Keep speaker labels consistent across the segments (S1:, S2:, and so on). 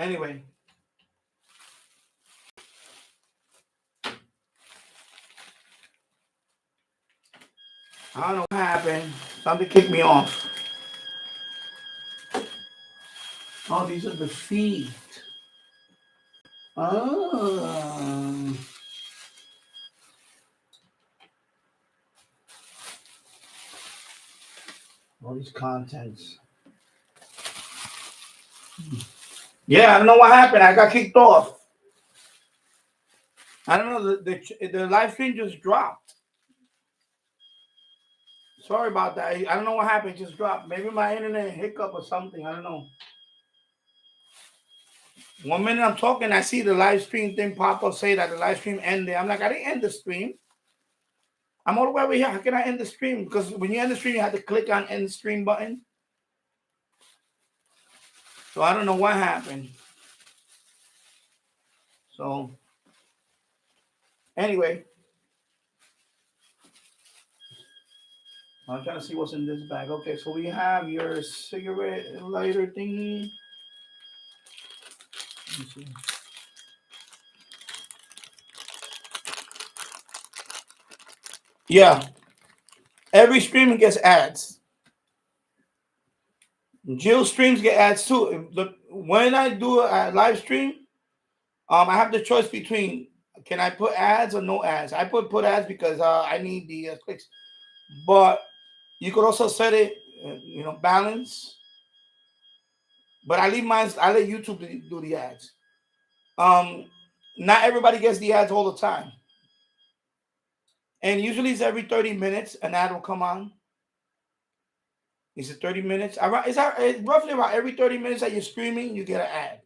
S1: Anyway. I don't know what happened. Something kicked me off. Oh, these are the feet. Oh. All these contents. Yeah, I don't know what happened. I got kicked off. I don't know. The live stream just dropped. Sorry about that. I don't know what happened. It just dropped. Maybe my internet hiccup or something. I don't know. 1 minute I'm talking, I see the live stream thing pop up, say that the live stream ended. I'm like, I didn't end the stream. I'm all the way over here. How can I end the stream? Because when you end the stream, you have to click on end stream button. So I don't know what happened. So anyway, I'm trying to see what's in this bag. Okay, so we have your cigarette lighter thingy. Let me see. Yeah, every stream gets ads. Jill streams get ads too. When I do a live stream, I have the choice between can I put ads or no ads. I put ads because I need the clicks. But you could also set it, balance. But I leave mine. I let YouTube do the ads. Not everybody gets the ads all the time. And usually it's every 30 minutes an ad will come on. Is it 30 minutes? It's roughly about every 30 minutes that you're streaming, you get an ad.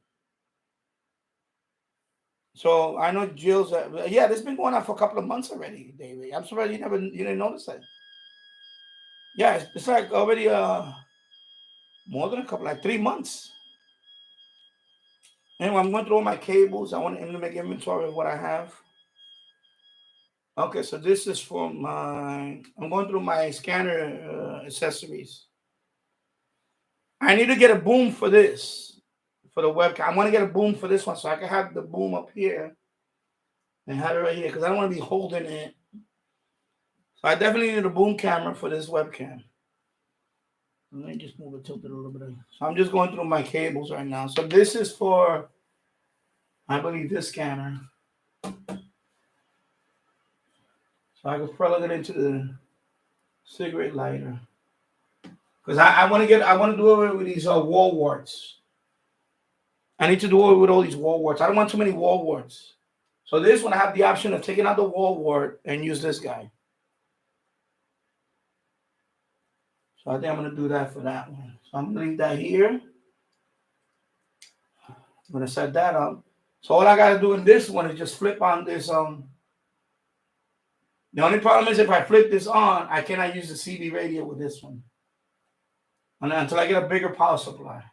S1: So I know Jill's. Yeah, this has been going on for a couple of months already, David. I'm surprised you didn't notice that. Yeah, it's like already more than a couple, like 3 months. Anyway, I'm going through all my cables. I want to make inventory of what I have. Okay, so this is for I'm going through my scanner accessories. I need to get a boom for this, for the webcam. I want to get a boom for this one so I can have the boom up here and have it right here because I don't want to be holding it. So I definitely need a boom camera for this webcam. Let me just move it tilted a little bit. So I'm just going through my cables right now. So this is for, I believe, this scanner. So I can plug it into the cigarette lighter. Because I want to do it with these wall warts. I need to do it with all these wall warts. I don't want too many wall warts. So this one, I have the option of taking out the wall wart and use this guy. So I think I'm going to do that for that one. So I'm going to leave that here. I'm going to set that up. So all I got to do in this one is just flip on this. The only problem is if I flip this on, I cannot use the CB radio with this one. And until I get a bigger power supply.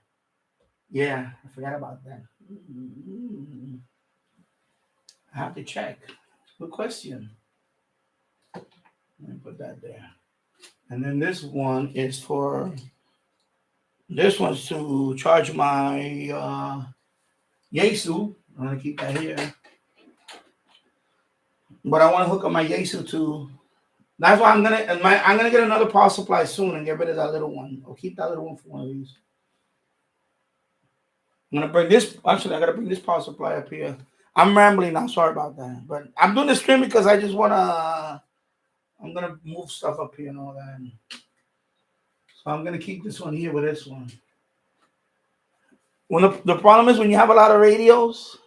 S1: Yeah, I forgot about that. I have to check. Good question. Let me put that there. And then this one is for, this one's to charge my Yaesu. I'm going to keep that here. But I want to hook up my Yaesu to, that's why I'm gonna get another power supply soon and get rid of that little one. I'll keep that little one for one of these. I'm gonna bring this. Actually, I gotta bring this power supply up here. I'm rambling now. Sorry about that. But I'm doing the stream because I just wanna. I'm gonna move stuff up here and all that. So I'm gonna keep this one here with this one. When the problem is when you have a lot of radios,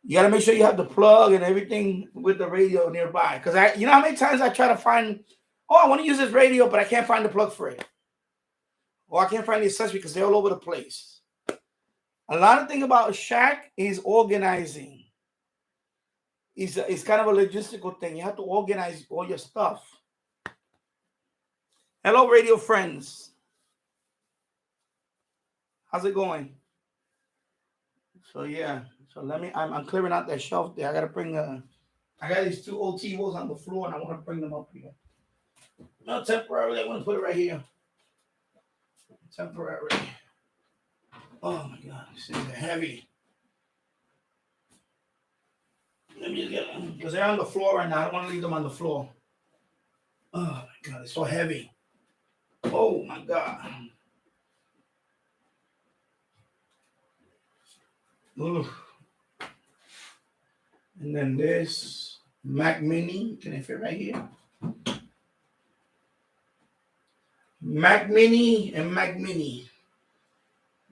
S1: you gotta make sure you have the plug and everything with the radio nearby. Because you know how many times I try to find, I want to use this radio, but I can't find the plug for it. Or I can't find the accessory because they're all over the place. A lot of thing about Shaq is organizing. It's kind of a logistical thing. You have to organize all your stuff. Hello, radio friends. How's it going? So yeah. So I'm clearing out that shelf there. I gotta bring I got these two old TiVos on the floor and I want to bring them up here. No, temporarily, I want to put it right here. Temporarily. Oh my God, these things are heavy. Let me just get them because they're on the floor right now. I don't want to leave them on the floor. Oh my God, it's so heavy. Oh my God. Ugh. And then this Mac Mini. Can it fit right here? Mac Mini and Mac Mini.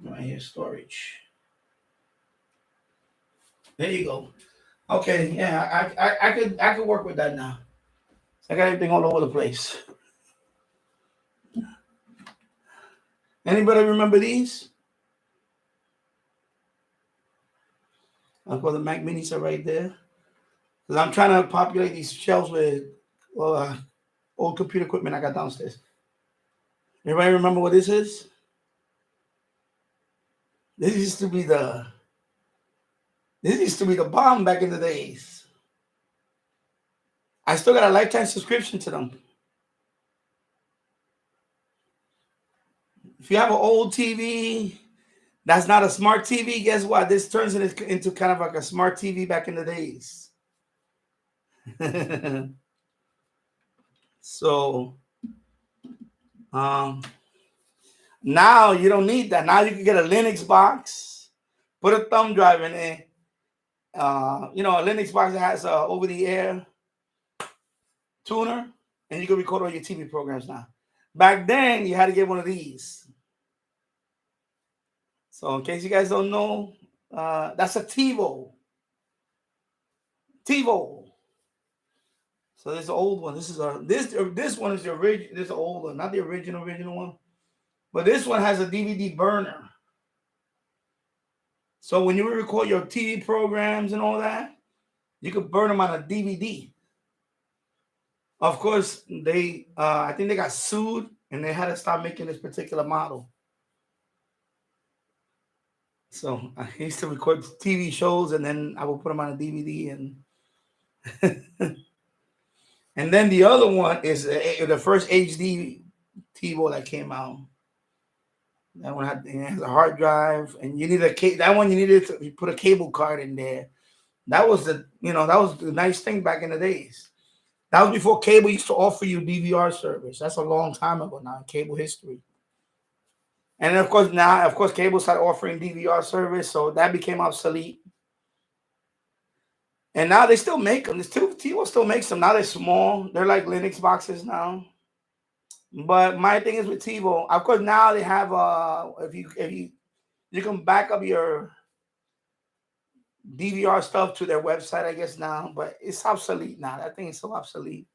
S1: Right here, storage. There you go. Okay, yeah, I could work with that now. I got everything all over the place. Anybody remember these? I'll call the Mac Minis are right there. Because I'm trying to populate these shelves with old computer equipment I got downstairs. Everybody remember what this is? This used to be the bomb back in the days. I still got a lifetime subscription to them. If you have an old TV that's not a smart TV, guess what? This turns it into kind of like a smart TV back in the days. So now you don't need that. Now you can get a Linux box, put a thumb drive in it. A Linux box that has over-the-air tuner, and you can record all your TV programs now. Back then, you had to get one of these. So in case you guys don't know, that's a TiVo. TiVo. So this is an old one. This one is the original. This is the old one, not the original one. But this one has a DVD burner. So when you record your TV programs and all that, you could burn them on a DVD. Of course, I think they got sued and they had to stop making this particular model. So I used to record TV shows and then I would put them on a DVD and and then the other one is the first HD TiVo that came out. That one has a hard drive, and you need that one. You needed to put a cable card in there. That was the nice thing back in the days. That was before cable used to offer you DVR service. That's a long time ago now in cable history. And of course, cable started offering DVR service, so that became obsolete. And now they still make them. TiVo still makes them. Now they're small. They're like Linux boxes now. But my thing is with TiVo, of course, now they have if you can back up your DVR stuff to their website, I guess now, but it's obsolete now. That thing is so obsolete.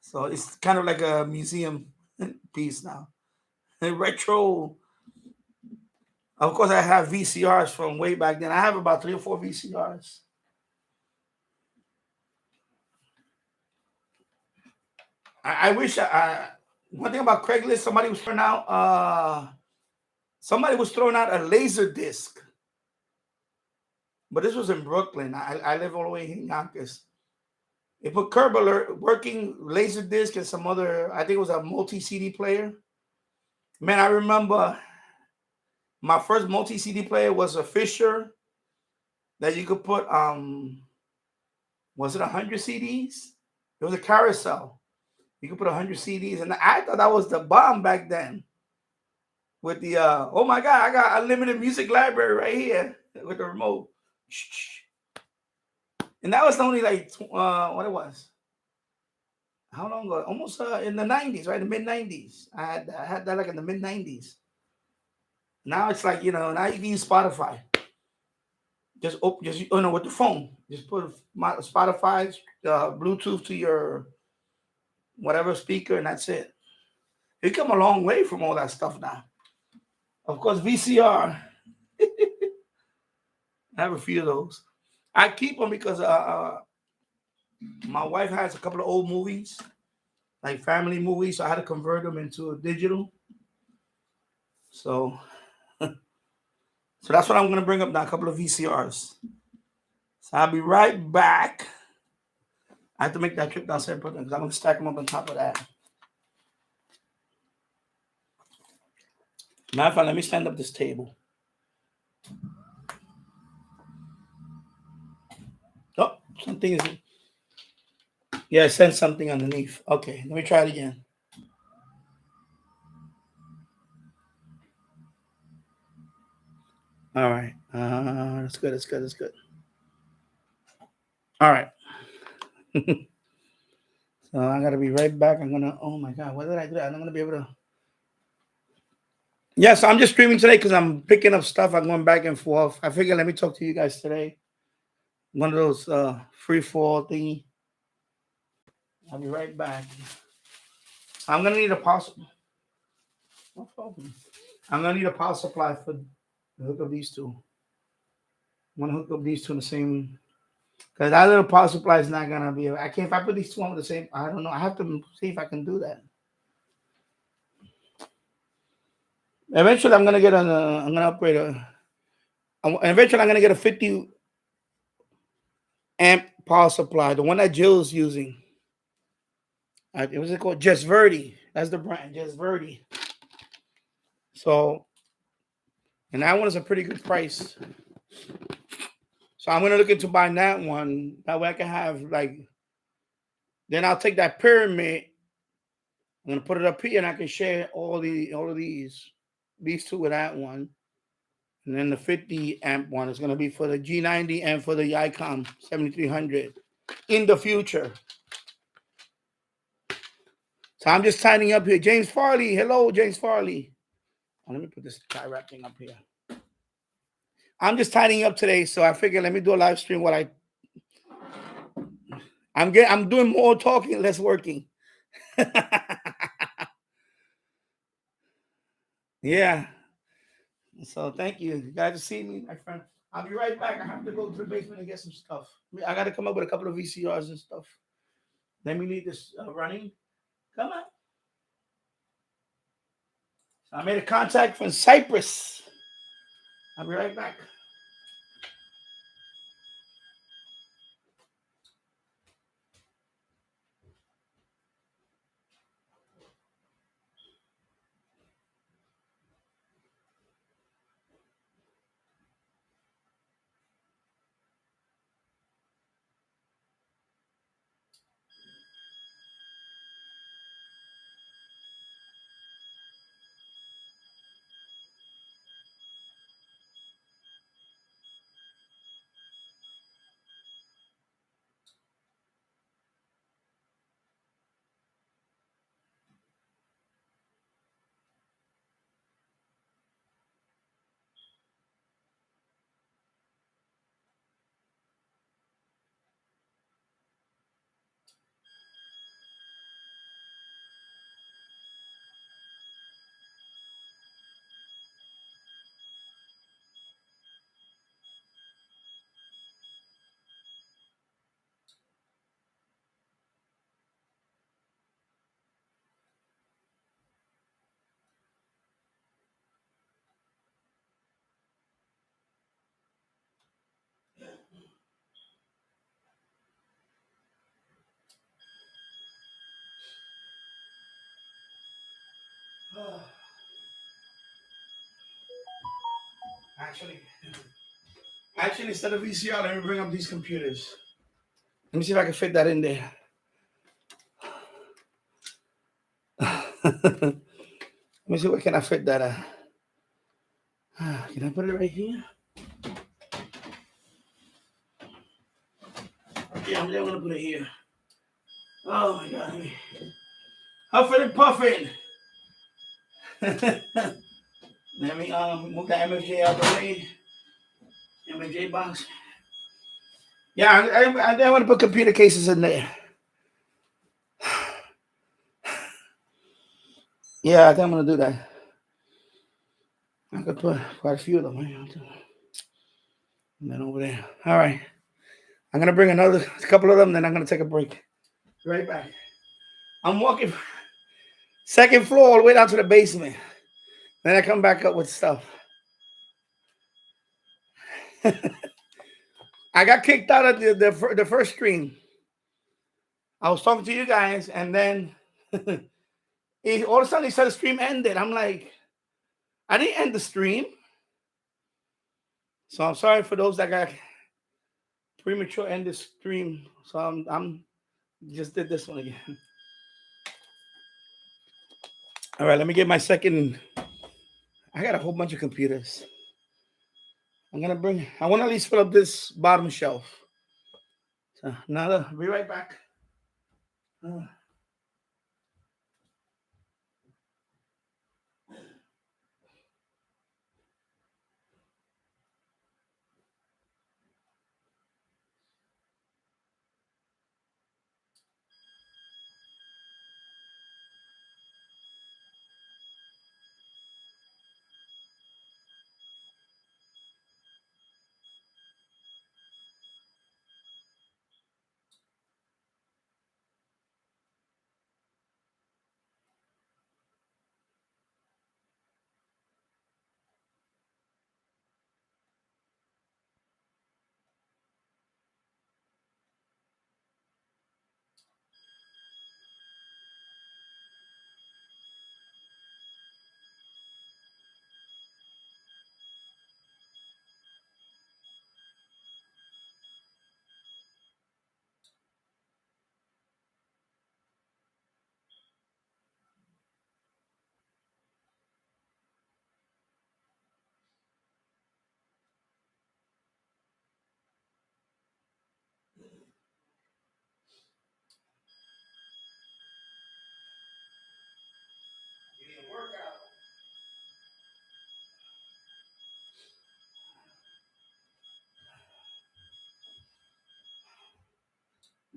S1: So it's kind of like a museum piece now. And retro. Of course, I have VCRs from way back then. I have about 3 or 4 VCRs. I wish one thing about Craigslist, somebody was throwing out a laser disc. But this was in Brooklyn. I live all the way in Yonkers. They put Curb Alert, working laser disc, and some other, I think it was a multi-CD player. Man, I remember my first multi-CD player was a Fisher that you could put, was it 100 CDs? It was a carousel. You could put 100 CDs, and I thought that was the bomb back then. With the, oh my God, I got unlimited music library right here with the remote. And that was only like, what it was. How long ago? Almost in the 90s, right? The mid-90s. I had that like in the mid-90s. Now it's like, now you can use Spotify. Just with the phone. Just put Spotify, Bluetooth to your whatever speaker, and that's it. You come a long way from all that stuff now. Of course, VCR. I have a few of those. I keep them because my wife has a couple of old movies, like family movies, so I had to convert them into a digital. So that's what I'm going to bring up now, a couple of VCRs. So I'll be right back. I have to make that trip downstairs because I'm going to stack them up on top of that. Matter of fact, let me stand up this table. Oh, something is. Yeah, I sent something underneath. Okay, let me try it again. All right. That's good. That's good. That's good. All right. So I gotta be right back. I'm gonna. Oh my God, what did I do? I'm gonna be able to. Yeah, so I'm just streaming today because I'm picking up stuff. I'm going back and forth. I figured let me talk to you guys today. One of those free fall thingy. I'll be right back. I'm gonna need a power. No problem. I'm gonna need a power supply for the hook of these two. I'm gonna hook up these two in the same. Because that little power supply is not gonna be. I can't. If I put these two on with the same, I don't know. I have to see if I can do that. Eventually, I'm gonna get an. I'm gonna upgrade eventually, I'm gonna get a 50 amp power supply, the one that Jill's using. What was it called? Just Verdi. That's the brand, Just Verdi. So, and that one is a pretty good price. So I'm gonna look into buying that one. That way I can have like. Then I'll take that pyramid. I'm gonna put it up here, and I can share all of these two with that one. And then the 50 amp one is gonna be for the G90 and for the Icom 7300 in the future. So I'm just tidying up here. James Farley, hello, James Farley. Oh, let me put this tie wrap thing up here. I'm just tidying up today, so I figured let me do a live stream. I'm doing more talking, less working. Yeah. So thank you. You guys see me, my friend. I'll be right back. I have to go to the basement and get some stuff. I got to come up with a couple of VCRs and stuff. Then we need this running. Come on. So I made a contact from Cyprus. I'll be right back. Actually, instead of VCR, let me bring up these computers. Let me see if I can fit that in there. Let me see what can I fit that at. Can I put it right here? Yeah, I'm gonna put it here. Oh my God. Huffing and puffing. Let me move the MFJ out the way. MFJ box. Yeah, I want to put computer cases in there. Yeah, I think I'm gonna do that. I could put quite a few of them. And then over there. All right. I'm gonna bring a couple of them, then I'm gonna take a break. Right back. I'm walking second floor all the way down to the basement. Then I come back up with stuff. I got kicked out of the first stream. I was talking to you guys, and then all of a sudden he said the stream ended. I'm like, I didn't end the stream, so I'm sorry for those that got premature end the stream. So I'm just did this one again. All right, let me get my second. I got a whole bunch of computers. I want to at least fill up this bottom shelf. So now I'll be right back.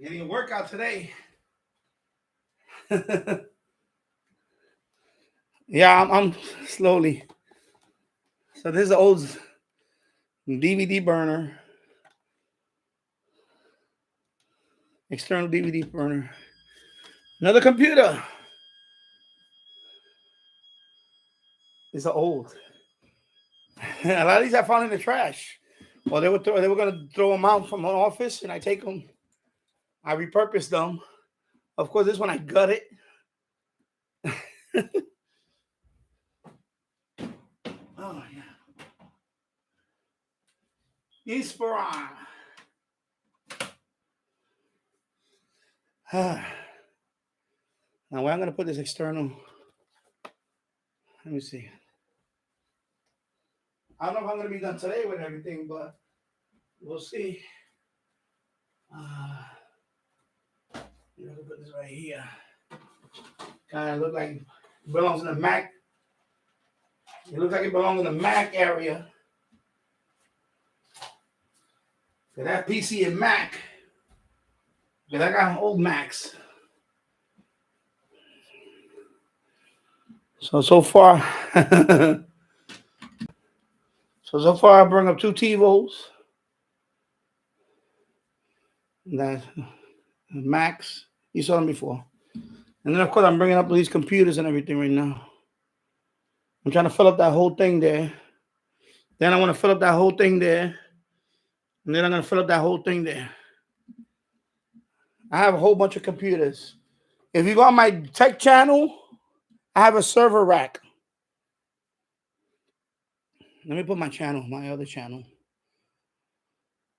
S1: Getting a workout today. Yeah, I'm slowly. So this is the old DVD burner, external DVD burner. Another computer. These are old. A lot of these I found in the trash. Well, they were gonna throw them out from my office, and I take them. I repurpose them. Of course, this one I gut it. Oh yeah. Inspira. Now where I'm gonna put this external. Let me see. I don't know if I'm gonna be done today with everything, but we'll see. You know, put this right here. Kind of look like it belongs in the Mac. It looks like it belongs in the Mac area. So that PC and Mac. Because I got old Macs. So far, so far I bring up 2 TiVos. That Macs. You saw them before. And then of course I'm bringing up these computers and everything right now. I'm trying to fill up that whole thing there. Then I want to fill up that whole thing there. And then I'm going to fill up that whole thing there. I have a whole bunch of computers. If you go on my tech channel, I have a server rack. Let me put my channel, my other channel.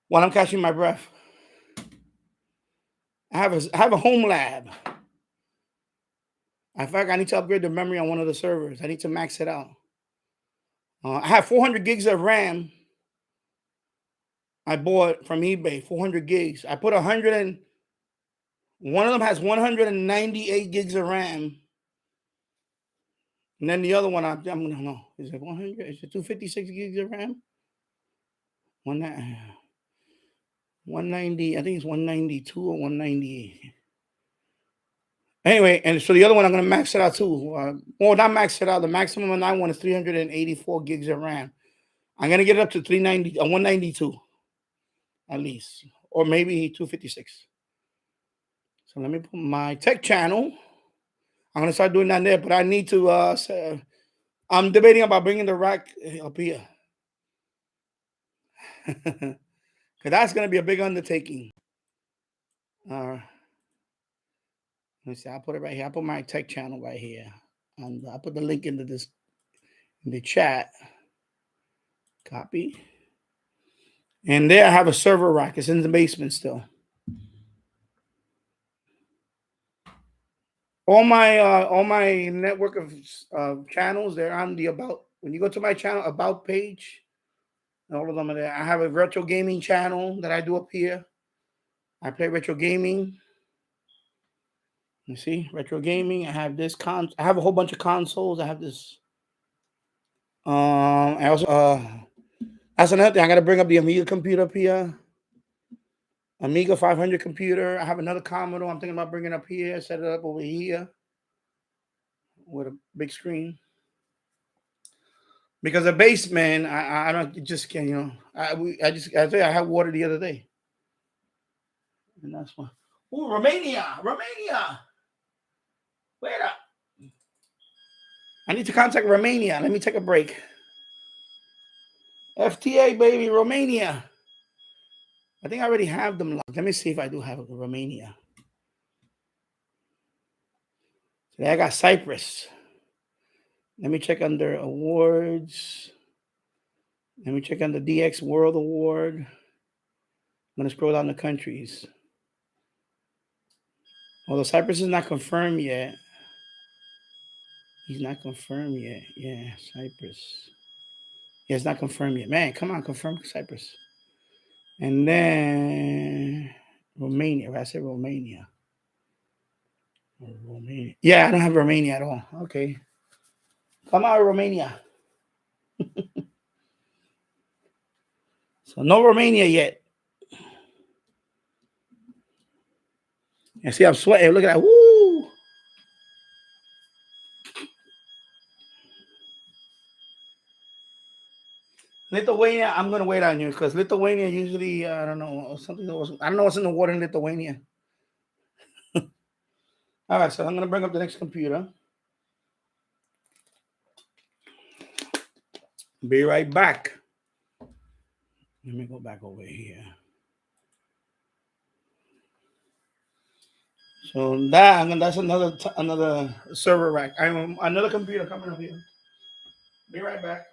S1: While I'm catching my breath. I have a home lab. In fact, I need to upgrade the memory on one of the servers. I need to max it out. I have 400 gigs of RAM. I bought from eBay, 400 gigs. I put 100 and one of them has 198 gigs of RAM. And then the other one, I don't know. Is it 100? Is it 256 gigs of RAM? 190, I think it's 192 or 198. Anyway, and so the other one, I'm going to max it out too. Well, not max it out. The maximum on that one is 384 gigs of RAM. I'm going to get it up to 192 at least, or maybe 256. So let me put my tech channel. I'm going to start doing that there, but I need to, I'm debating about bringing the rack up here. Because that's going to be a big undertaking. Let me see. I'll put it right here. I'll put my tech channel right here. And I'll put the link into this in the chat. Copy. And there I have a server rack. It's in the basement still. All my network of channels, they're on the about. When you go to my channel about page, all of them are there. I have a retro gaming channel that I do up here. I play retro gaming. You see, retro gaming. I have this I have a whole bunch of consoles. I have this. I also that's another thing. I got to bring up the Amiga computer up here. Amiga 500 computer. I have another Commodore. I'm thinking about bringing it up here. Set it up over here with a big screen. Because the basement, I don't just can't, you know. I tell you, I had water the other day, and that's why. Oh, Romania. Wait up. I need to contact Romania. Let me take a break. FTA, baby, Romania. I think I already have them locked. Let me see if I do have Romania. Today I got Cyprus. Let me check under awards. Let me check on the DX World Award. I'm going to scroll down the countries. Although Cyprus is not confirmed yet. He's not confirmed yet. Yeah, Cyprus. Yeah, it's not confirmed yet. Man, come on, confirm Cyprus. And then Romania. I said Romania. Romania. Yeah, I don't have Romania at all. Okay. Come on, Romania. So no Romania yet. And see, I'm sweating. Look at that. Woo! Lithuania, I'm gonna wait on you because Lithuania usually I don't know something that was I don't know what's in the water in Lithuania. All right, so I'm gonna bring up the next computer. Be right back. Let me go back over here. So that's another server rack. I'm another computer coming up here. Be right back.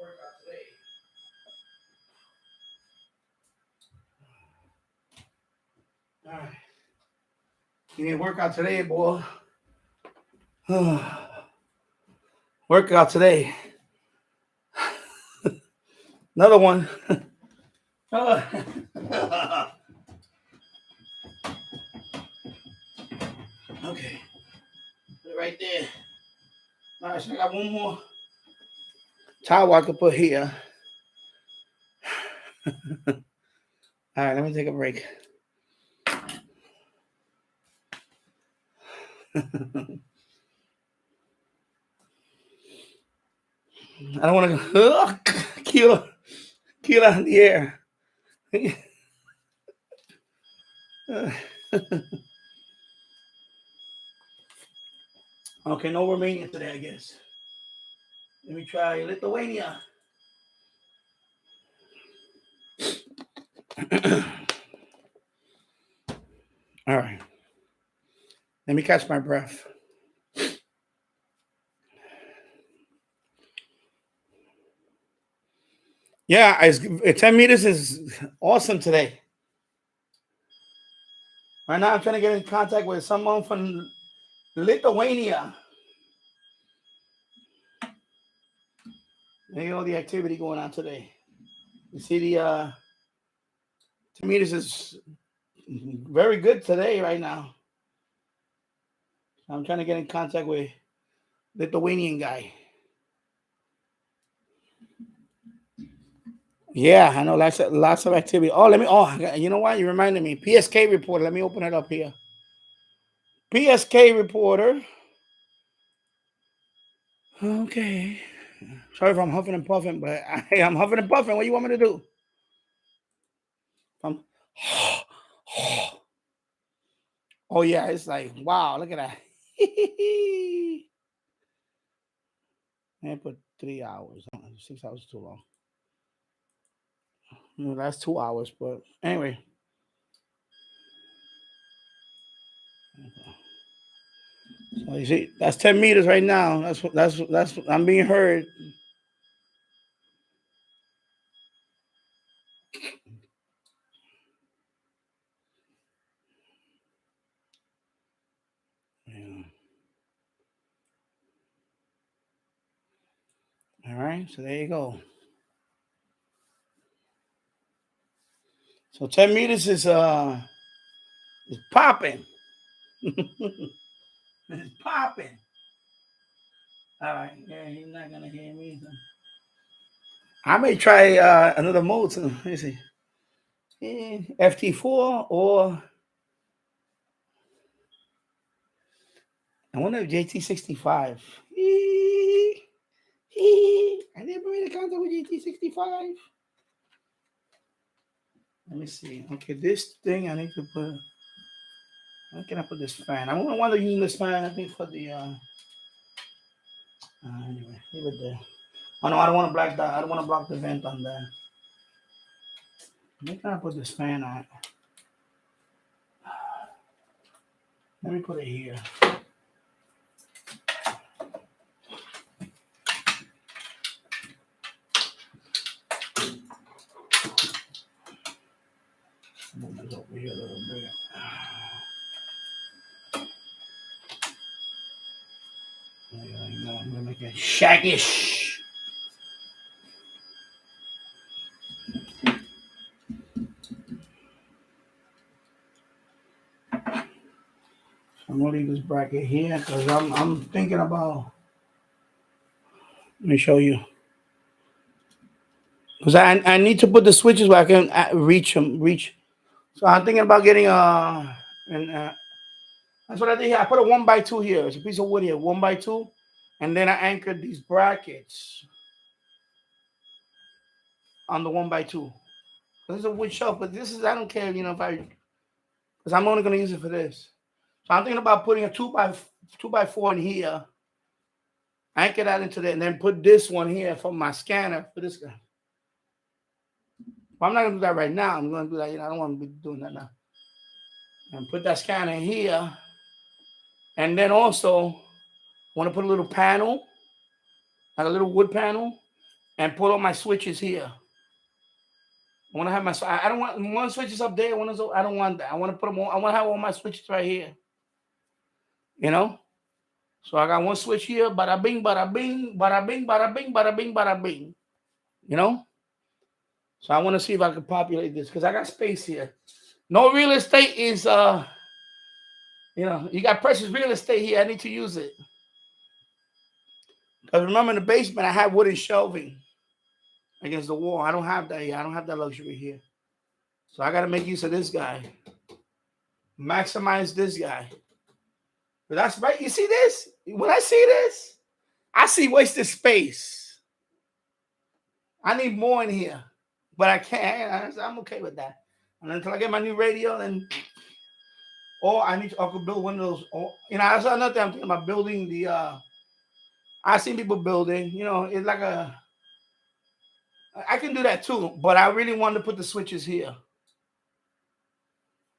S1: Workout today. All right. You need to work out today, boy. Workout today. Another one. Okay. Right there. All right, so I got one more towel I could put here. All right, let me take a break. I don't want to go kilo in the air. Okay, no Romania today, I guess. Let me try Lithuania. All right. Let me catch my breath. Yeah, 10 meters is awesome today. Right now, I'm trying to get in contact with someone from Lithuania. There you go, the activity going on today. You see the 10 meters is very good today, right now. I'm trying to get in contact with Lithuanian guy. Yeah, I know lots of activity. Oh, you know what? You reminded me. PSK reporter. Let me open it up here. PSK reporter. Okay. Sorry if I'm huffing and puffing, but I'm huffing and puffing. What do you want me to do? I'm, oh yeah, it's like wow. Look at that. I put 3 hours. 6 hours is too long. No, that's 2 hours, but anyway. So you see, that's 10 meters right now. That's I'm being heard. Yeah. All right, so there you go. So 10 meters is popping. It's popping. All right, yeah, he's not gonna hear me. So. I may try another mode. So let me see. FT4 or I wonder if JT65. I never made a contact with JT65. Let me see. Okay, this thing I need to put. Where can I put this fan? I don't want to use this fan. I think for the. Anyway, leave it there. Oh no, I don't want to block that. I don't want to block the vent on there. Where can I put this fan on? Let me put it here. Move this over here a little bit. I'm gonna make it shaggish. I'm gonna leave this bracket here because I'm thinking about. Let me show you. Because I need to put the switches where I can reach them. So I'm thinking about getting that's what I did here. I put a 1x2 here. It's a piece of wood here, 1x2, and then I anchored these brackets on the 1x2. This is a wood shelf, but this is I don't care, because I'm only gonna use it for this. So I'm thinking about putting a 2x4 in here, anchor that into there, and then put this one here for my scanner for this guy. Well, I'm not gonna do that right now. I'm gonna do that. I don't want to be doing that now. And put that scanner here, and then also want to put a little panel, like a little wood panel, and put all my switches here. I want to have my. I don't want one switches up there. I don't want that. I want to put them all. I want to have all my switches right here. So I got one switch here. Bada bing, bada bing, bada bing, bada bing, bada bing, bada bing. So I want to see if I can populate this because I got space here. No real estate is you got precious real estate here. I need to use it. Because remember in the basement I have wooden shelving against the wall. I don't have that here. I don't have that luxury here. So I got to make use of this guy. Maximize this guy. But that's right. You see this? When I see this, I see wasted space. I need more in here. But I can't. I'm okay with that. And until I get my new radio, then Or I could build one of those. Or, that's another thing I'm thinking about building I've seen people building, it's like I can do that too, but I really want to put the switches here.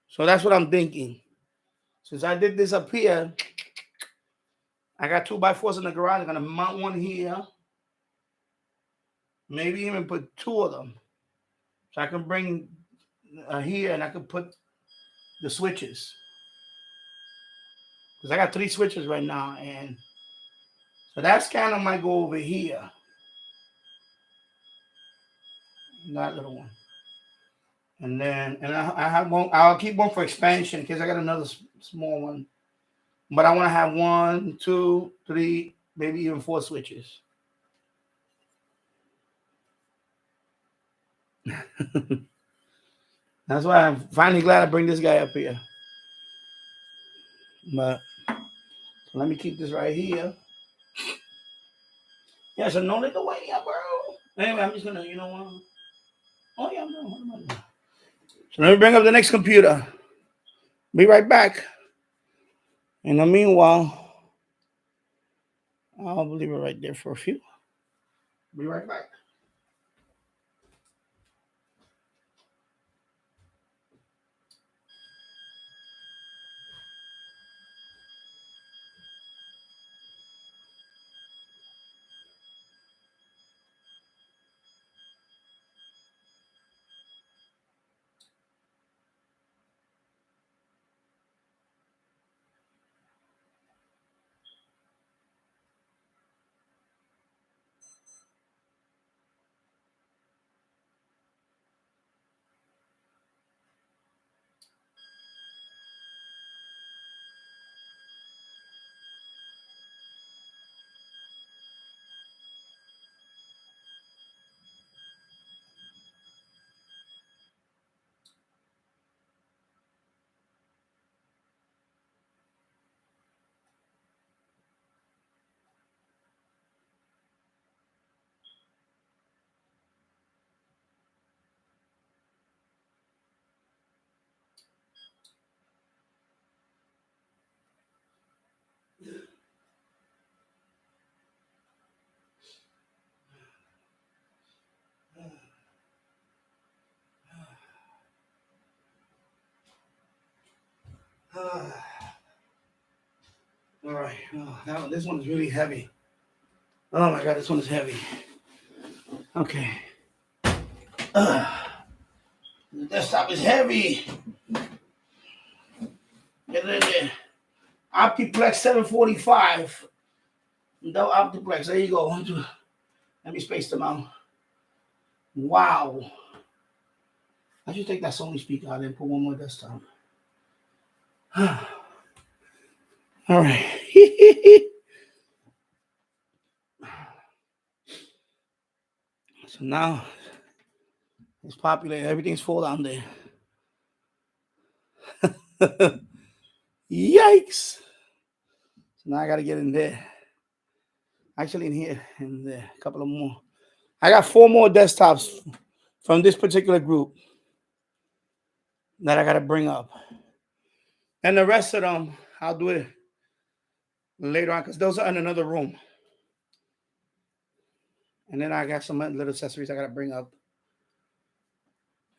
S1: So that's what I'm thinking. Since I did this up here, I got 2x4s in the garage. I'm going to mount one here. Maybe even put two of them. So I can bring here and I can put the switches. Because I got 3 switches right now. And so that scanner might go over here. That little one. And then, I have one, I'll keep one for expansion in case I got another small one. But I want to have 1, 2, 3, maybe even 4 switches. That's why I'm finally glad I bring this guy up here. But so let me keep this right here. Yeah, so no little way, yeah, bro. Anyway, I'm just gonna, oh yeah, bro. What am I doing? So let me bring up the next computer. Be right back. In the meanwhile, I'll leave it right there for a few. Be right back. All right. Oh, this one is really heavy. Oh my God, this one is heavy. Okay. The desktop is heavy. Get it in there. Optiplex 745. No Optiplex. There you go. Let me space them out. Wow. I should take that Sony speaker out and put one more desktop. All right. So now it's populated. Everything's full down there. Yikes. So now I got to get in there. Actually, in here, and there, a couple of more. I got 4 more desktops from this particular group that I got to bring up. And the rest of them, I'll do it later on because those are in another room. And then I got some little accessories I got to bring up.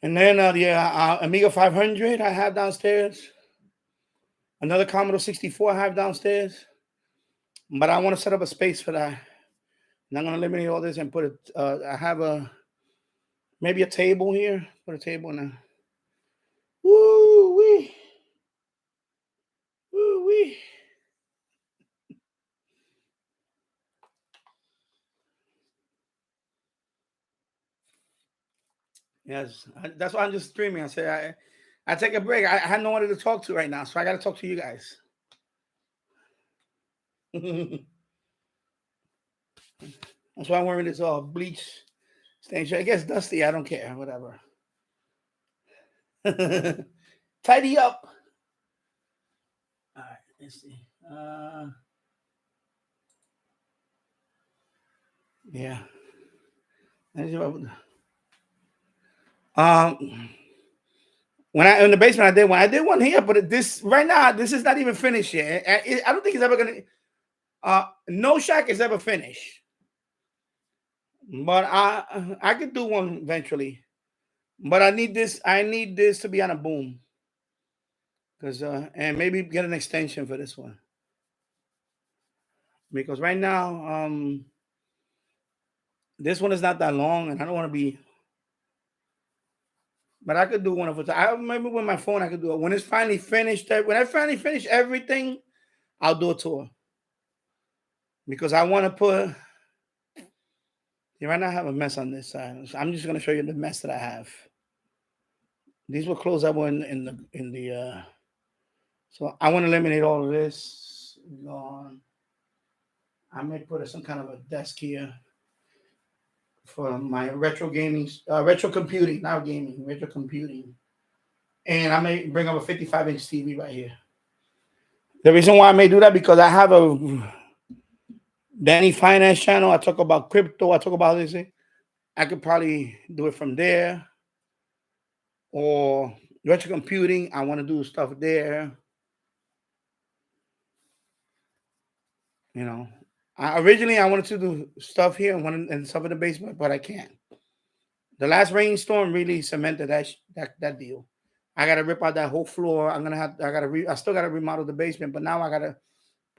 S1: And then the Amiga 500 I have downstairs. Another Commodore 64 I have downstairs. But I want to set up a space for that. And I'm going to eliminate all this and put it. I have maybe a table here. Put a table in there. Woo-wee. Woo-wee. Yes, that's why I'm just streaming. I say I take a break. I have no one to talk to right now, so I got to talk to you guys. That's why I'm wearing this bleach stain shirt. It gets dusty. I don't care. Whatever. Tidy up. All right. Let's see. Yeah. When I in the basement, I did one here, but this right now, this is not even finished yet. I don't think it's ever gonna. No shack is ever finished, but I could do one eventually. But I need this. I need this to be on a boom, because and maybe get an extension for this one, because right now this one is not that long, and I don't want to be. But I could do one of it. I remember with my phone, I could do it when it's finally finished. When I finally finish everything, I'll do a tour, because I want to put. Yeah, right now I have a mess on this side. So I'm just gonna show you the mess that I have. These were closed up in the. So I want to eliminate all of this. Gone. I may put some kind of a desk here for my retro gaming, retro computing, not gaming, retro computing. And I may bring up a 55-inch TV right here. The reason why I may do that, because I have a Danny Finance channel. I talk about crypto. I talk about this. I could probably do it from there. Or retro computing. I want to do stuff there. You know, originally I wanted to do stuff here and stuff in the basement, but I can't. The last rainstorm really cemented that deal. I gotta rip out that whole floor. I still gotta remodel the basement, but now I gotta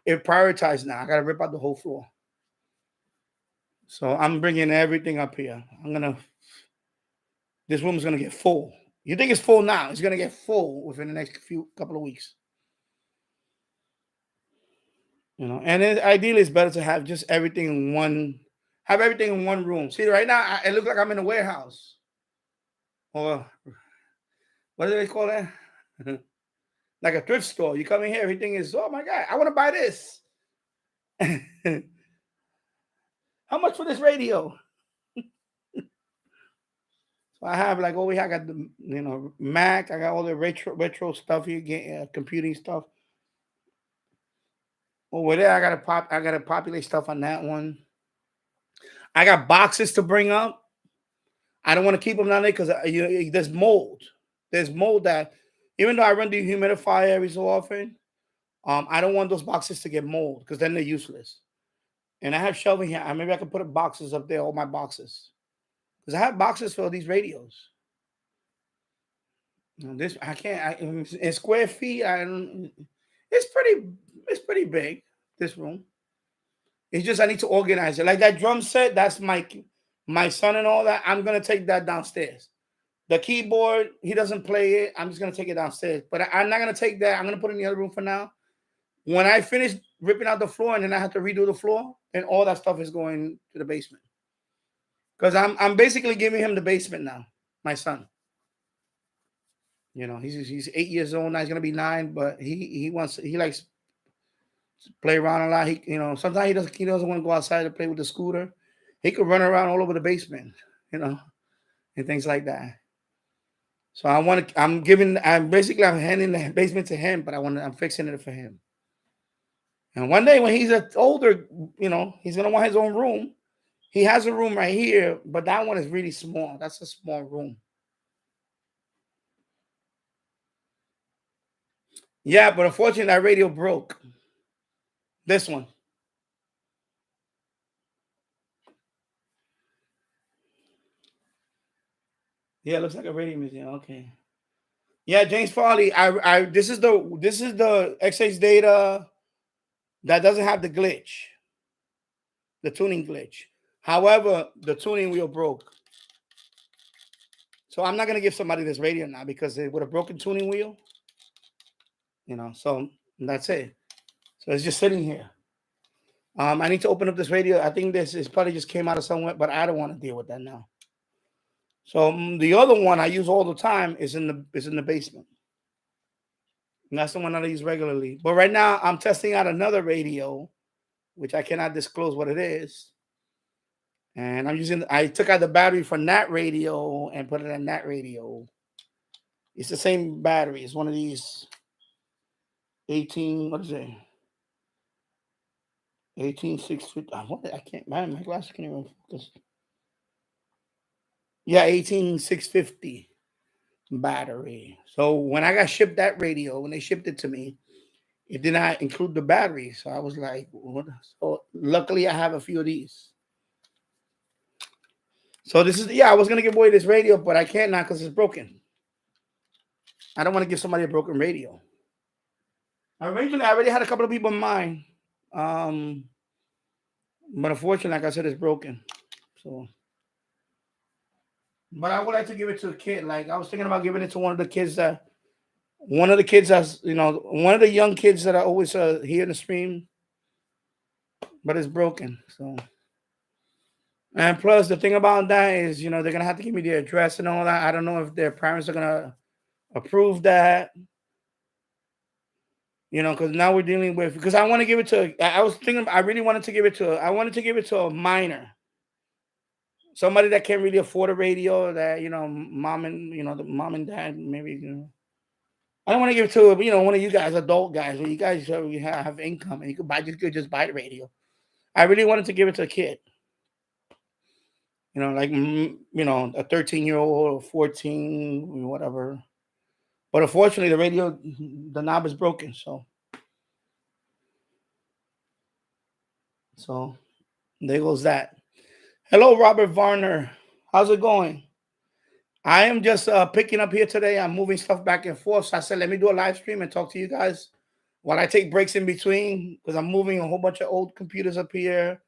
S1: prioritize now. I gotta rip out the whole floor. So I'm bringing everything up here. This room is gonna get full. You think it's full now? It's gonna get full within the next couple of weeks. You know, and ideally it's better to have just everything in one. Have everything in one room. See, right now it looks like I'm in a warehouse, or what do they call that? Like a thrift store. You come in here, everything is. Oh my God, I want to buy this. How much for this radio? So I have like over here. I got the Mac. I got all the retro stuff here, computing stuff. Over there, I gotta populate stuff on that one. I got boxes to bring up. I don't want to keep them down there because there's mold. There's mold that, even though I run the humidifier every so often, I don't want those boxes to get mold, because then they're useless. And I have shelving here. Maybe I can put boxes up there, all my boxes, because I have boxes for these radios. This I can't. In square feet, It's pretty big. This room. It's just I need to organize it. Like that drum set, that's my son and all that. I'm gonna take that downstairs. The keyboard, he doesn't play it. I'm just gonna take it downstairs. But I'm not gonna take that. I'm gonna put it in the other room for now. When I finish ripping out the floor and then I have to redo the floor, and all that stuff is going to the basement. Because I'm basically giving him the basement now, my son. You know, he's 8 years old now. He's gonna be 9, but he likes play around a lot. Sometimes he doesn't want to go outside to play with the scooter. He could run around all over the basement, and things like that. So I'm handing the basement to him, but I'm fixing it for him. And one day when he's older, he's gonna want his own room. He has a room right here, but that one is really small. That's a small room. Yeah, but unfortunately that radio broke. This one. Yeah, it looks like a radio museum. Okay. Yeah, James Farley. This is the XH data that doesn't have the glitch, the tuning glitch. However, the tuning wheel broke. So I'm not gonna give somebody this radio now, because with a broken tuning wheel, so that's it. So it's just sitting here. I need to open up this radio. I think this is probably just came out of somewhere, but I don't want to deal with that now. So the other one I use all the time is in the basement. And that's the one that I use regularly. But right now I'm testing out another radio, which I cannot disclose what it is. And I took out the battery from that radio and put it in that radio. It's the same battery. It's one of these 18, what is it? 18650. I can't, man, my glasses can't even focus. Yeah, 18650. battery. So when I got shipped that radio, when they shipped it to me, it did not include the battery. So I was like, what? So luckily I have a few of these. So this is, yeah, I was going to give away this radio, but I can't now because it's broken. I don't want to give somebody a broken radio. Originally, I already had a couple of people in mind. But unfortunately, like I said, it's broken. So, but I would like to give it to a kid. Like I was thinking about giving it to one of the kids that's, one of the young kids that I always hear in the stream, but it's broken. So, and plus the thing about that is, they're gonna have to give me the address and all that. I don't know if their parents are gonna approve that. Because now we're dealing with, because I want to give it to. I was thinking, I really wanted to give it to. I wanted to give it to a minor, somebody that can't really afford a radio. That mom and the mom and dad maybe. I don't want to give it to one of you guys, adult guys, where you guys have income and you could just buy the radio. I really wanted to give it to a kid. Like a 13-year-old or 14, whatever. But unfortunately, the knob is broken. So there goes that. Hello, Robert Varner. How's it going? I am just picking up here today. I'm moving stuff back and forth. So I said, let me do a live stream and talk to you guys while I take breaks in between, because I'm moving a whole bunch of old computers up here.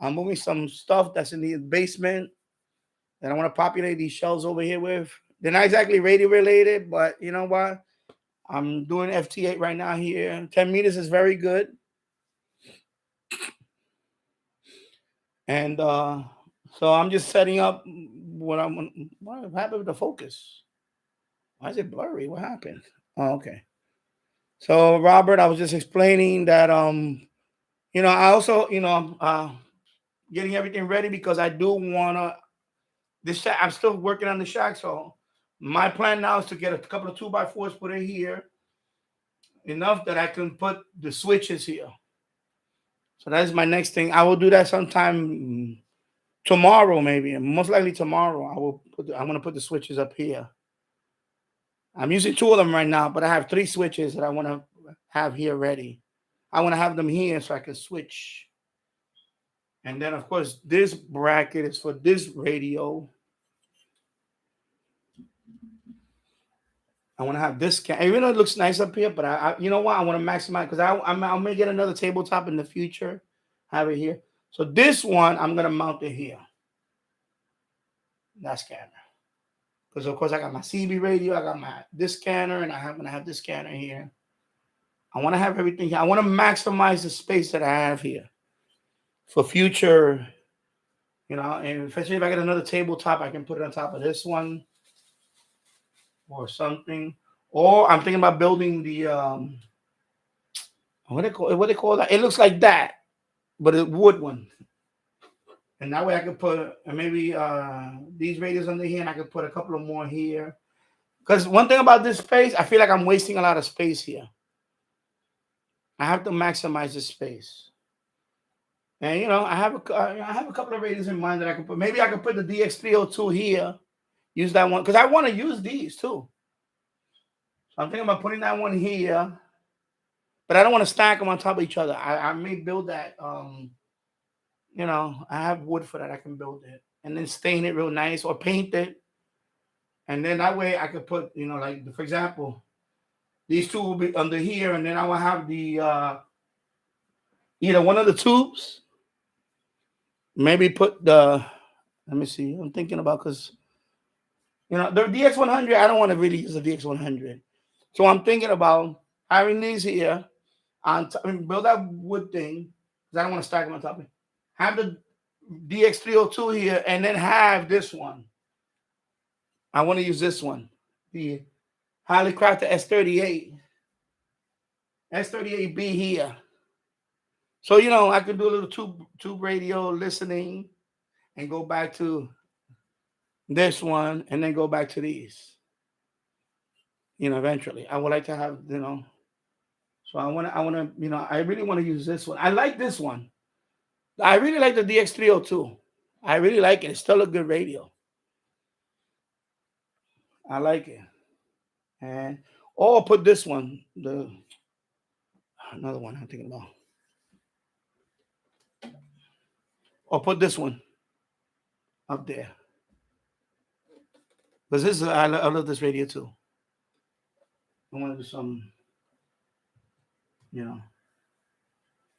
S1: I'm moving some stuff that's in the basement that I want to populate these shelves over here with. They're not exactly radio related, but you know what? I'm doing FT8 right now here. 10 meters is very good. And so I'm just setting up what happened with the focus? Why is it blurry? What happened? Oh, okay. So Robert, I was just explaining that I also, getting everything ready because I do wanna this shack. I'm still working on the shack, so my plan now is to get a couple of 2x4s put in here, enough that I can put the switches here. So that's my next thing. I will do that sometime tomorrow, maybe, and most likely tomorrow. I'm gonna put the switches up here. I'm using 2 of them right now, but I have 3 switches that I want to have here ready. I want to have them here so I can switch. And then, of course, this bracket is for this radio. I want to have this. Even though it looks nice up here, but you know what? I want to maximize because I'm going to get another tabletop in the future. Have it here. So this one, I'm going to mount it here. That scanner. Because, of course, I got my CB radio. I got this scanner, and I'm going to have this scanner here. I want to have everything here. I want to maximize the space that I have here for future, and especially if I get another tabletop, I can put it on top of this one or something. Or I'm thinking about building the what they call that? It looks like that, but a wood one. And that way I could put maybe these radios under here, and I could put a couple of more here. Because one thing about this space, I feel like I'm wasting a lot of space here. I have to maximize the space. And I have a couple of radios in mind that I can put. Maybe I can put the DX302 here. Use that one because I want to use these too. So I'm thinking about putting that one here, but I don't want to stack them on top of each other. I may build that. I have wood for that. I can build it and then stain it real nice or paint it, and then that way I could put like for example, these 2 will be under here, and then I will have the either one of the tubes. Maybe put the. Let me see. I'm thinking about because. The DX100, I don't want to really use the DX100. So I'm thinking about having these here build that wood thing because I don't want to stack them on top of it. Have the DX302 here and then have this one. I want to use this one, the highly crafted S38. S38B here. So, I could do a little tube radio listening and go back to this one and then go back to these. Eventually. I would like to have, so I want to, I really want to use this one. I like this one. I really like the DX302. I really like it. It's still a good radio. I like it. And or put this one, another one I'm thinking about. Or put this one up there. Because this is I love this radio too. I want to do some,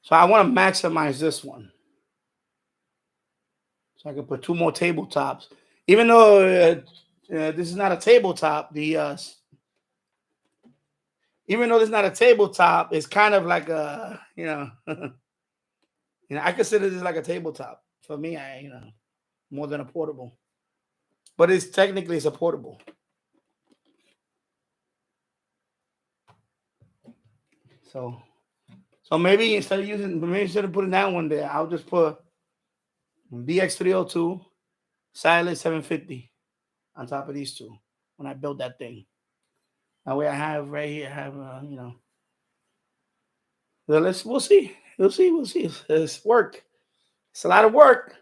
S1: So I want to maximize this one. So I can put 2 more tabletops. Even though this is not a tabletop, even though this is not a tabletop, it's kind of like a, I consider this like a tabletop. For me, more than a portable. But it's technically a portable. So maybe instead of putting that one there, I'll just put BX302, Silent 750 on top of these 2 when I build that thing. That way I have right here, we'll see. It's work. It's a lot of work.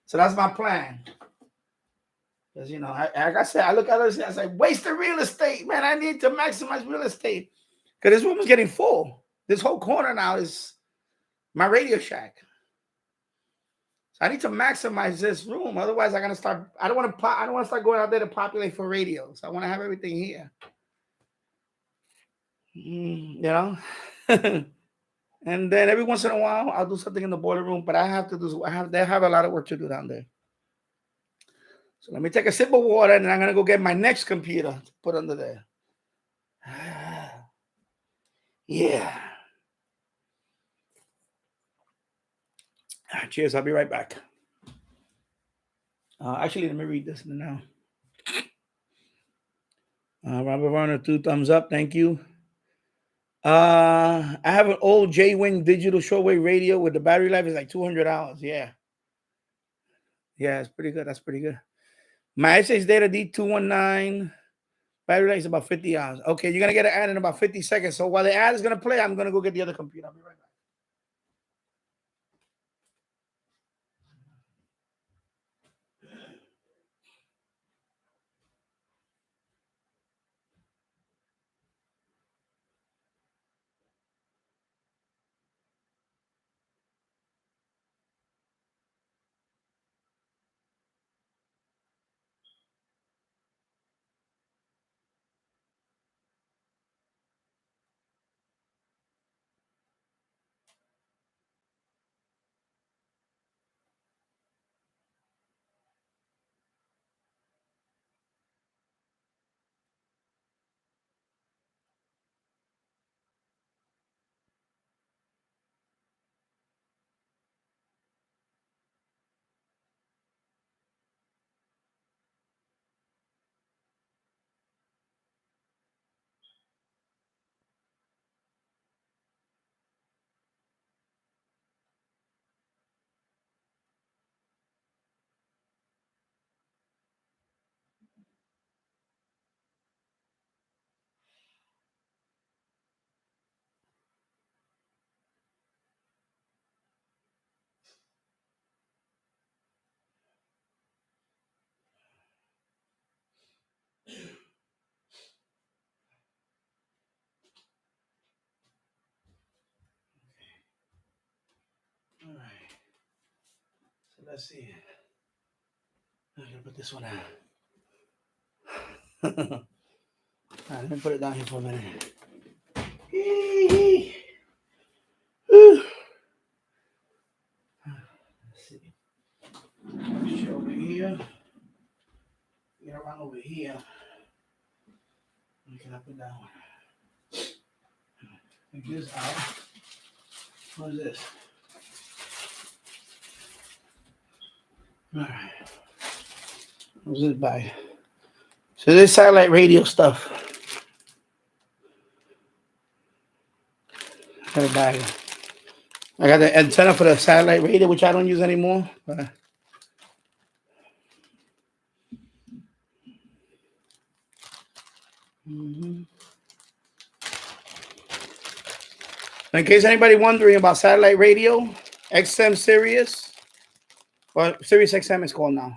S1: So that's my plan. Because, like I said, I look at it, I say, waste of real estate, man. I need to maximize real estate. Because this room is getting full. This whole corner now is my Radio Shack. So I need to maximize this room. Otherwise, I'm gonna start. I don't want to start going out there to populate for radios. I want to have everything here. And then every once in a while, I'll do something in the boiler room. But they have a lot of work to do down there. So let me take a sip of water, and then I'm gonna go get my next computer to put under there. Yeah. Cheers. I'll be right back. Actually, let me read this now. Robert Varner, 2 thumbs up. Thank you. I have an old J-Wing digital shortwave radio with the battery life is like 200 hours. Yeah. Yeah, it's pretty good. That's pretty good. My SH Data D219 battery life is about 50 hours. Okay, you're going to get an ad in about 50 seconds. So while the ad is going to play, I'm going to go get the other computer. I'll be right back. All right. So let's see. I'm going to put this one out. All right, let me put it down here for a minute. Let's see. Push over here. Get around over here. Can I put that one? Take this out. What is this? All right. What's this bag? So this satellite radio stuff. I got a bag. I got the antenna for the satellite radio, which I don't use anymore. But in case anybody wondering about satellite radio, XM Sirius, or Sirius XM is called now.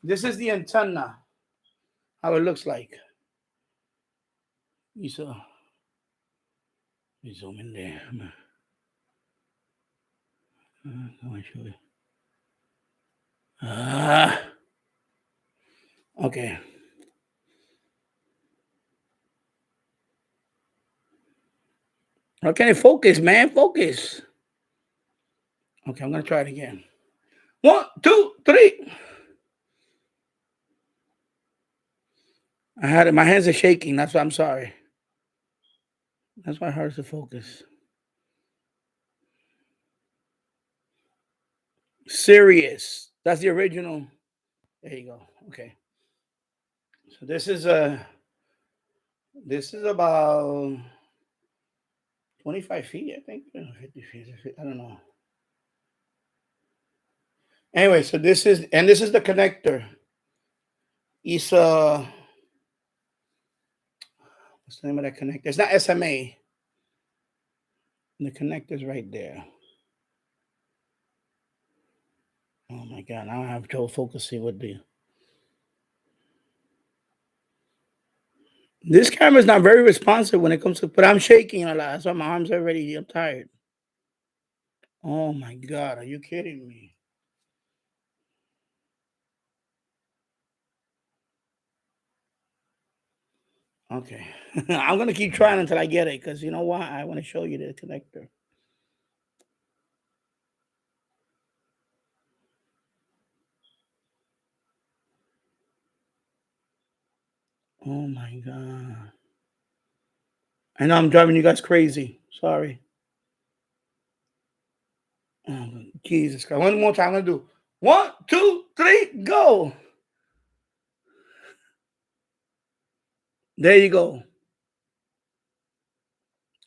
S1: This is the antenna how it looks like. You saw. You zoom in there. I want to show you. Okay. Okay, focus, man. Focus. Okay, I'm going to try it again. 1, 2, 3. I had it. My hands are shaking. That's why I'm sorry. That's why it hurts to focus. Serious. That's the original. There you go. Okay. So this is about 25 feet, I think. 50 feet. I don't know. Anyway, so this is the connector. It's what's the name of that connector? It's not SMA. The connector's right there. Oh my God! Now I have trouble focusing with the. This camera is not very responsive when it comes to, but I'm shaking a lot, so my arms are already. I'm tired. Oh my God! Are you kidding me? Okay, I'm gonna keep trying until I get it, because you know why? I want to show you the connector. Oh my God! I know I'm driving you guys crazy. Sorry. Oh, Jesus Christ! One more time. I'm gonna do 1, 2, 3, go. There you go.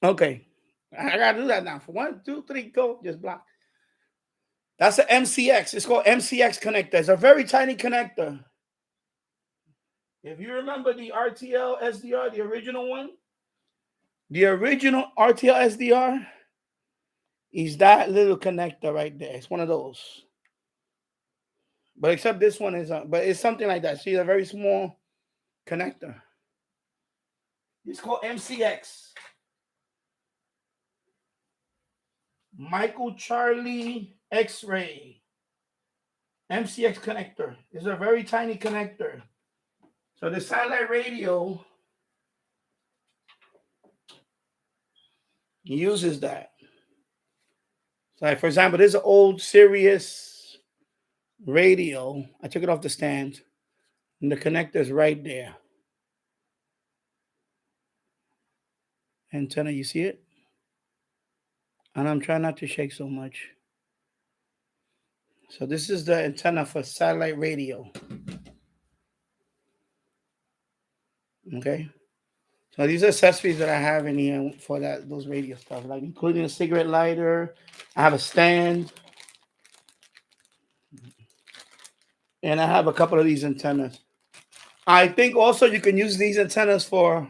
S1: Okay, I gotta do that now. For 1, 2, 3, go. Just block. That's an MCX. It's called MCX connector. It's a very tiny connector. If you remember the RTL SDR, the original one, the original RTL SDR is that little connector right there. It's one of those. But except this one is, but it's something like that. See, a very small connector. It's called MCX. Michael Charlie X-ray. MCX connector. It's a very tiny connector. So the satellite radio uses that. So like, for example, this is an old Sirius radio. I took it off the stand, and the connector is right there. Antenna, you see it? And I'm trying not to shake so much. So this is the antenna for satellite radio. Okay. So these are accessories that I have in here for those radio stuff, like including a cigarette lighter. I have a stand. And I have a couple of these antennas. I think also you can use these antennas for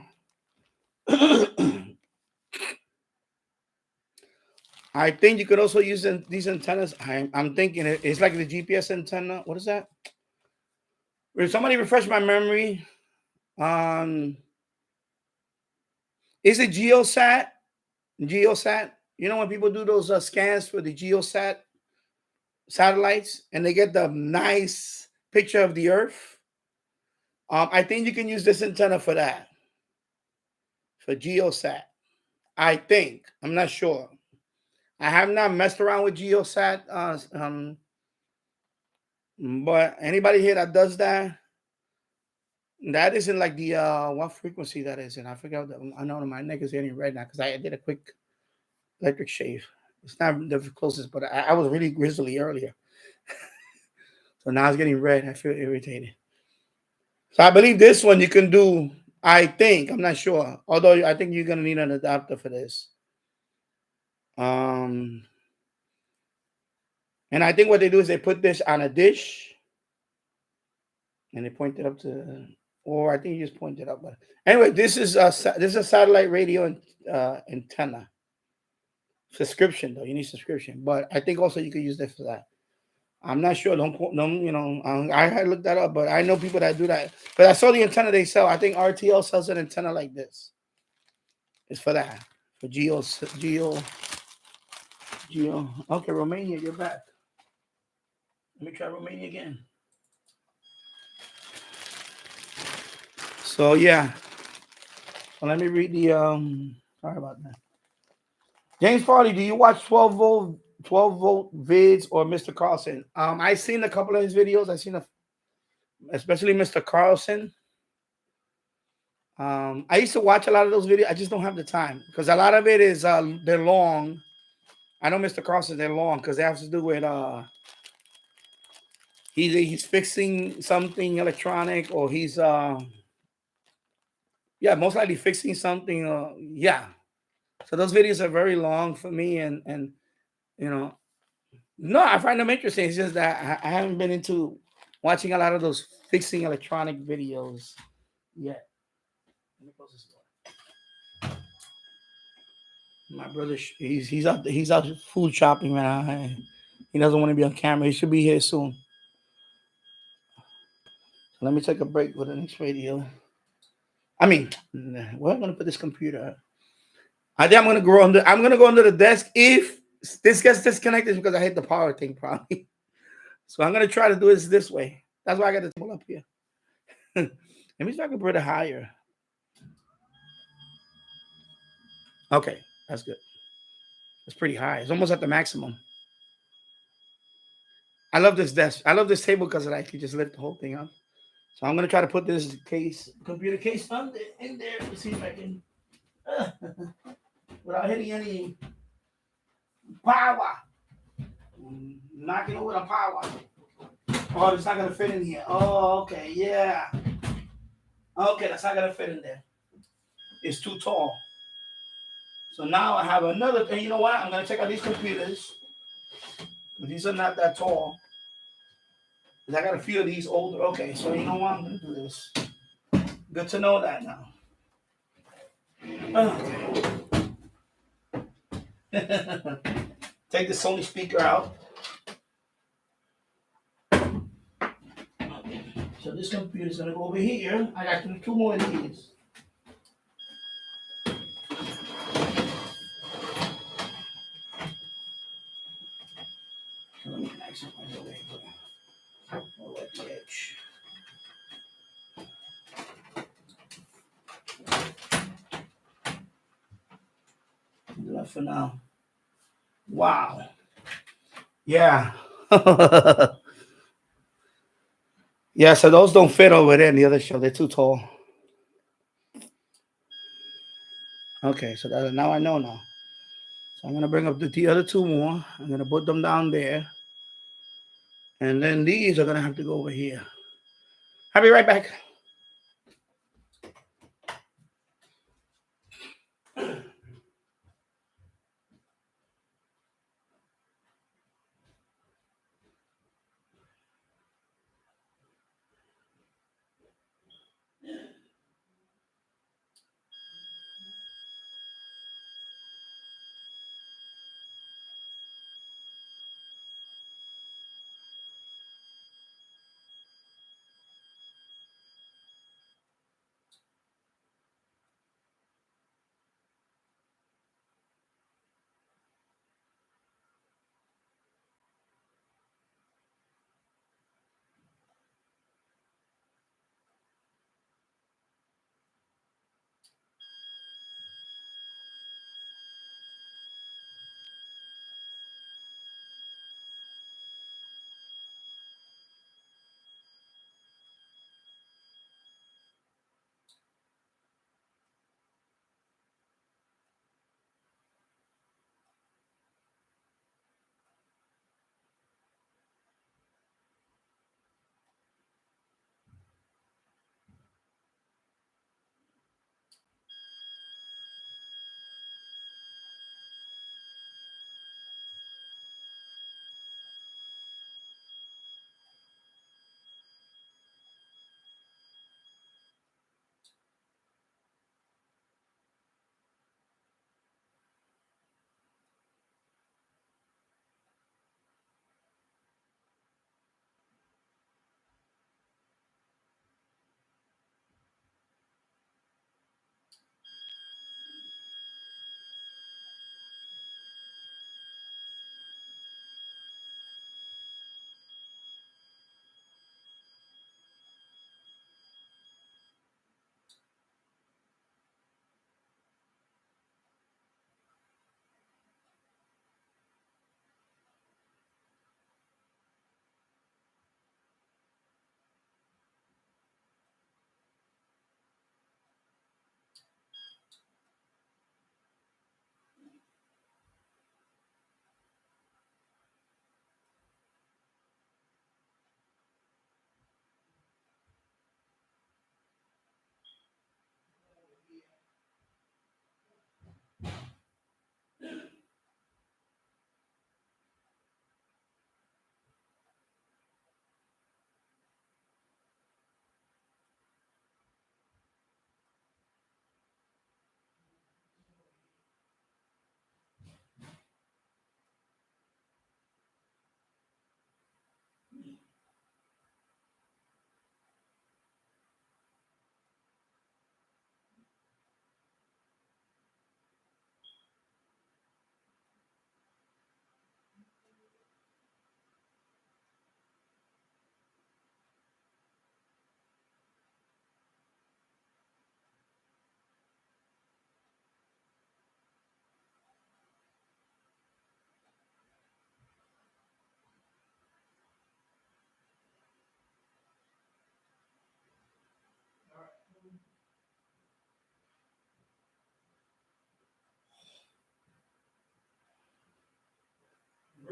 S1: I think you could also use these antennas. I'm thinking it's like the GPS antenna. What is that? Will somebody refresh my memory? Is it GeoSat? GeoSat? You know when people do those scans for the GeoSat satellites and they get the nice picture of the Earth? I think you can use this antenna for that. For GeoSat. I think. I'm not sure. I have not messed around with GeoSat, but anybody here that does that, that isn't like the what frequency that is, and I forgot. I know my neck is getting red now because I did a quick electric shave. It's not the closest, but I was really grizzly earlier, so now it's getting red. I feel irritated. So I believe this one you can do. I think I'm not sure, although I think you're gonna need an adapter for this. And I think what they do is they put this on a dish and they point it up to, or I think you just point it up. But anyway, this is a satellite radio antenna. Subscription though, you need subscription. But I think also you could use this for that. I'm not sure. Don't you know? I had looked that up, but I know people that do that. But I saw the antenna they sell. I think RTL sells an antenna like this. It's for that. For Geo. Okay, Romania, you're back. Let me try Romania again. So yeah. So let me read the sorry about that. James Farley, do you watch 12 volt vids or Mr. Carlson? I've seen a couple of his videos. I've seen especially Mr. Carlson. I used to watch a lot of those videos. I just don't have the time because a lot of it is they're long. I know Mr. Carlson, they're long because they have to do with he's fixing something electronic, or he's yeah, most likely fixing something. Yeah. So those videos are very long for me, and you know, no, I find them interesting. It's just that I haven't been into watching a lot of those fixing electronic videos yet. Let me close this door. My brother, he's out food shopping, man. He doesn't want to be on camera. He should be here soon. So let me take a break with the next video. I mean, where am I gonna put this computer? I think I'm gonna go under the desk if this gets disconnected because I hit the power thing probably. So I'm gonna try to do this way. That's why I got the table up here. Let me see if I can put it higher. Okay, that's good. It's pretty high. It's almost at the maximum. I love this desk. I love this table because I can just lift the whole thing up. So I'm gonna try to put this computer case in there to see if I can, without hitting any power. Knocking over the power. Oh, it's not gonna fit in here. Oh, okay, yeah. Okay, that's not gonna fit in there. It's too tall. So now I have another. And you know what? I'm gonna check out these computers. These are not that tall. I got a few of these older. Okay, so you know what? I'm gonna do this. Good to know that now. Take the Sony speaker out. So this computer is gonna go over here. I got two more of these. So let me access my way. Over at the edge. Do that for now. Wow. Yeah. Yeah, so those don't fit over there in the other show. They're too tall. Okay, so now I know now. So I'm going to bring up the other two more. I'm going to put them down there. And then these are going to have to go over here. I'll be right back.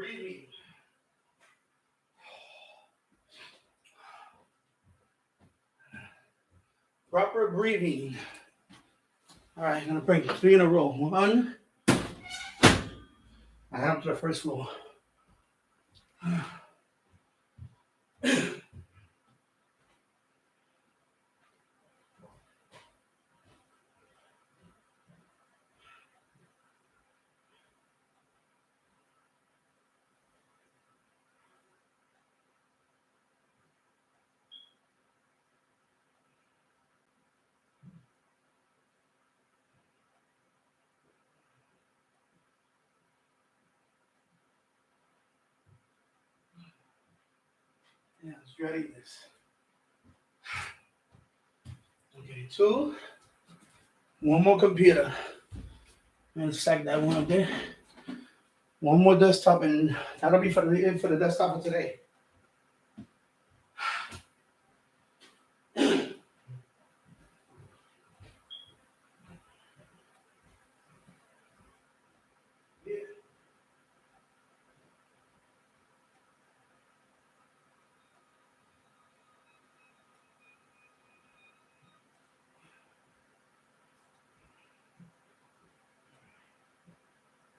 S1: breathing. Proper breathing. All right, I'm gonna bring 3 in a row. 1. I have to the first floor. Yeah, let's ready this. Okay, 2. 1 more computer. And stack that one up there. 1 more desktop, and that'll be for the desktop for today.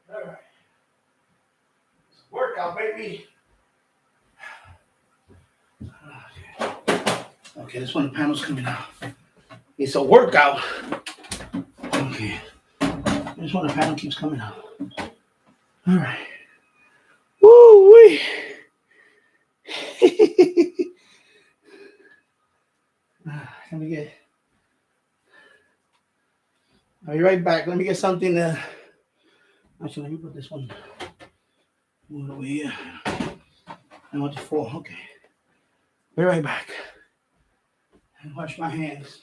S1: All right. Workout, baby. Okay, this one the panel's coming out. It's a workout. Okay. This one the panel keeps coming out. All right. Woo wee. Let me get. I'll be right back. Let me get something. Actually, let me put this one over here. I want the 4. Okay. Be right back. Wash my hands.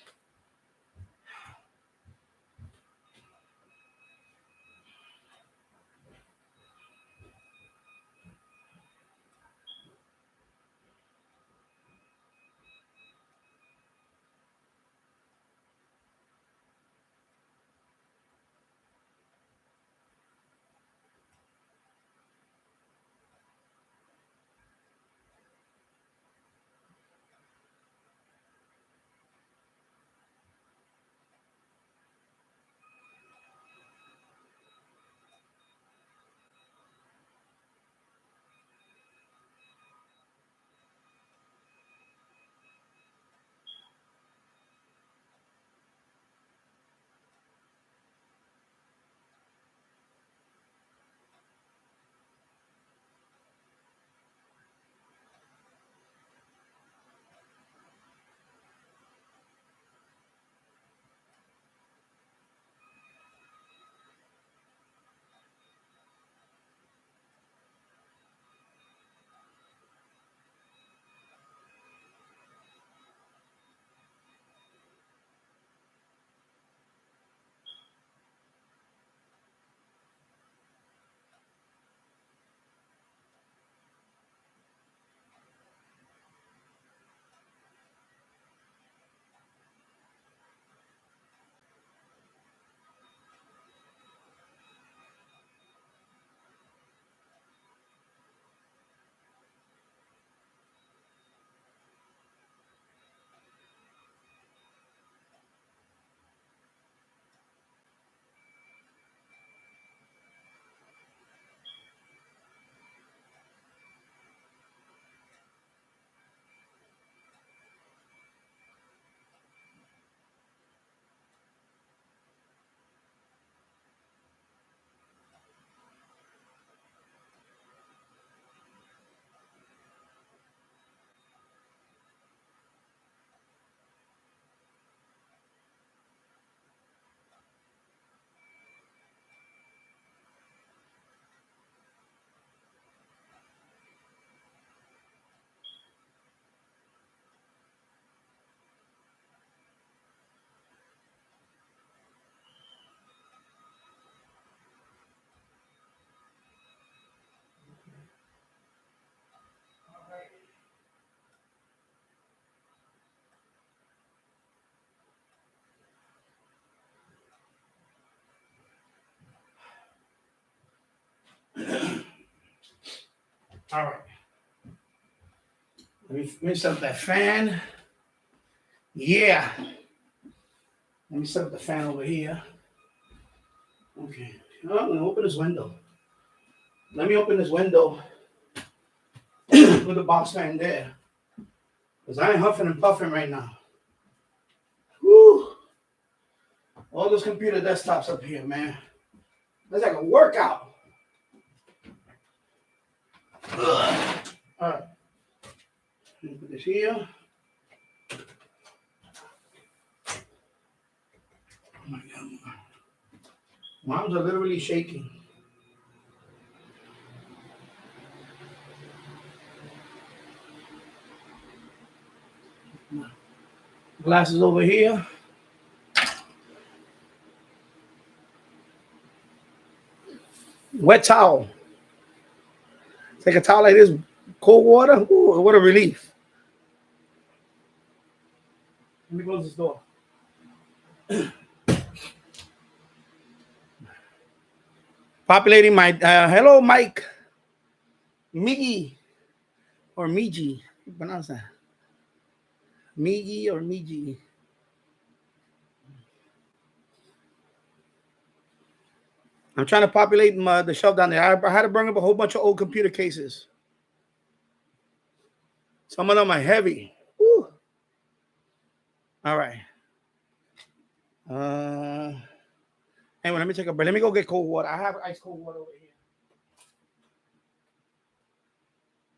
S1: All right. Let me set up that fan. Yeah. Let me set up the fan over here. Okay. Oh, I'm gonna open this window. Let me open this window. Put the box fan there. Because I ain't huffing and puffing right now. Woo! All those computer desktops up here, man. That's like a workout. Ugh. All right. Let me put this here. Oh my God. My arms are literally shaking. Glasses over here. Wet towel. Take a towel like this, cold water. Ooh, what a relief. Let me close this door. Populating my, hello, Mike. Miggy or Miji. Pronounce that. Migi or Miji. I'm trying to populate the shelf down there. I had to bring up a whole bunch of old computer cases. Some of them are heavy. Woo. All right. Anyway, let me take a break. Let me go get cold water. I have ice cold water over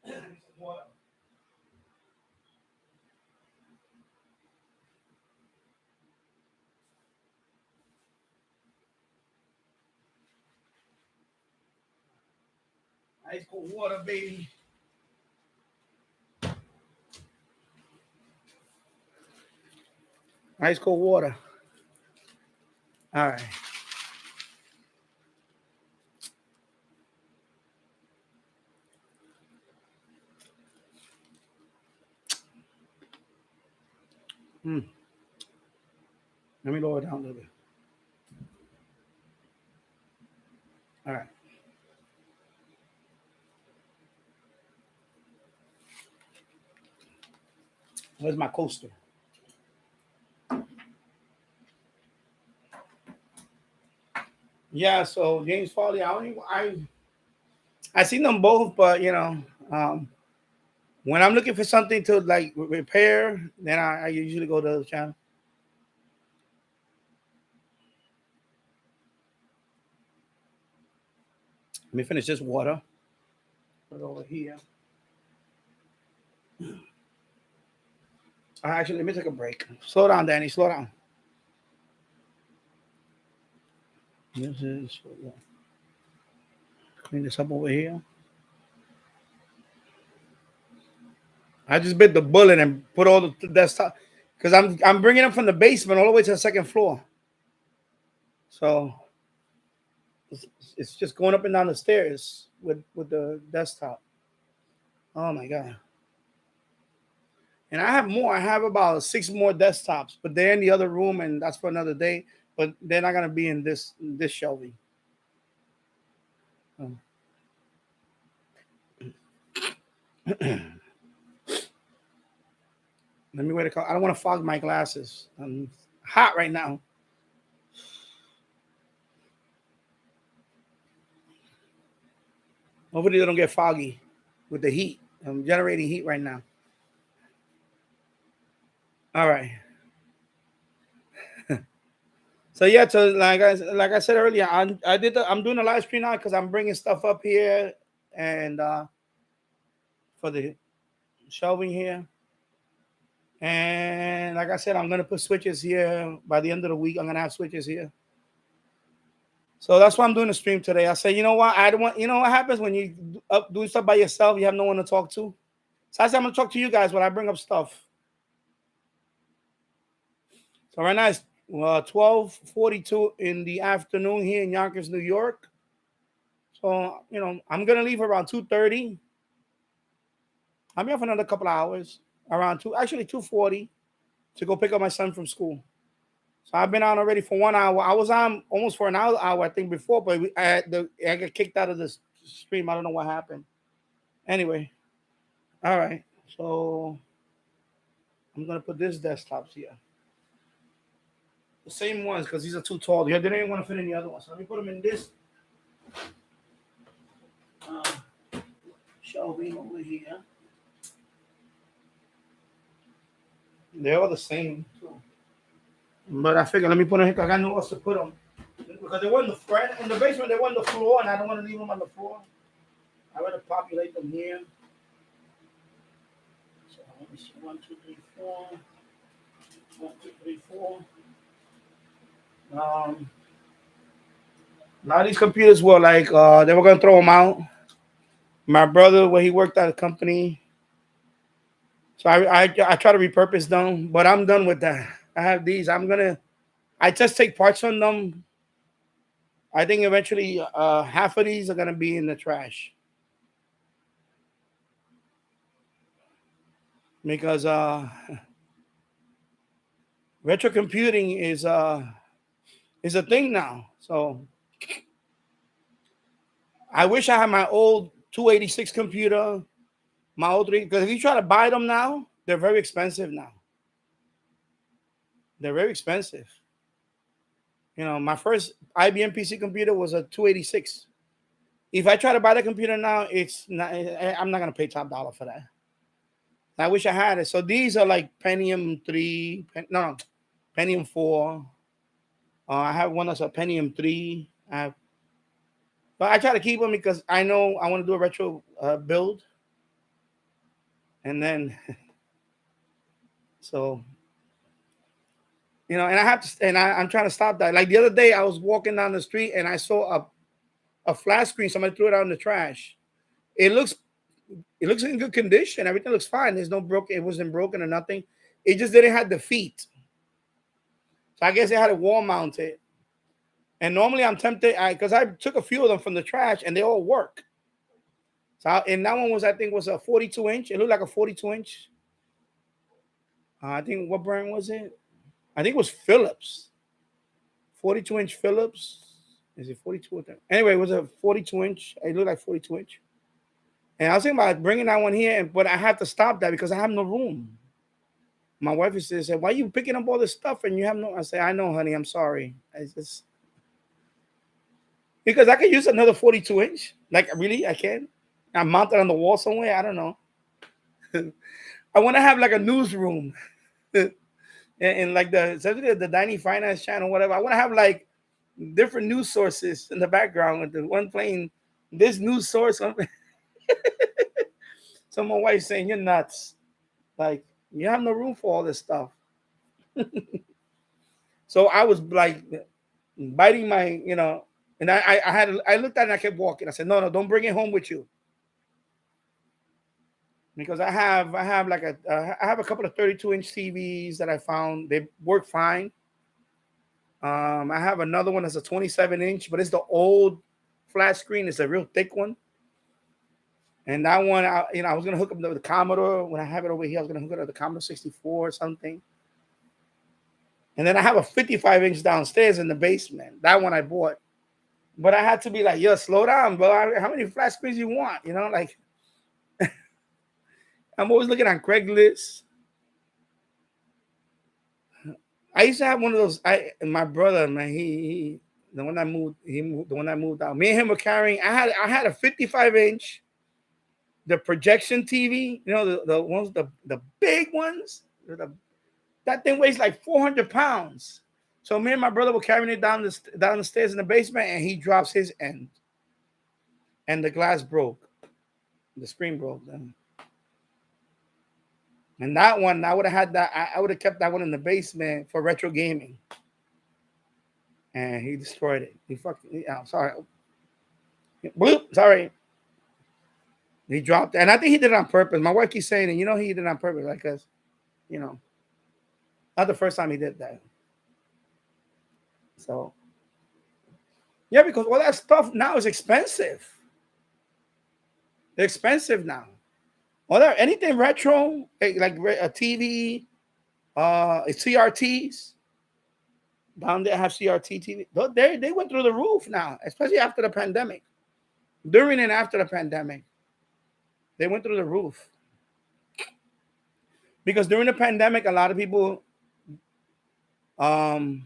S1: here. Water. Ice cold water, baby. Ice cold water. All right. Let me lower it down a little bit. All right. Where's my coaster? Yeah, so James Foley, I seen them both, but when I'm looking for something to like repair, then I usually go to the channel. Let me finish this water. Put it over here. Actually, let me take a break. Slow down, Danny. Slow down. This is clean this up over here. I just bit the bullet and put all the desktop because I'm bringing them from the basement all the way to the second floor. So it's just going up and down the stairs with the desktop. Oh my God. And I have more. I have about 6 more desktops, but they're in the other room, and that's for another day. But they're not gonna be in this shelving. Oh. Let me wait a couple. I don't want to fog my glasses. I'm hot right now. Hopefully they don't get foggy with the heat. I'm generating heat right now. All right. So yeah, so like I said earlier, I'm doing a live stream now because I'm bringing stuff up here and for the shelving here. And like I said, I'm gonna put switches here by the end of the week. I'm gonna have switches here. So that's why I'm doing the stream today. I said, you know what? I don't want. You know what happens when you do stuff by yourself? You have no one to talk to. So I said I'm gonna talk to you guys when I bring up stuff. So right now it's 12:42 in the afternoon here in Yonkers, New York. So I'm gonna leave around 2:30. I'll be off another couple of hours, around 2:40, to go pick up my son from school. So I've been on already for 1 hour. I was on almost for an hour I think, before, but I got kicked out of the stream. I don't know what happened. Anyway, all right. So I'm gonna put this desktops here. The same ones because these are too tall. They didn't even want to fit in the other ones. So let me put them in this shelving over here. They're all the same. Too. But I figured let me put them here because I got nowhere else to put them. Because they were in the basement, they were on the floor, and I don't want to leave them on the floor. I rather populate them here. So let me see. 1, 2, 3, 4. 1, 2, 3, 4. Now these computers were like they were gonna throw them out. My brother, where he worked at a company, so I try to repurpose them, but I'm done with that. I have these. I just take parts on them. I think eventually half of these are gonna be in the trash because retro computing is a thing now. So I wish I had my old 286 computer, my old three. Because if you try to buy them now, they're very expensive now. They're very expensive. You know, my first IBM PC computer was a 286. If I try to buy the computer now, it's not. I'm not gonna pay top dollar for that. I wish I had it. So these are like Pentium 3. No, Pentium 4. I have one that's a Pentium 3. But I try to keep them because I know I want to do a retro build. And then, so, you know, and I have to, and I'm trying to stop that. Like the other day, I was walking down the street and I saw a flat screen. Somebody threw it out in the trash. It looks in good condition. Everything looks fine. There's no broken. It wasn't broken or nothing. It just didn't have the feet. So I guess they had it wall mounted. And normally I'm tempted because I took a few of them from the trash and they all work. So and that one was, I think, was a 42 inch. It looked like a 42 inch. I think, what brand was it? I think it was Philips. 42 inch Philips. Is it 42 or 30? Anyway, it was a 42 inch. It looked like 42 inch. And I was thinking about bringing that one here, but I had to stop that because I have no room. My wife said, "Why are you picking up all this stuff and you have no?" I said, "I know, honey. I'm sorry. I just because I could use another 42 inch. Like, really, I can. I'm mounted on the wall somewhere. I don't know. I want to have like a newsroom, and like the Dining Finance channel, whatever. I want to have like different news sources in the background with the one playing this news source. So my wife's saying, "You're nuts. Like, you have no room for all this stuff." So I was like biting my, and I looked at it and I kept walking. I said, no, don't bring it home with you. Because I have like I have a couple of 32-inch TVs that I found. They work fine. I have another one that's a 27-inch, but it's the old flat screen. It's a real thick one. And that one, I was gonna hook up the Commodore. When I have it over here, I was gonna hook it up to the Commodore 64 or something. And then I have a 55-inch downstairs in the basement. That one I bought. But I had to be like, yo, slow down, bro. How many flat screens you want? Like I'm always looking on Craigslist. I used to have one of those. My brother, man, the one that moved out. Me and him were carrying. I had a 55-inch, the projection TV. The ones, the big ones. That thing weighs like 400 pounds. So me and my brother were carrying it down the stairs in the basement, and he drops his end, and the glass broke. The screen broke. And that one, I would have had that. I would have kept that one in the basement for retro gaming. And he destroyed it. I'm sorry. Bloop. Sorry. He dropped it. And I think he did it on purpose. My wife keeps saying it. He did it on purpose. Like, because, not the first time he did that. So, yeah, because all that stuff now is expensive. They're expensive now. Anything retro, like a TV, CRTs. Down there have CRT TV. They went through the roof now, especially after the pandemic. During and after the pandemic. They went through the roof. Because during the pandemic, a lot of people, even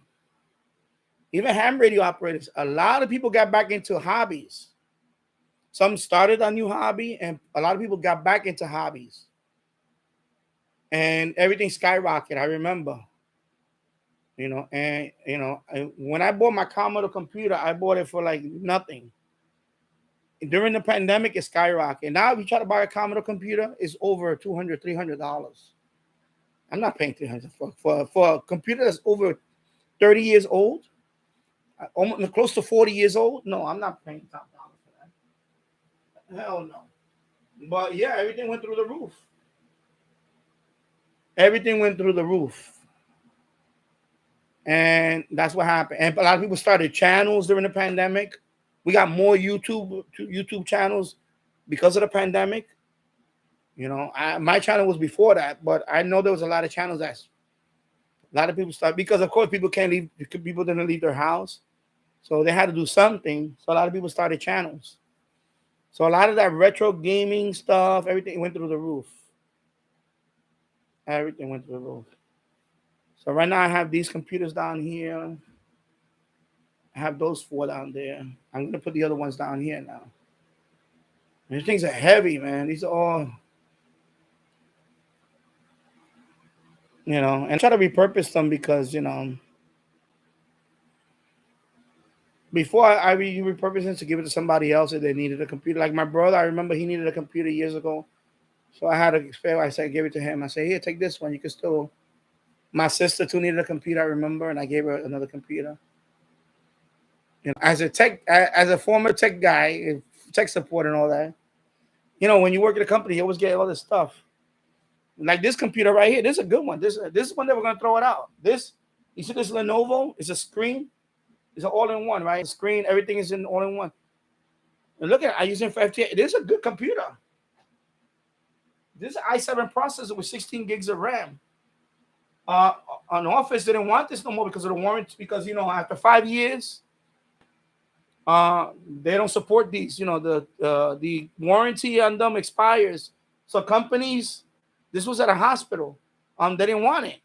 S1: ham radio operators, a lot of people got back into hobbies. Some started a new hobby, and a lot of people got back into hobbies. And everything skyrocketed. I remember, when I bought my Commodore computer, I bought it for like nothing. During the pandemic, it skyrocketed. Now, if you try to buy a Commodore computer, it's over $200, $300. I'm not paying $300 for a computer that's over 30 years old, almost close to 40 years old. No, I'm not paying top dollar for that. Hell no. But yeah, everything went through the roof. Everything went through the roof. And that's what happened. And a lot of people started channels during the pandemic. We got more YouTube channels because of the pandemic. My channel was before that, but I know there was a lot of channels that a lot of people started, because of course people can't leave. People didn't leave their house, so they had to do something. So a lot of people started channels. So a lot of that retro gaming stuff, everything went through the roof. Everything went through the roof. So right now I have these computers down here. I have those 4 down there. I'm gonna put the other ones down here now. These things are heavy, man. These are all, and try to repurpose them because, before I repurpose them to give it to somebody else if they needed a computer. Like my brother, I remember he needed a computer years ago. So I had a spare. I said, give it to him. I said, here, take this one. You can still. My sister too needed a computer, I remember, and I gave her another computer. As a former tech guy, tech support and all that, when you work at a company, you always get all this stuff. Like this computer right here, this is a good one. This is one that we're gonna throw it out. You see this Lenovo? It's a screen. It's an all-in-one, right? Screen, everything is in all-in-one. And look at it, I use it for FTA. This is a good computer. This is an i7 processor with 16 gigs of RAM. On Office, they didn't want this no more because of the warranty. Because after 5 years, they don't support these. The warranty on them expires. So companies, this was at a hospital. They didn't want it.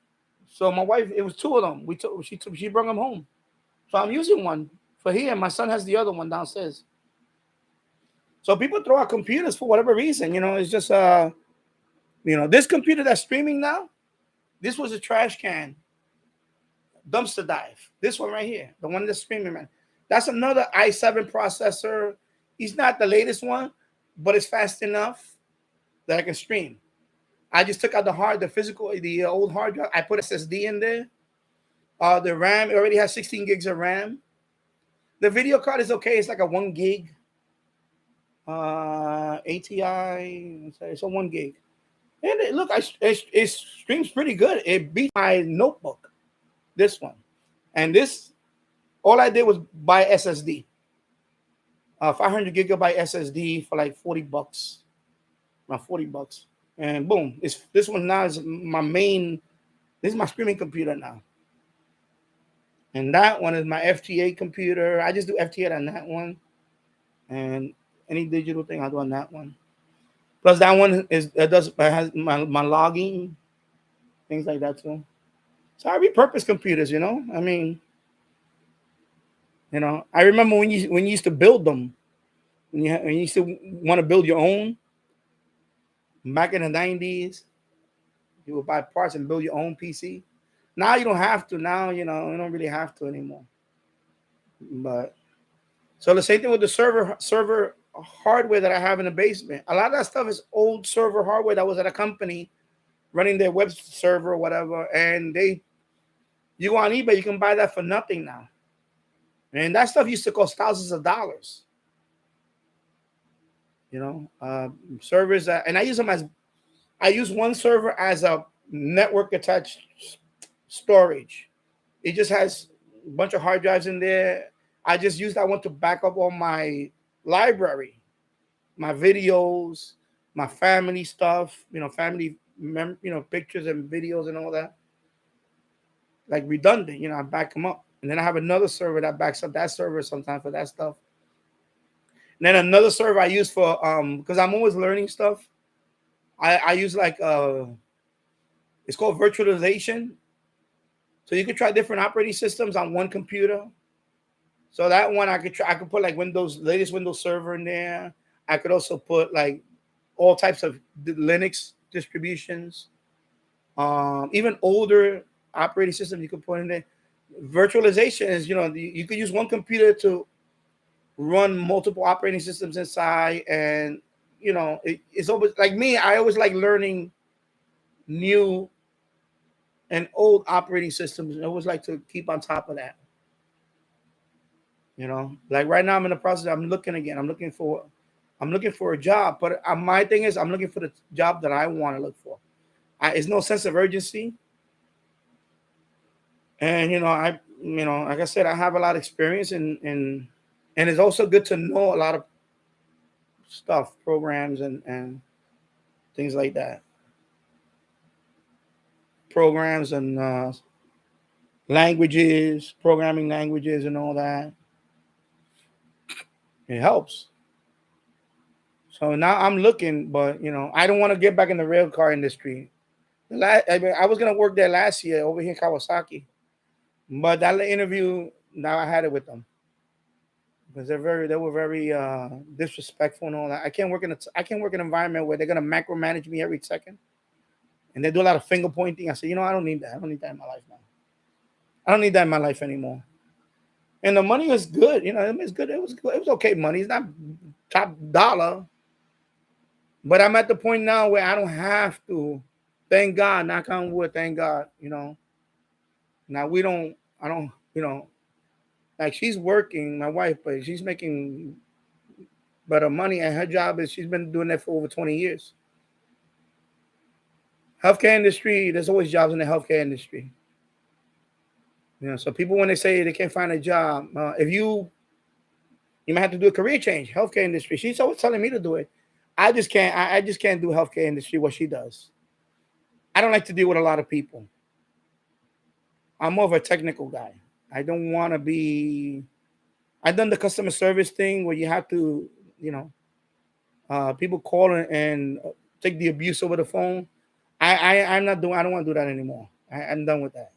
S1: So my wife, it was 2 of them. She brought them home. So I'm using one for here. My son has the other one downstairs. So people throw out computers for whatever reason. It's just this computer that's streaming now. This was a trash can, dumpster dive. This one right here, the one that's streaming, man. That's another i7 processor. It's not the latest one, but it's fast enough that I can stream. I just took out the old hard drive. I put SSD in there. The RAM, it already has 16 gigs of RAM. The video card is okay. It's like a 1 gig ATI. It's a 1 gig. And look, it streams pretty good. It beat my notebook, this one. And this, all I did was buy SSD. 500 gigabyte SSD for like $40. Around $40. And boom, this one now is my main, this is my streaming computer now. And that one is my FTA computer. I just do FTA on that one. And any digital thing I do on that one. Plus that one has my logging, things like that too. So I repurpose computers, I mean, I remember when you used to build them, when you used to want to build your own. Back in the 90s, you would buy parts and build your own PC. Now you don't have to. Now, you don't really have to anymore. But so the same thing with the server hardware that I have in the basement. A lot of that stuff is old server hardware that was at a company running their web server or whatever. And you go on eBay, you can buy that for nothing now. And that stuff used to cost thousands of dollars. Servers and I use one server as a network attached storage. It just has a bunch of hard drives in there. I just use that one to back up all my library, my videos, my family stuff, family pictures and videos and all that. Like redundant, I back them up. And then I have another server that backs up that server sometimes for that stuff. And then another server I use for because I'm always learning stuff. I use like it's called virtualization. So you can try different operating systems on one computer. So that one I could try. I could put like latest Windows Server in there. I could also put like all types of Linux distributions, even older operating systems you could put in there. Virtualization is, you could use one computer to run multiple operating systems inside, and it's always like me. I always like learning new and old operating systems. I always like to keep on top of that. Like right now I'm in the process. I'm looking again. I'm looking for a job, but my thing is I'm looking for the job that I want to look for. It's no sense of urgency, and like I said, I have a lot of experience, and it's also good to know a lot of stuff, programs, and things like that. Programs and languages, programming languages, and all that. It helps. So now I'm looking, but I don't want to get back in the rail car industry. I was gonna work there last year over here in Kawasaki, but that interview, now I had it with them because they were very disrespectful and all that. I can't work in an environment where they're gonna macromanage me every second, and they do a lot of finger pointing. I said, I don't need that. I don't need that in my life now. I don't need that in my life anymore. And the money was good. It's good. It was good. It was okay money. It's not top dollar, but I'm at the point now where I don't have to. Thank God, knock on wood. Thank God. Now I don't. Like she's working, my wife, but she's making better money, and her job is she's been doing that for over 20 years. Healthcare industry, there's always jobs in the healthcare industry. So people, when they say they can't find a job, if you might have to do a career change. Healthcare industry, she's always telling me to do it. I just can't. I just can't do healthcare industry what she does. I don't like to deal with a lot of people. I'm more of a technical guy. I don't want to be. I've done the customer service thing where you have to, people call and take the abuse over the phone. I'm not doing. I don't want to do that anymore. I'm done with that.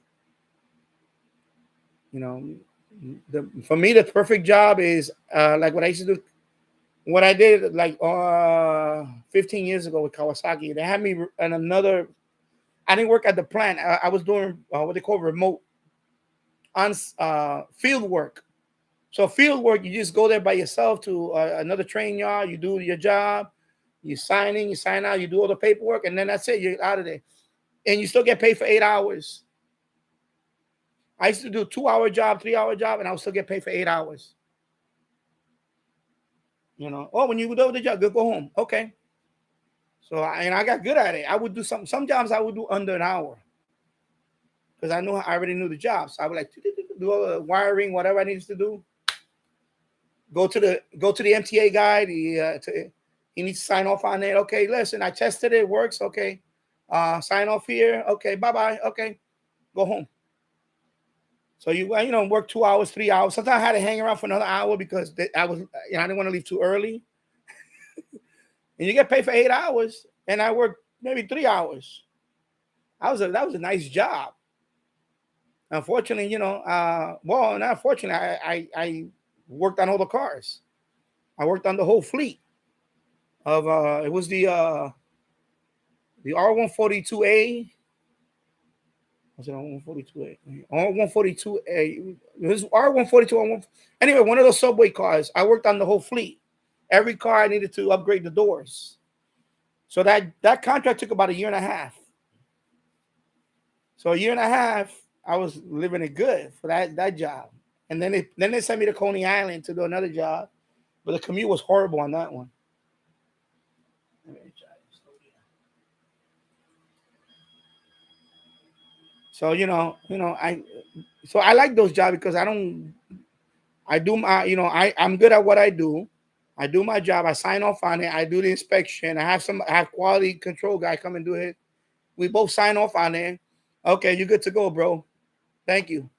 S1: For me, the perfect job is like what I used to do. What I did like 15 years ago with Kawasaki. They had me in another. I didn't work at the plant. I was doing what they call remote on field work. So field work, you just go there by yourself to another train yard. You do your job. You sign in, you sign out, you do all the paperwork, and then that's it. You're out of there, and you still get paid for 8 hours. I used to do a 2-hour job, 3-hour job, and I would still get paid for 8 hours. When you do the job, go home. Okay. So I got good at it. I would do some jobs I would do under an hour because I already knew the job. So I would like do all the wiring, whatever I needed to do. Go to the MTA guy. He needs to sign off on it. Okay, listen, I tested it. It works. Okay. Sign off here. Okay, bye-bye. Okay. Go home. So you work 2 hours, 3 hours. Sometimes I had to hang around for another hour because I didn't want to leave too early. And you get paid for 8 hours, and I worked maybe 3 hours. That was a nice job. Unfortunately, not unfortunately, I worked on all the cars. I worked on the whole fleet of it was the R142A. Was it R142A? R142A. It was R142. Anyway, one of those subway cars. I worked on the whole fleet. Every car I needed to upgrade the doors. So that contract took about 1.5 years. So 1.5 years, I was living it good for that job. And then they sent me to Coney Island to do another job. But the commute was horrible on that one. So I like those jobs because I'm good at what I do. I do my job. I sign off on it. I do the inspection. I have quality control guy come and do it. We both sign off on it. Okay, you're good to go, bro. Thank you.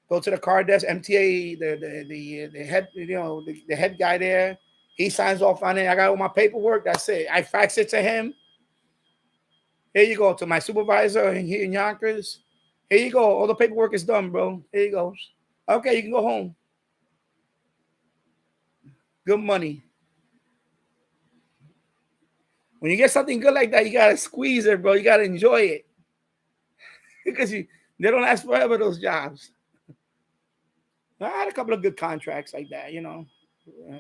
S1: Go to the car desk, MTA, the head, the head guy there. He signs off on it. I got all my paperwork. That's it. I fax it to him. Here you go, to my supervisor here in Yonkers. Here you go. All the paperwork is done, bro. Here you go. Okay, you can go home. Good money. When you get something good like that, you gotta squeeze it, bro. You gotta enjoy it. Because they don't last forever, those jobs. I had a couple of good contracts like that, you know.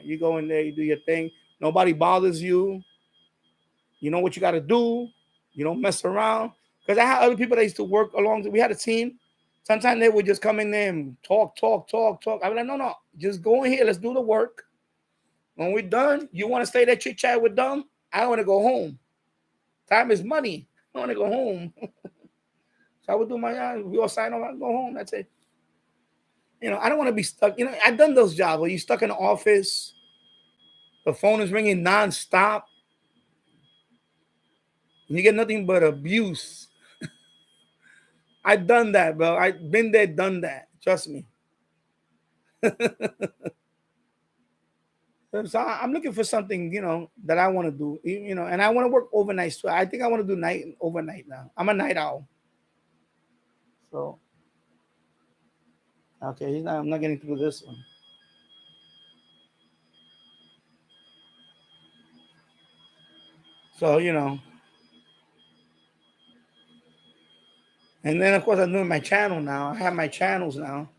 S1: You go in there, you do your thing. Nobody bothers you. You know what you got to do. You don't mess around. Because I had other people that used to work along. We had a team. Sometimes they would just come in there and talk. I was like, no. Just go in here. Let's do the work. When we're done, you want to stay there chit-chat with them? I want to go home. Time is money. I want to go home. So I would do my, we all sign off and go home. That's it. You know, I don't want to be stuck. You know, I've done those jobs where you're stuck in the office. The phone is ringing nonstop. And you get nothing but abuse. I've done that, bro. I've been there, done that. Trust me. So I'm looking for something, you know, that I want to do, you know, and I want to work overnight. So I think I want to do overnight now. I'm a night owl. So, okay, I'm not getting through this one. So, you know. And then, of course, I'm doing my channel now. I have my channels now.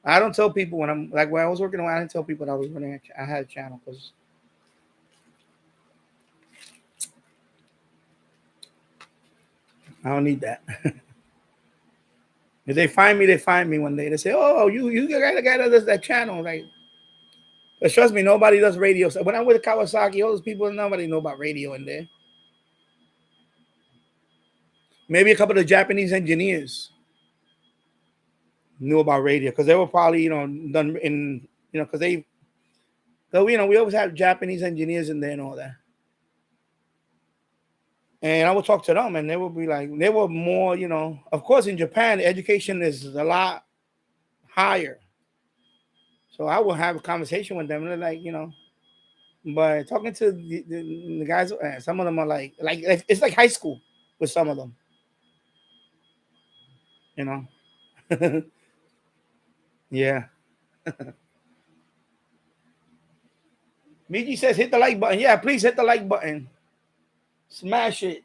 S1: I don't tell people when I'm, like when I was working on, I didn't tell people that I was running, I had a channel because I don't need that. If they find me, they find me one day. They say, oh, you got the guy that does that channel. Like, but trust me, nobody does radio. So when I'm with Kawasaki, all those people, nobody know about radio in there. Maybe a couple of Japanese engineers knew about radio because they were probably, you know, done in, you know, because they, so, you know, we always have Japanese engineers in there and all that. And I would talk to them and they would be like, they were more, you know, of course, in Japan, education is a lot higher. So I will have a conversation with them. And they're like, you know, but talking to the guys, some of them are like it's like high school with some of them, you know. Yeah. Miji says hit the like button. Yeah, please hit the like button. Smash it.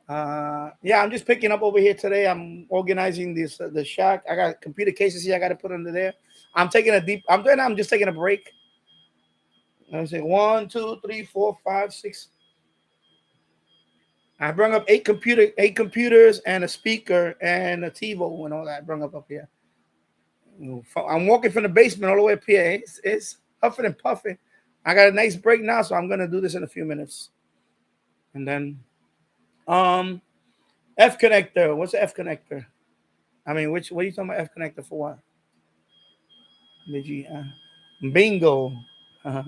S1: Yeah, I'm just picking up over here today. I'm organizing this the shack. I got computer cases here. I got to put under there. I'm just taking a break. Let me say 1, 2, 3, 4, 5, 6. I brought up 8 computers and a speaker and a TiVo and all that. I brought up here. I'm walking from the basement all the way up here. It's huffing and puffing. I got a nice break now, so I'm gonna do this in a few minutes. And then F connector. What's the F connector? I mean, what are you talking about F connector for what? Bingo. Uh-huh.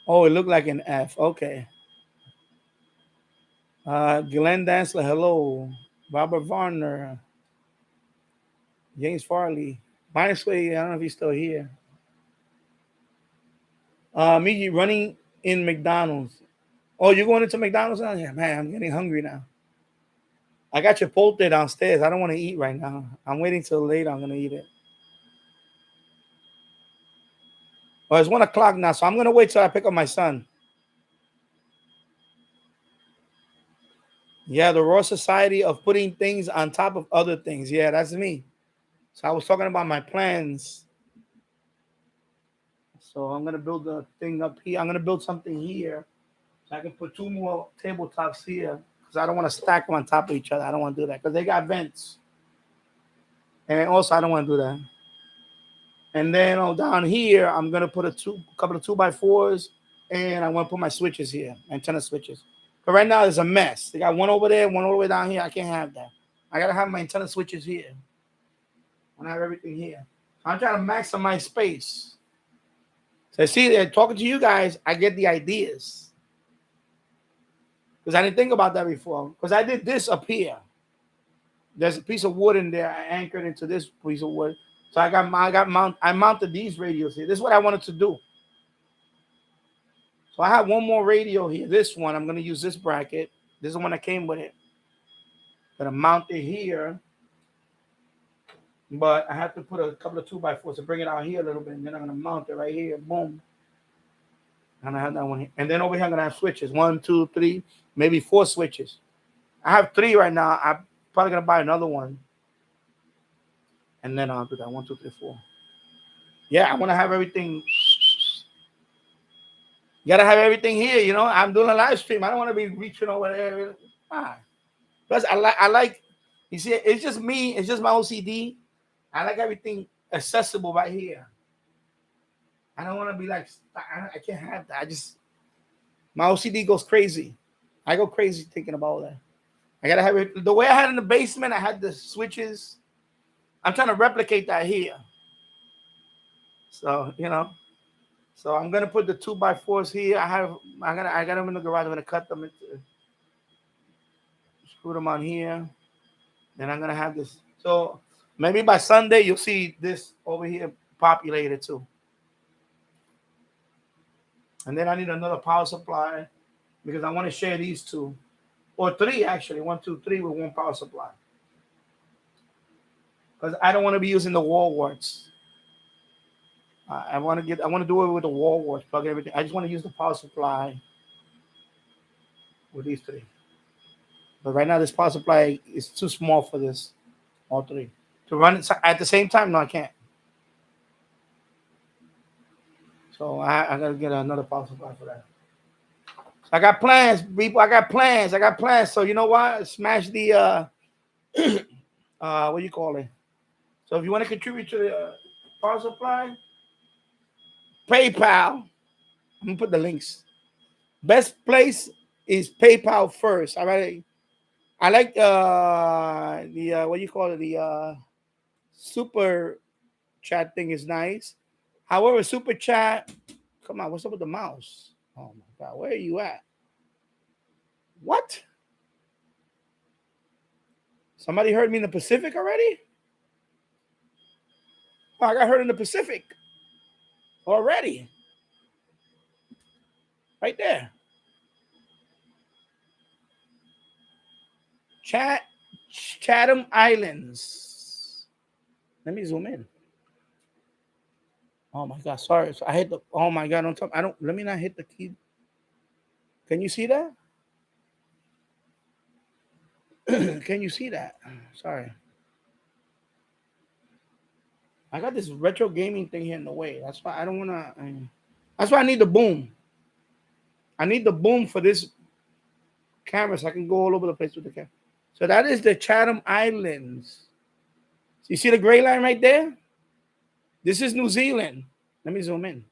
S1: Oh, it looked like an F. Okay. Glenn Dansler, hello. Robert Varner. James Farley. Honestly, I don't know if he's still here. Me running in McDonald's. Oh, you're going into McDonald's now? Yeah, man, I'm getting hungry now. I got Chipotle downstairs. I don't want to eat right now. I'm waiting till later. I'm going to eat it. Well, it's 1 o'clock now, so I'm going to wait till I pick up my son. Yeah, the Royal Society of putting things on top of other things. Yeah, that's me. So I was talking about my plans. So I'm going to build a thing up here. I'm going to build something here. So I can put 2 more tabletops here. Because I don't want to stack them on top of each other. I don't want to do that. Because they got vents. And also, I don't want to do that. And then down here, I'm going to put a couple of 2x4s. And I'm going to put my switches here. Antenna switches. But right now, there's a mess. They got one over there, one all the way down here. I can't have that. I got to have my antenna switches here. I have everything here. I'm trying to maximize space. So see, talking to you guys, I get the ideas. Because I didn't think about that before. Because I did this up here. There's a piece of wood in there. I anchored into this piece of wood. So I mounted these radios here. This is what I wanted to do. So I have one more radio here. This one, I'm going to use this bracket. This is the one that came with it. I'm going to mount it here. But I have to put a couple of 2x4s to bring it out here a little bit. And then I'm going to mount it right here. Boom. And I have that one here. And then over here, I'm going to have switches. 1, 2, 3, maybe 4 switches. I have 3 right now. I'm probably going to buy another one. And then I'll do that. 1, 2, 3, 4. Yeah, I want to have everything. You got to have everything here. You know, I'm doing a live stream. I don't want to be reaching over there. Plus, I like, you see, it's just me. It's just my OCD. I like everything accessible right here. I don't want to be like, I can't have that. My OCD goes crazy. I go crazy thinking about that. I got to have it. The way I had in the basement, I had the switches. I'm trying to replicate that here. So, you know, so I'm going to put the 2x4s here. I got them in the garage. I'm going to cut them screw them on here. Then I'm going to have this. So maybe by Sunday, you'll see this over here populated too. And then I need another power supply because I want to share these 2. Or 3, actually. 1, 2, 3 with 1 power supply. Because I don't want to be using the wall warts. I want to do it with the wall warts, plug everything. I just want to use the power supply with these 3. But right now, this power supply is too small for this, all 3. To run it at the same time, no, I can't. So I got to get another power supply for that. So I got plans, people. I got plans. So you know what? Smash the, what do you call it? So if you want to contribute to the power supply, PayPal. I'm going to put the links. Best place is PayPal first. All right. I like the what do you call it? The super chat thing is nice. However, super chat, come on, what's up with the mouse? Oh my God, where are you at? What? Somebody heard me in the Pacific already? Oh, I got heard in the Pacific already. Right there. Chatham Islands. Let me zoom in. Oh my God, sorry. So I hit the, oh my God, let me not hit the key. Can you see that? Can you see that? Sorry. I got this retro gaming thing here in the way. That's why I don't want to, that's why I need the boom. I need the boom for this camera so I can go all over the place with the camera. So that is the Chatham Islands. So you see the gray line right there? This is New Zealand. Let me zoom in.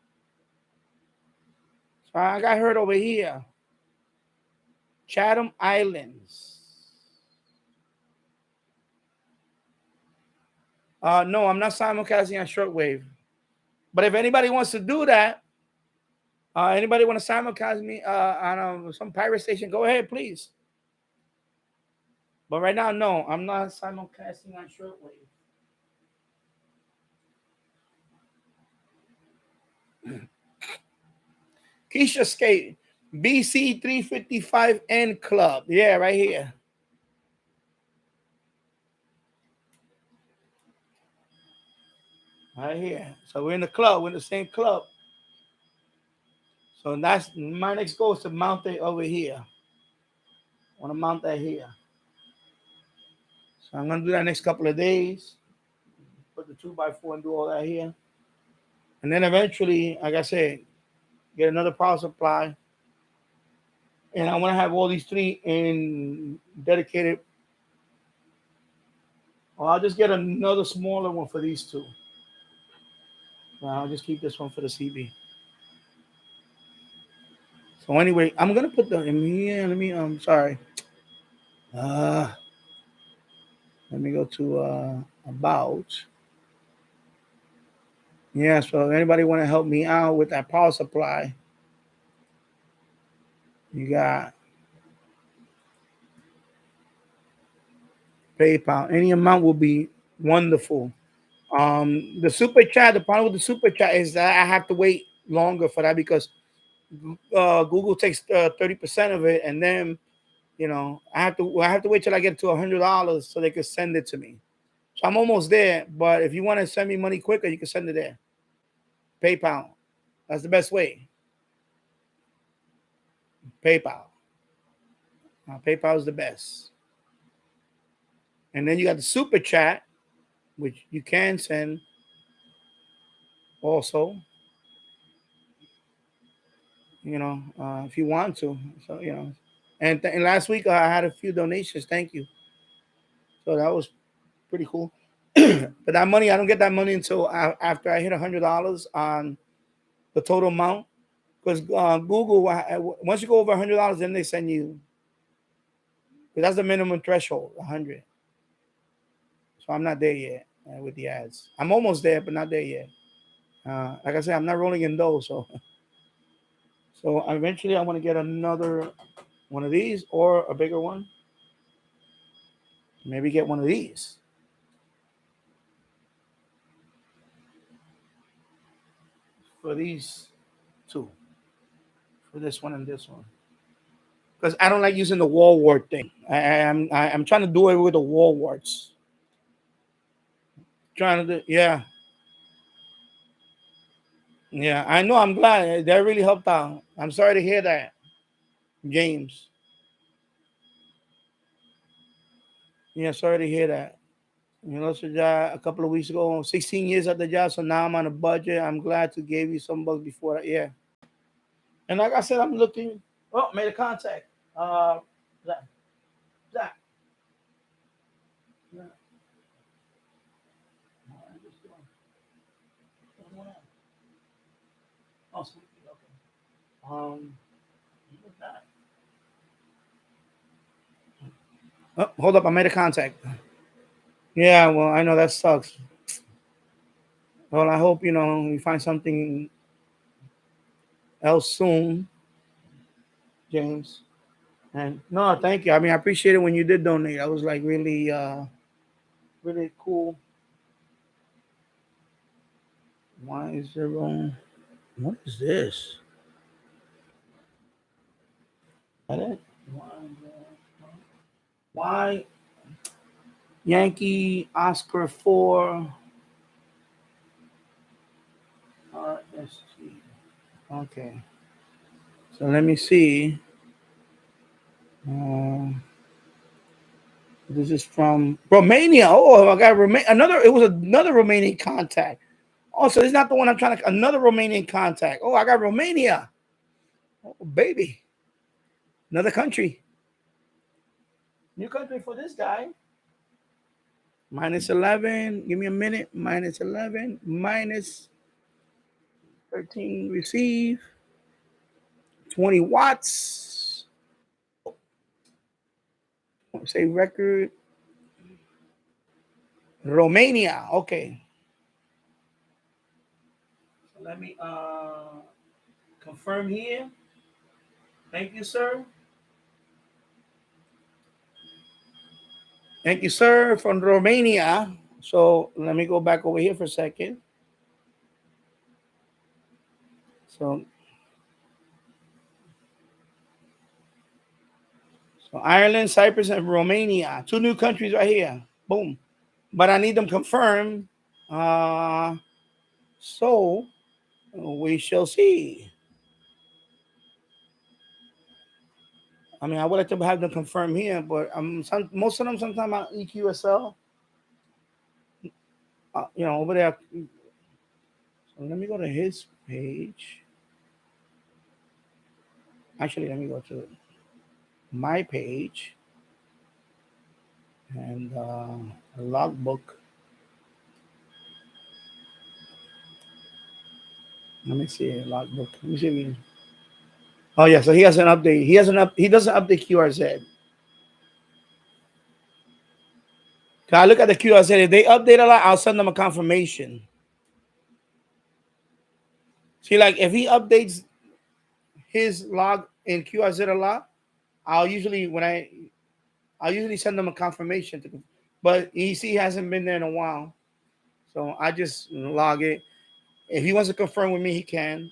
S1: So I got heard over here. Chatham Islands. No, I'm not simulcasting on Shortwave. But if anybody wants to do that, anybody want to simulcast me on some pirate station, go ahead, please. But right now, no, I'm not simulcasting on Shortwave. Keisha Skate, BC 355N Club. Yeah, right here. Right here. So we're in the club. We're in the same club. So that's my next goal is to mount it over here. I want to mount that here. So I'm going to do that next couple of days. Put the 2x4 and do all that here. And then eventually, like I said, get another power supply. And I want to have all these 3 in dedicated. Or I'll just get another smaller one for these 2. I'll just keep this one for the CB. So anyway, I'm gonna put the sorry. Let me go to about. Yeah, so if anybody want to help me out with that power supply, you got PayPal. Any amount will be wonderful. The super chat. The problem with the super chat is that I have to wait longer for that because Google takes 30% of it, and then I have to wait till I get to $100 so they can send it to me. So I'm almost there. But if you want to send me money quicker, you can send it there. PayPal. That's the best way. PayPal. PayPal is the best. And then you got the super chat, which you can send also. If you want to. So and last week I had a few donations. Thank you. So that was pretty cool. But that money, I don't get that money until after I hit $100 on the total amount. Because Google, once you go over $100, then they send you. Because that's the minimum threshold, 100. So I'm not there yet with the ads. I'm almost there, but not there yet. Like I said, I'm not rolling in those. So eventually I want to get another one of these or a bigger one. Maybe get one of these. For these two. For this one and this one. Because I don't like using the wall wart thing. I'm trying to do it with the wall warts. Trying to do, yeah. Yeah, I know. I'm glad. That really helped out. I'm sorry to hear that, James. Yeah, sorry to hear that. So a couple of weeks ago, 16 years at the job, so now I'm on a budget. I'm glad to give you some bucks before that. Yeah. And like I said, I'm looking. Oh, made a contact. Zach. Zach. Yeah. Oh, sweet. Okay. Oh, hold up. I made a contact. Yeah, well, I know that sucks. Well, I hope you find something else soon, James. And no, thank you. I mean, I appreciate it when you did donate. That was like really, really cool. Why is there wrong? What is this? Is that it? Why Yankee Oscar 4 RST? Okay. So let me see. This is from Romania. Oh, I got another. It was another Romanian contact. Oh, so this is not the one I'm trying to. Another Romanian contact. Oh, I got Romania. Oh, baby. Another country. New country for this guy. -11. Give me a minute. -11. -13. Receive. 20 watts. Say record. Romania. Okay. So let me confirm here. Thank you, sir. Thank you, sir, from Romania. So let me go back over here for a second. So Ireland, Cyprus, and Romania. 2 new countries right here. Boom. But I need them confirmed. So we shall see. I mean, I would like to have them confirmed here, but most of them sometimes on EQSL. Over there. So let me go to his page. Actually, let me go to my page and logbook. Let me see logbook. Let me see. Oh yeah, so he has an update. He doesn't update QRZ. Can I look at the QRZ? If they update a lot, I'll send them a confirmation. See, like if he updates his log in QRZ a lot, I'll usually send them a confirmation but he hasn't been there in a while. So I just log it. If he wants to confirm with me, he can.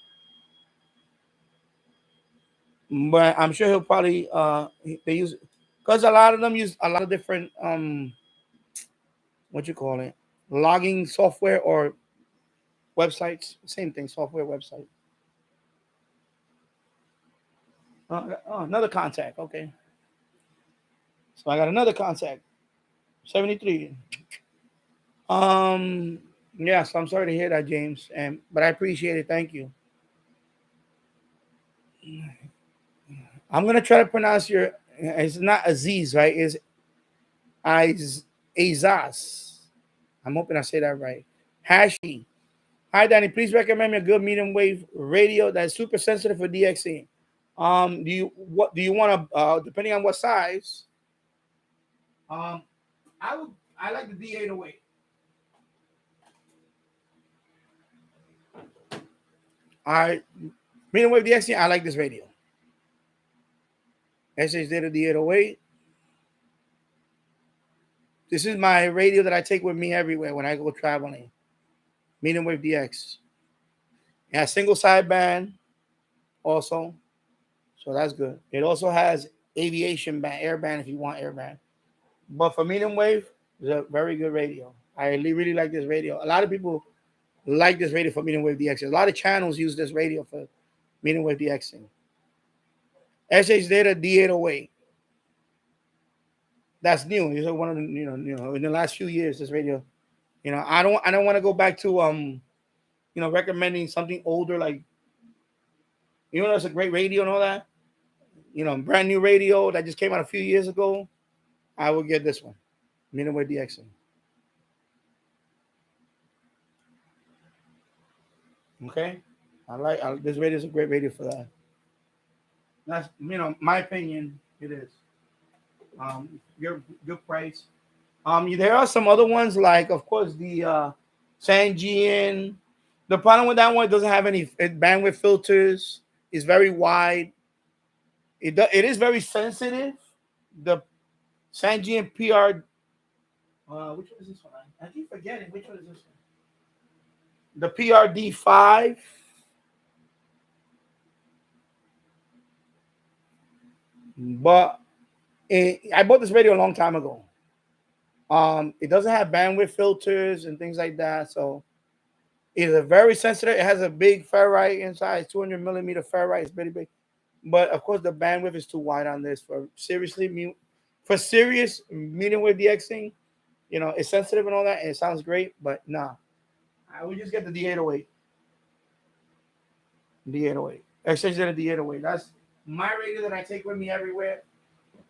S1: But I'm sure he'll probably they use, because a lot of them use a lot of different what you call it, logging software or websites. Same thing, software website. Another contact. Okay, so I got another contact. 73. Yes, I'm sorry to hear that, James, and but I appreciate it. Thank you. I'm gonna try to pronounce your. It's not Aziz, right? It's Azaz. I'm hoping I say that right. Hashi. Hi, Danny. Please recommend me a good medium wave radio that's super sensitive for DXing. Do you want to depending on what size? Um, I like the D808. I medium wave DXing. I like this radio. SH Data D808. This is my radio that I take with me everywhere when I go traveling. Medium wave DX. It has single sideband also, so that's good. It also has aviation band, air band if you want air band. But for medium wave, it's a very good radio. I really like this radio. A lot of people like this radio for medium wave DX. A lot of channels use this radio for medium wave DXing. SH Data D808. That's new. It's one of the in the last few years this radio. I don't want to go back to recommending something older like it's a great radio and all that. Brand new radio that just came out a few years ago. I will get this one, medium wave DXing. Okay, this radio is a great radio for that. That's my opinion. It is. Good price. There are some other ones like, of course, the Sanjian. The problem with that one, it doesn't have any bandwidth filters. It's very wide. It is very sensitive. The Sanjian PR. Which one is this one? I keep forgetting. Which one is this one? The PRD5. But I bought this radio a long time ago. It doesn't have bandwidth filters and things like that. So it's a very sensitive. It has a big ferrite inside. It's 200 millimeter ferrite. It's very big. But of course, the bandwidth is too wide on this for serious medium wave DXing. It's sensitive and all that, and it sounds great. But nah, I would just get the D808. D808. Extension of D808. That's my radio that I take with me everywhere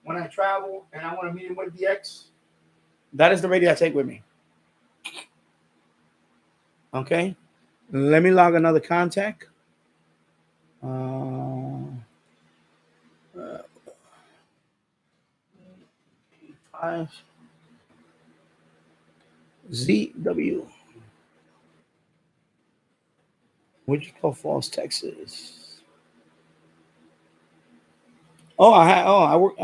S1: when I travel and I want a medium wave DX. That is the radio I take with me. Okay. Let me log another contact. ZW. Wichita Falls, Texas. Oh, I work.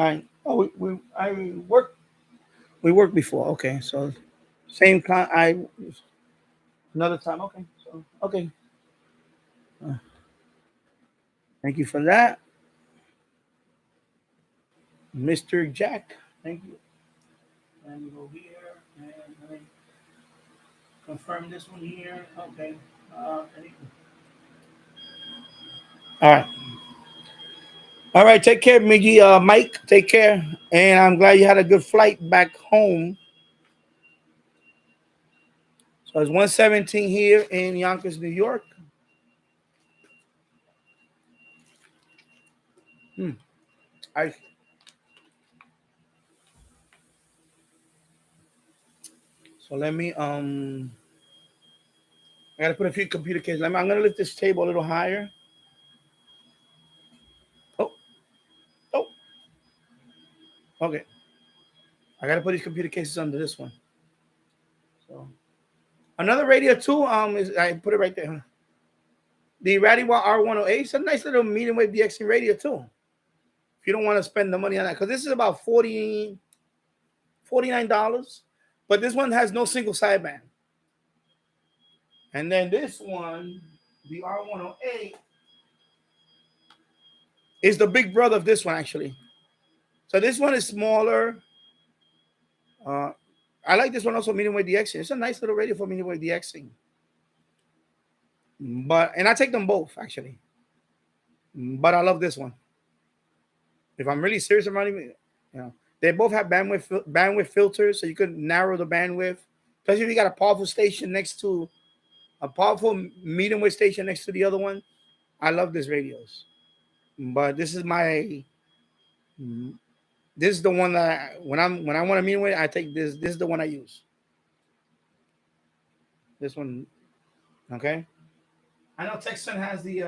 S1: We worked before. Okay, so same another time. Okay, so okay. Thank you for that, Mr. Jack. Thank you. Let me go here and let me confirm this one here. Okay. All right. All right. Take care, Miggy. Mike, take care. And I'm glad you had a good flight back home. So it's 117 here in Yonkers, New York. So let me I gotta put a few computer cases. I'm gonna lift this table a little higher. Oh. Okay. I gotta put these computer cases under this one. So another radio too. Is I put it right there. The Radiwa R108 is a nice little medium wave DXing radio too. If you don't want to spend the money on that, because this is about $49, but this one has no single sideband. And then this one, the R108, is the big brother of this one, actually. So this one is smaller. Uh, I like this one also, medium wave DXing. It's a nice little radio for medium wave DXing. And I take them both, actually. But I love this one. If I'm really serious about it, they both have bandwidth filters, so you could narrow the bandwidth. Especially if you got a powerful station next to a powerful medium wave station next to the other one. I love these radios. But this is the one that when I want to medium wave, I take this. This is the one I use. This one, okay. I know Texan has the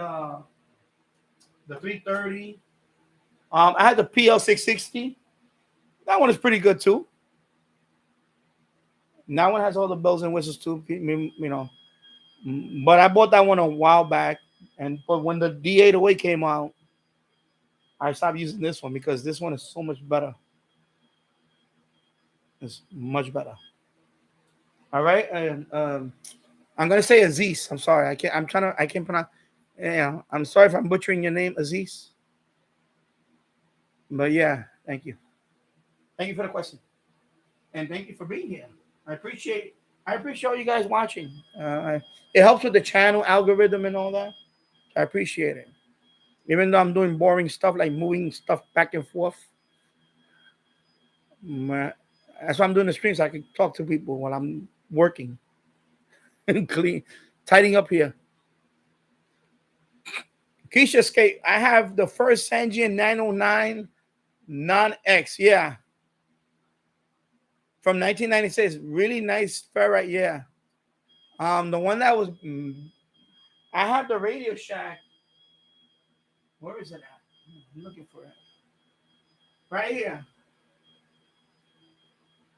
S1: 330. I had the PL660. That one is pretty good too. That one has all the bells and whistles too, But I bought that one a while back, but when the D808 came out, I stopped using this one because this one is so much better. It's much better. All right, and I'm gonna say Aziz. I'm sorry, I can't pronounce. Yeah, I'm sorry if I'm butchering your name, Aziz. But yeah, thank you. Thank you for the question, and thank you for being here. I appreciate all you guys watching. It helps with the channel algorithm and all that. I appreciate it. Even though I'm doing boring stuff like moving stuff back and forth, that's why I'm doing the stream so I can talk to people while I'm working and tidying up here. Keisha Skate, I have the first Sangean 909 non-X, yeah, from 1996. Really nice ferrite, yeah. The one that was, I have the Radio Shack. Where is it at? I'm looking for it. Right here.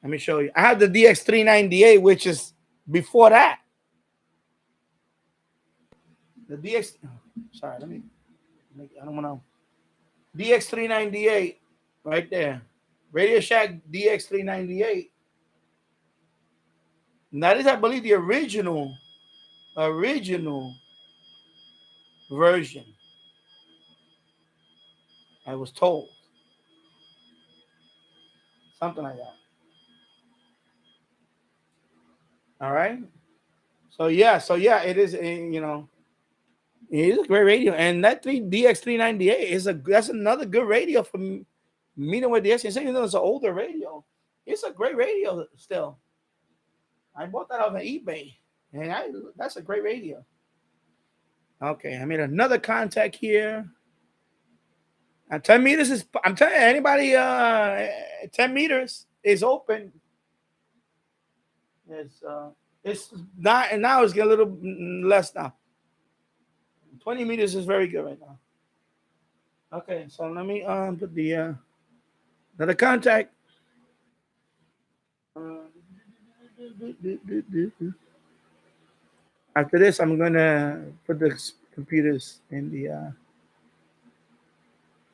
S1: Let me show you. I have the DX398, which is before that. The DX. Sorry, I don't want to. DX398, right there. Radio Shack DX398. And that is, I believe, the original version. I was told. Something like that. All right. So yeah, it is. It is a great radio, and that DX398 that's another good radio for medium wave DX. Even though it's an older radio, it's a great radio still. I bought that off of eBay, and that's a great radio. Okay, I made another contact here. 10 meters is. I'm telling you, anybody. 10 meters is open. It's not, and now it's getting a little less now. 20 meters is very good right now. Okay, so let me put the another contact. After this, I'm gonna put the computers in the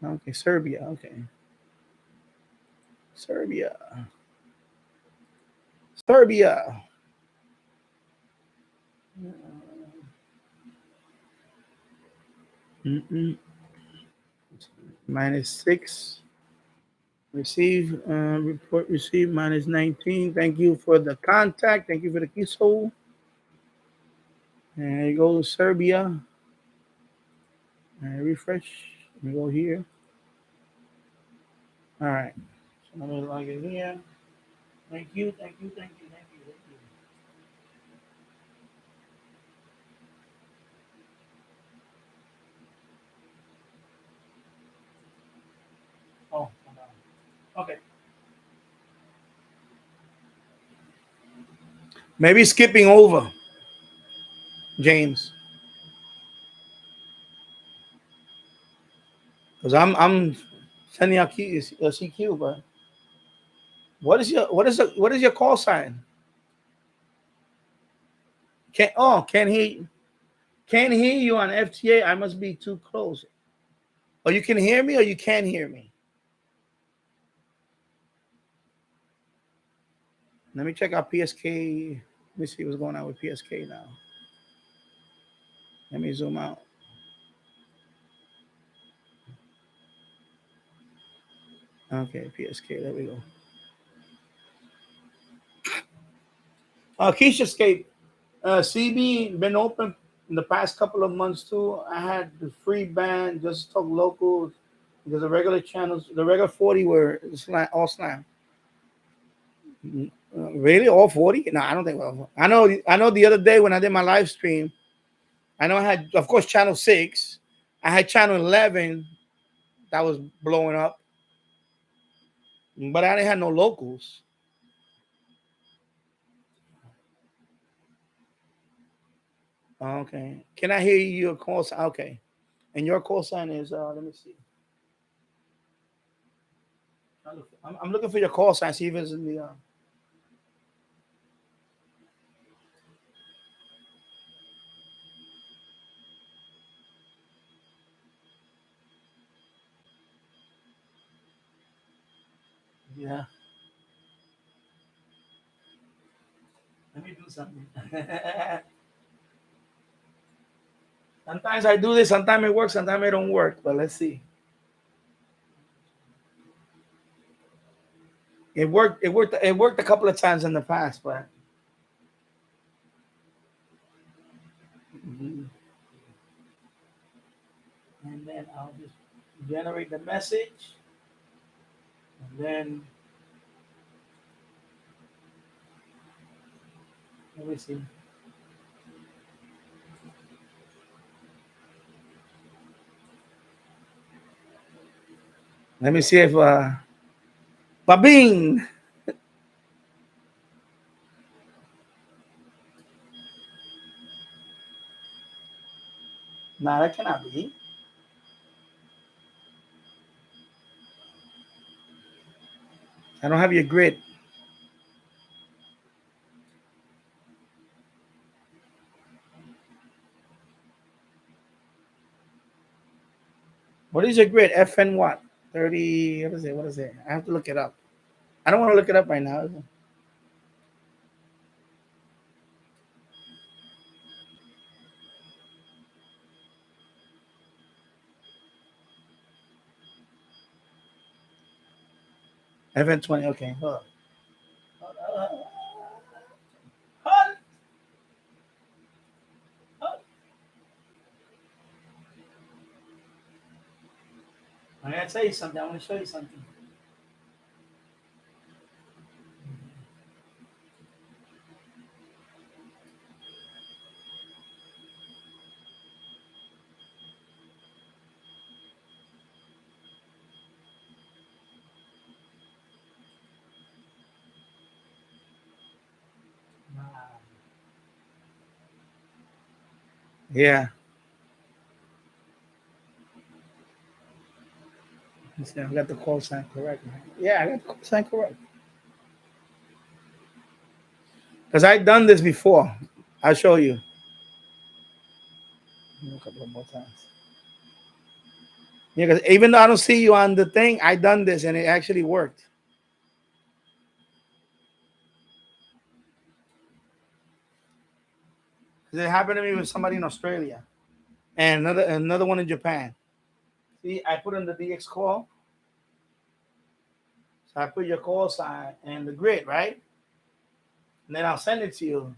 S1: okay, Serbia. Okay, Serbia. -6. Receive report received -19. Thank you for the contact. Thank you for the keyhole. And you go to Serbia. And refresh. Let me go here. All right. So let me log in here. Thank you. Oh, okay. Maybe skipping over, James, because I'm sending out CQ, but what is your call sign? Can't hear you on FTA. I must be too close. Or you can hear me, or you can't hear me. Let me check out PSK. Let me see what's going on with PSK now. Let me zoom out. Okay, PSK. There we go. Keisha Escape. CB been open in the past couple of months too. I had the free band, just talk locals, because the regular channels, the regular 40 were all slam. Really, all 40? No, I don't think. Well, I know. The other day when I did my live stream, I know I had, of course, channel 6. I had channel 11 that was blowing up, but I didn't have no locals. Okay. Can I hear your call sign? Okay. And your call sign is, let me see. I'm looking for your call sign. See if it's in the. Yeah. Let me do something. Sometimes I do this. Sometimes it works. Sometimes it don't work. But let's see. It worked. It worked. It worked a couple of times in the past, but. Mhm. And then I'll just generate the message, and then let me see. Let me see if Babing. Nah, that cannot be. I don't have your grid. What is your grid? FN what? 30. What is it? What is it? I have to look it up. I don't want to look it up right now. FN 20. Okay. Hold on. Hold on. I'm gonna tell you something. I want to show you something. Yeah. Let's see, I got the call sign correct. Man. Yeah, I got the call sign correct. Because I've done this before. I'll show you. A couple of more times. Yeah, because even though I don't see you on the thing, I done this and it actually worked. It happened to me with somebody in Australia and another one in Japan. See, I put in the DX call. So I put your call sign and the grid, right? And then I'll send it to you.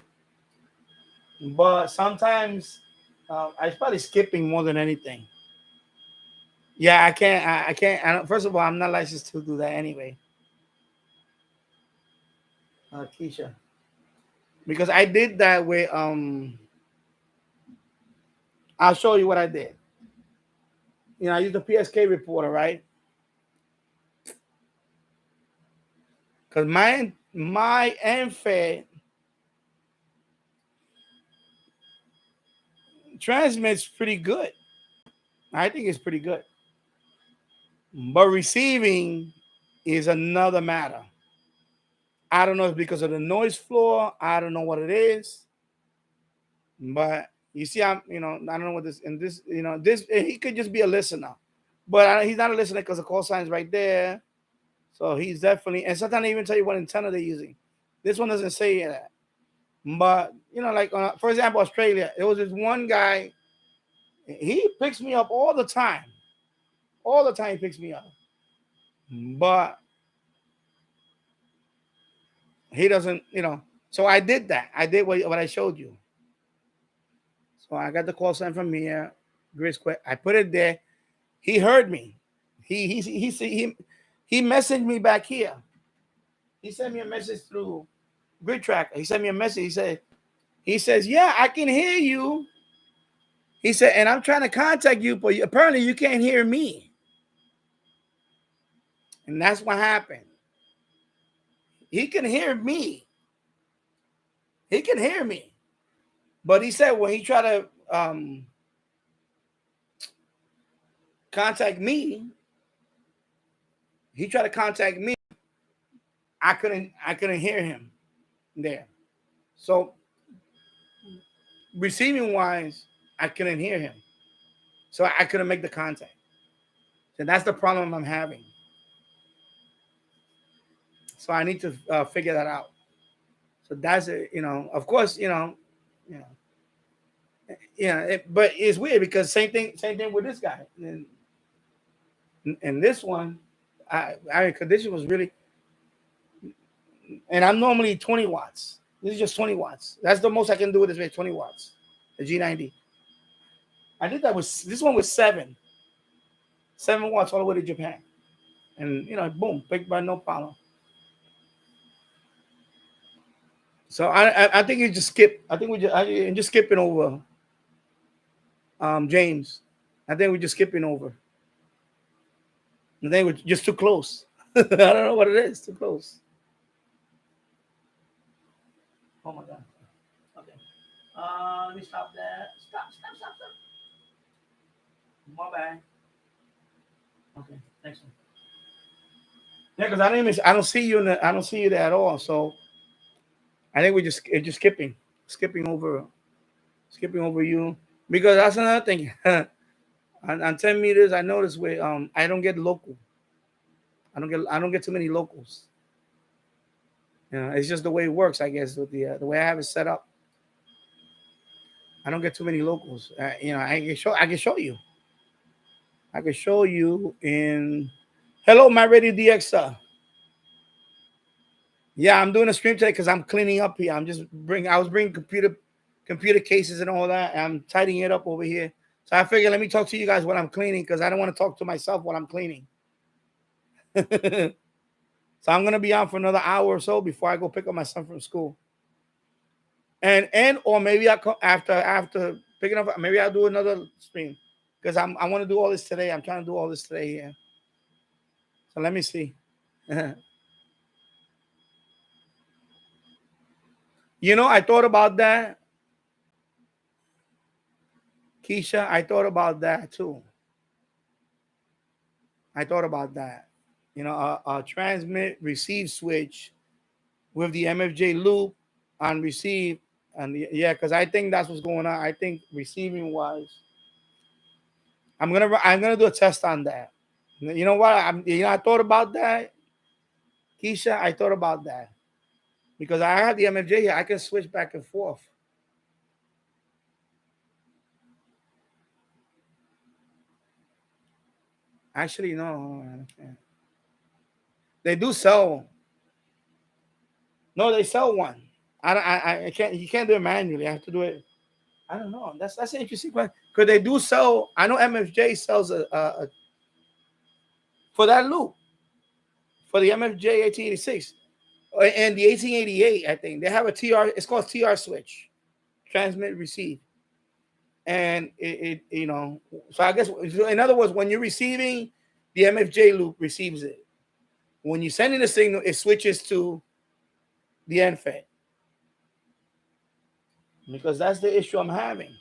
S1: But sometimes I probably skipping more than anything. Yeah, I can't. I can't. I don't, first of all, I'm not licensed to do that anyway. Keisha, because I did that with I'll show you what I did. I used the PSK reporter, right? Because my MFED transmits pretty good. I think it's pretty good. But receiving is another matter. I don't know if it's because of the noise floor. I don't know what it is. But you see, I don't know what this, and this, this, he could just be a listener. But he's not a listener because the call sign is right there. So he's definitely, and sometimes they even tell you what antenna they're using. This one doesn't say that. But, like, for example, Australia, there was this one guy He picks me up all the time. All the time he picks me up. But he doesn't, So I did that. I did what I showed you. So I got the call sign from here. Grisquet. I put it there. He heard me. He messaged me back here. He sent me a message through Grid Tracker. He sent me a message. He says, yeah, I can hear you. He said, and I'm trying to contact you, but apparently you can't hear me. And that's what happened. He can hear me. He can hear me. But he said when he tried to contact me, I couldn't hear him there. So receiving wise, I couldn't hear him. So I couldn't make the contact. So that's the problem I'm having. So I need to figure that out. So that's it, of course, but it's weird because same thing with this guy. And this one, our condition was really, and I'm normally 20 watts. This is just 20 watts. That's the most I can do with this, 20 watts. The G90. I did that with this one was 7 watts all the way to Japan, and boom, picked by no problem. So I think you just skip. I think I'm just skipping over. James, I think we're just skipping over. I think we're just too close. I don't know what it is. Too close. Oh my God. Okay. Let me stop that. Stop. My bad. Okay. Thanks. Yeah, because I don't see you I don't see you there at all. So I think we're just skipping over you, because that's another thing. On 10 meters, I noticed where I don't get local. I don't get too many locals. It's just the way it works, I guess, with the way I have it set up. I don't get too many locals. I can show you. I can show you in. Hello, my radio DX. Yeah, I'm doing a stream today because I'm cleaning up here. I was bringing computer cases and all that. And I'm tidying it up over here. So I figured let me talk to you guys while I'm cleaning, because I don't want to talk to myself while I'm cleaning. So I'm gonna be on for another hour or so before I go pick up my son from school. Or maybe I come after picking up. Maybe I'll do another stream, because I want to do all this today. I'm trying to do all this today here. So let me see. I thought about that, Keisha. I thought about that too. I thought about that. A transmit receive switch with the MFJ loop on receive, and because I think that's what's going on. I think receiving wise, I'm gonna do a test on that. You know what? I thought about that, Keisha. I thought about that because I have the MFJ here. I can switch back and forth. Actually, no. They do sell. No, they sell one. I can't. You can't do it manually. I have to do it. I don't know. That's an interesting question, because they do sell. I know MFJ sells a for that loop, for the MFJ 1886 and the 1888. I think they have a TR. It's called TR switch, transmit receive, and it So I guess in other words, when you're receiving, the MFJ loop receives it. When you're sending the signal, it switches to the NFET. Because that's the issue I'm having.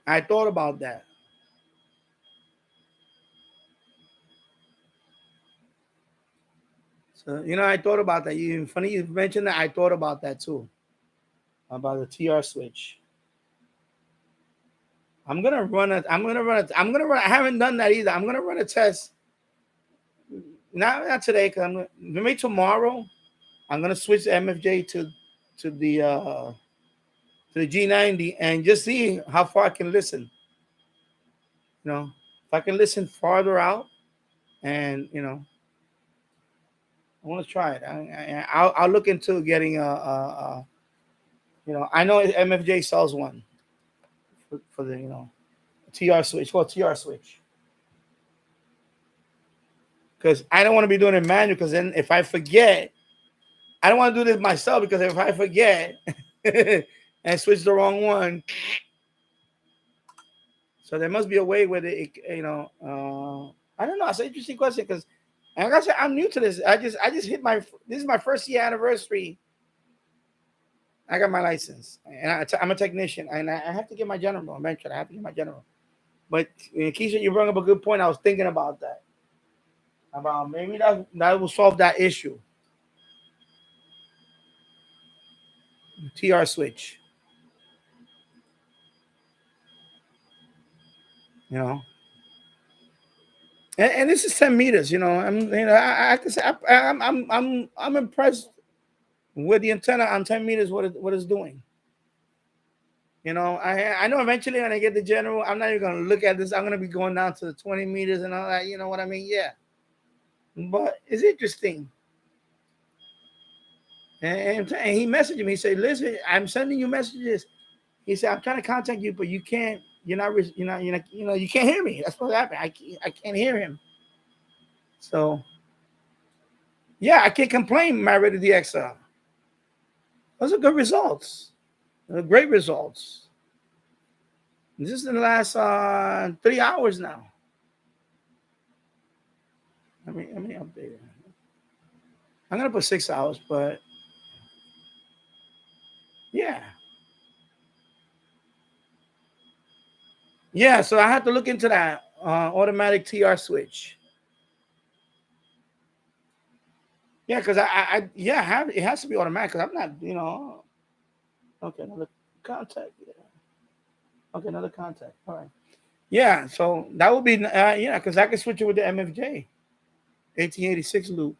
S1: I thought about that. So, I thought about that. Funny you mentioned that. I thought about that too. About the TR switch. I'm gonna run it. I haven't done that either. I'm gonna run a test. Not today, because maybe tomorrow. I'm gonna switch the MFJ to to the G90 and just see how far I can listen. You know, if I can listen farther out, and I want to try it. I'll look into getting I know MFJ sells one for the TR switch. Well, TR switch, because I don't want to be doing it manual. Because then if I forget, I don't want to do this myself. Because if I forget and switch the wrong one, so there must be a way where they, I don't know. It's an interesting question because, like I said, I'm new to this. I just hit this is my first year anniversary. I got my license, and I'm a technician, and I have to get my general eventually. I have to get my general. But Keisha, you brought up a good point. I was thinking about that. About maybe that will solve that issue. TR switch. And this is 10 meters. I can say I'm impressed with the antenna on 10 meters. What it's doing. I know eventually when I get the general, I'm not even gonna look at this. I'm gonna be going down to the 20 meters and all that. You know what I mean? Yeah. But it's interesting. And he messaged me. He said, "Listen, I'm sending you messages." He said, "I'm trying to contact you, but you can't. You can't hear me. That's what happened. I can't hear him." So, yeah, I can't complain. My Rated DXL. Those are good results. Great results. This is in the last 3 hours now. Let me update it. I'm gonna put 6 hours, but yeah. Yeah, so I have to look into that automatic TR switch. Yeah, because it has to be automatic because I'm not, okay, another contact. Yeah. Okay, another contact. All right. Yeah, so that would be, because I can switch it with the MFJ 1886 loop.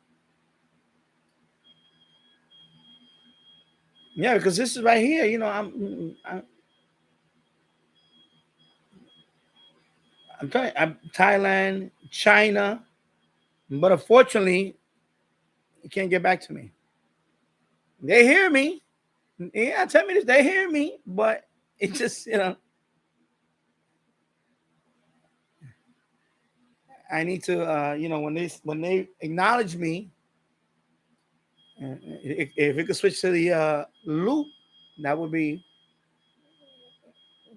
S1: Yeah, because this is right here, I'm telling you, I'm Thailand, China, but unfortunately, you can't get back to me. They hear me. Yeah, tell me this. They hear me, but it just, I need to, when they acknowledge me, if it could switch to the loop, that would be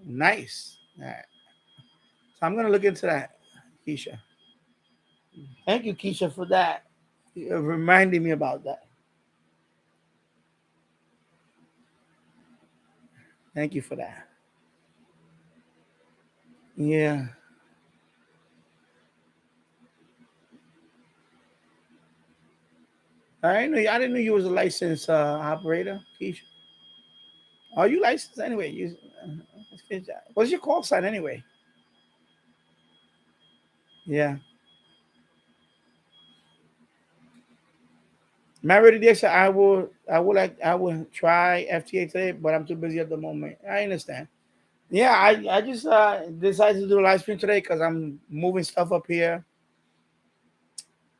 S1: nice. All right. So I'm gonna look into that, Keisha. Thank you, Keisha, for that. Reminding me about that. Thank you for that. Yeah. I didn't know you was a licensed operator, Keisha. Are you licensed anyway? What's your call sign anyway? Yeah. Married DX, I will try FTA today, but I'm too busy at the moment. I understand. Yeah, I just decided to do a live stream today because I'm moving stuff up here,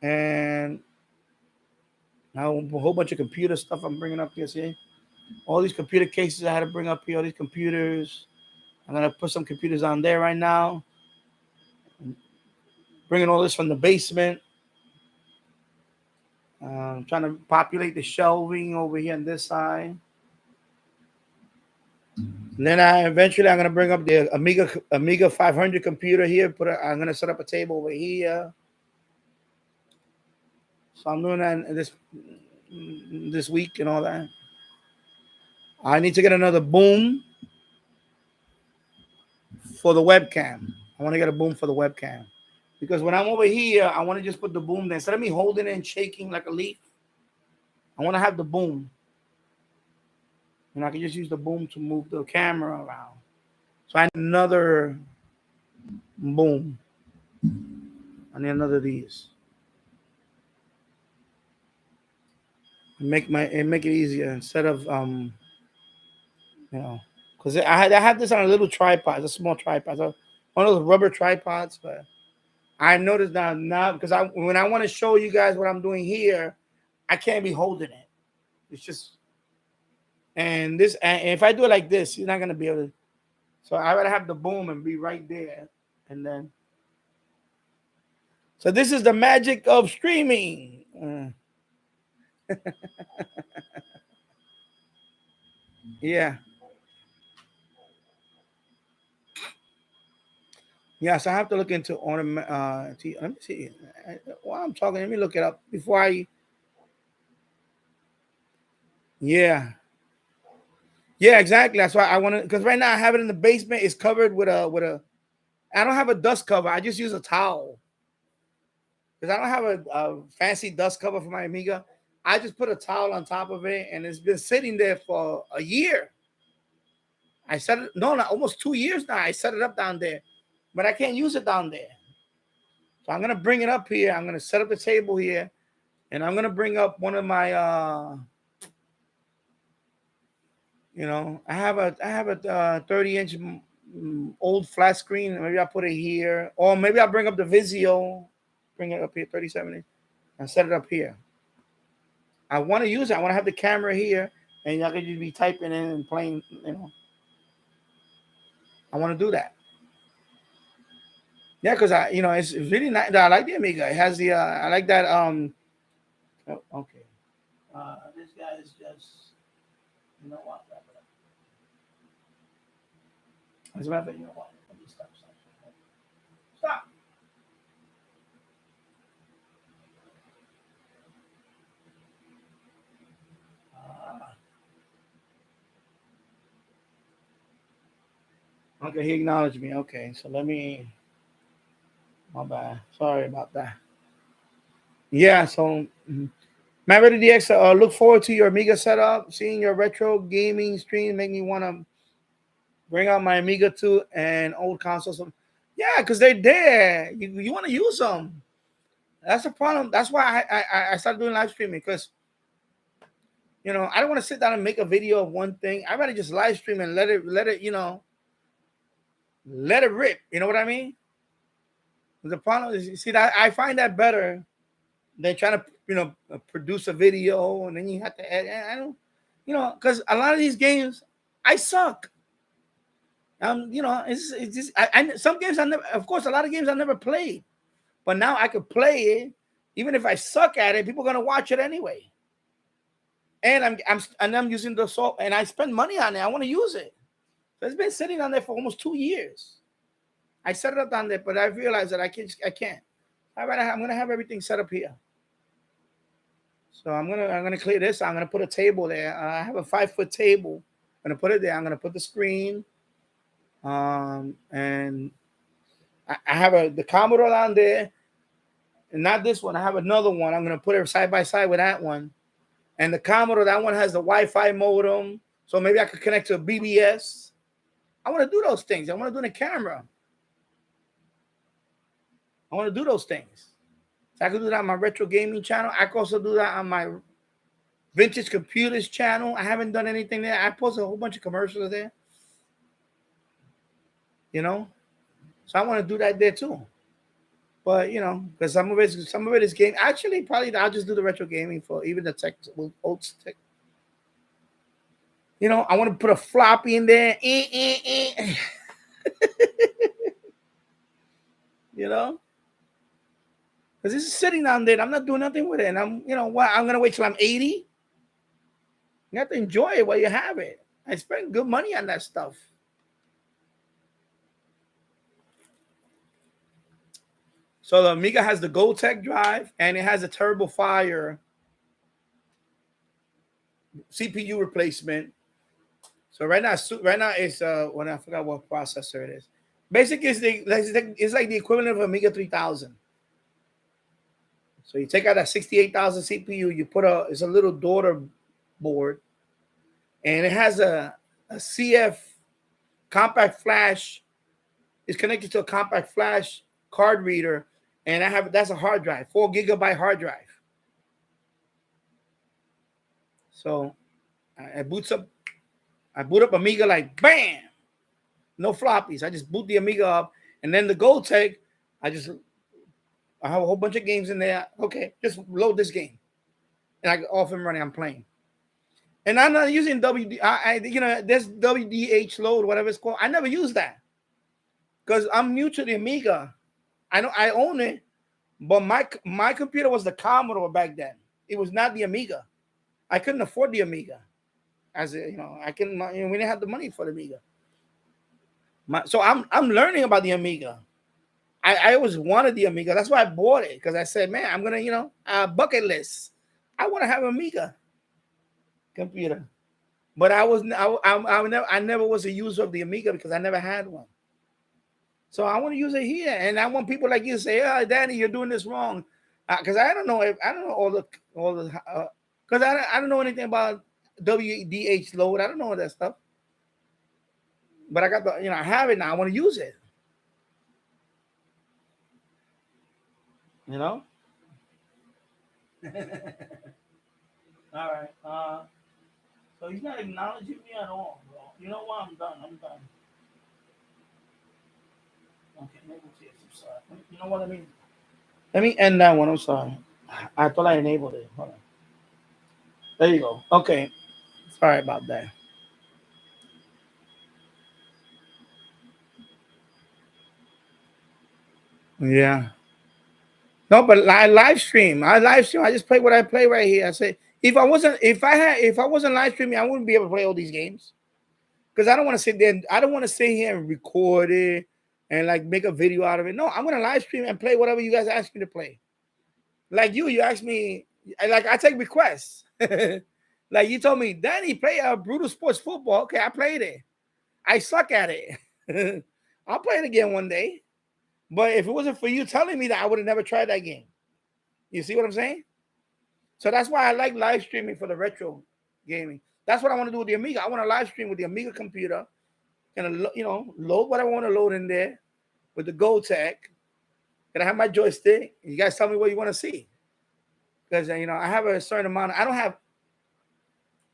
S1: and a whole bunch of computer stuff I'm bringing up here. See, all these computer cases I had to bring up here. All these computers. I'm gonna put some computers on there right now. Bringing all this from the basement. Trying to populate the shelving over here on this side. And then I'm gonna bring up the Amiga 500 computer here. I'm gonna set up a table over here. So I'm doing that this week and all that. I need to get another boom for the webcam. I want to get a boom for the webcam because when I'm over here, I want to just put the boom there instead of me holding it and shaking like a leaf. I want to have the boom, and I can just use the boom to move the camera around. So I need another boom. I need another of these. make it easier instead of because I have this on a little tripod, a small tripod, so one of those rubber tripods. But I noticed now because when I want to show you guys what I'm doing here, I can't be holding it. It's just and if I do it like this, you're not gonna be able to. So I gotta have the boom and be right there, and then. So this is the magic of streaming. Yeah. Yes, I have to look into ornament. Let me see. While I'm talking, let me look it up before I. Yeah. Yeah, exactly. That's why I want to. Because right now I have it in the basement. It's covered with a. I don't have a dust cover. I just use a towel. Because I don't have a fancy dust cover for my Amiga. I just put a towel on top of it, and it's been sitting there for a year. I set it. No, not almost 2 years now. I set it up down there, but I can't use it down there. So I'm gonna bring it up here. I'm gonna set up the table here, and I'm gonna bring up one of my I have a 30-inch old flat screen. Maybe I'll put it here, or maybe I'll bring up the Vizio, bring it up here, 37-inch, and set it up here. I want to use it. I want to have the camera here, and y'all can just be typing in and playing. I want to do that. Yeah, because it's really nice. I like the Amiga. It has the I like that. Okay. This guy is just. You know what? As a matter of fact, you know what? Let me stop. Stop. Okay, he acknowledged me. Okay, so let me. My bad. Sorry about that. Yeah, so Maverick DX, look forward to your Amiga setup. Seeing your retro gaming stream make me want to bring out my Amiga 2 and old consoles. Yeah, because they're there. You want to use them. That's the problem. That's why I started doing live streaming because I don't want to sit down and make a video of one thing. I'd rather just live stream and let it let it rip. You know what I mean? The problem is, see, that I find that better than trying to produce a video and then you have to edit. I don't, because a lot of these games I suck. It's just some games I never. Of course, a lot of games I never played, but now I could play it. Even if I suck at it, people are gonna watch it anyway. And I'm using the salt, and I spend money on it. I want to use it. So it's been sitting on there for almost 2 years. I set it up down there, but I realized that I can't. I'm gonna have everything set up here. So I'm gonna clear this. I'm gonna put a table there. I have a 5-foot table. I'm gonna put it there. I'm gonna put the screen. And I have the Commodore down there, and not this one. I have another one. I'm gonna put it side by side with that one. And the Commodore, that one has the Wi-Fi modem, so maybe I could connect to a BBS. I want to do those things. I want to do the camera. I want to do those things. So I could do that on my retro gaming channel. I could also do that on my vintage computers channel. I haven't done anything there. I posted a whole bunch of commercials there. So I want to do that there too. But because some of it is game. Actually, probably I'll just do the retro gaming for even the tech, old tech. I want to put a floppy in there. Because this is sitting down there. I'm not doing nothing with it. And I'm going to wait till I'm 80. You have to enjoy it while you have it. I spend good money on that stuff. So the Amiga has the Gotek drive, and it has a Turbo Fire CPU replacement. So right now it's when I forgot what processor it is. Basically, it's like the equivalent of Amiga 3000. So you take out that 68,000 CPU, you put it's a little daughter board, and it has a CF compact flash. It's connected to a compact flash card reader, and that's a hard drive, 4 GB hard drive. So I boot up Amiga like bam, no floppies. I just boot the Amiga up, and then the Gold Tech, I have a whole bunch of games in there. Okay, just load this game, and I get off and running. I'm playing, and I'm not using there's WDH load, whatever it's called. I never use that because I'm new to the Amiga. I know I own it, but my computer was the Commodore back then. It was not the Amiga. I couldn't afford the Amiga. I couldn't. We didn't have the money for the Amiga. So I'm learning about the Amiga. I always wanted the Amiga. That's why I bought it, because I said, man, I'm gonna bucket list. I want to have an Amiga computer, but I never was a user of the Amiga because I never had one. So I want to use it here, and I want people like you to say, "Oh, Danny, you're doing this wrong," because I don't know all the because I don't know anything about WDH load. I don't know all that stuff, but I got I have it now. I want to use it. All right. So he's not acknowledging me at all, bro. You know what? I'm done. Okay, maybe I'm sorry. You know what I mean? Let me end that one. I'm sorry. I thought I enabled it. Hold on. There you go. Okay. Sorry about that. Yeah. No, but I live stream. I just play what I play right here. I say if I wasn't live streaming, I wouldn't be able to play all these games. Because I don't want to sit there. I don't want to sit here and record it and like make a video out of it. No, I'm gonna live stream and play whatever you guys ask me to play. Like you asked me. I take requests. Like you told me, Danny, play Brutal Sports Football. Okay, I played it. I suck at it. I'll play it again one day. But if it wasn't for you telling me that, I would have never tried that game. You see what I'm saying? So that's why I like live streaming for the retro gaming. That's what I want to do with the Amiga. I want to live stream with the Amiga computer and load what I want to load in there with the Gold Tech. And I have my joystick. You guys tell me what you want to see. Because I have a certain amount. I don't have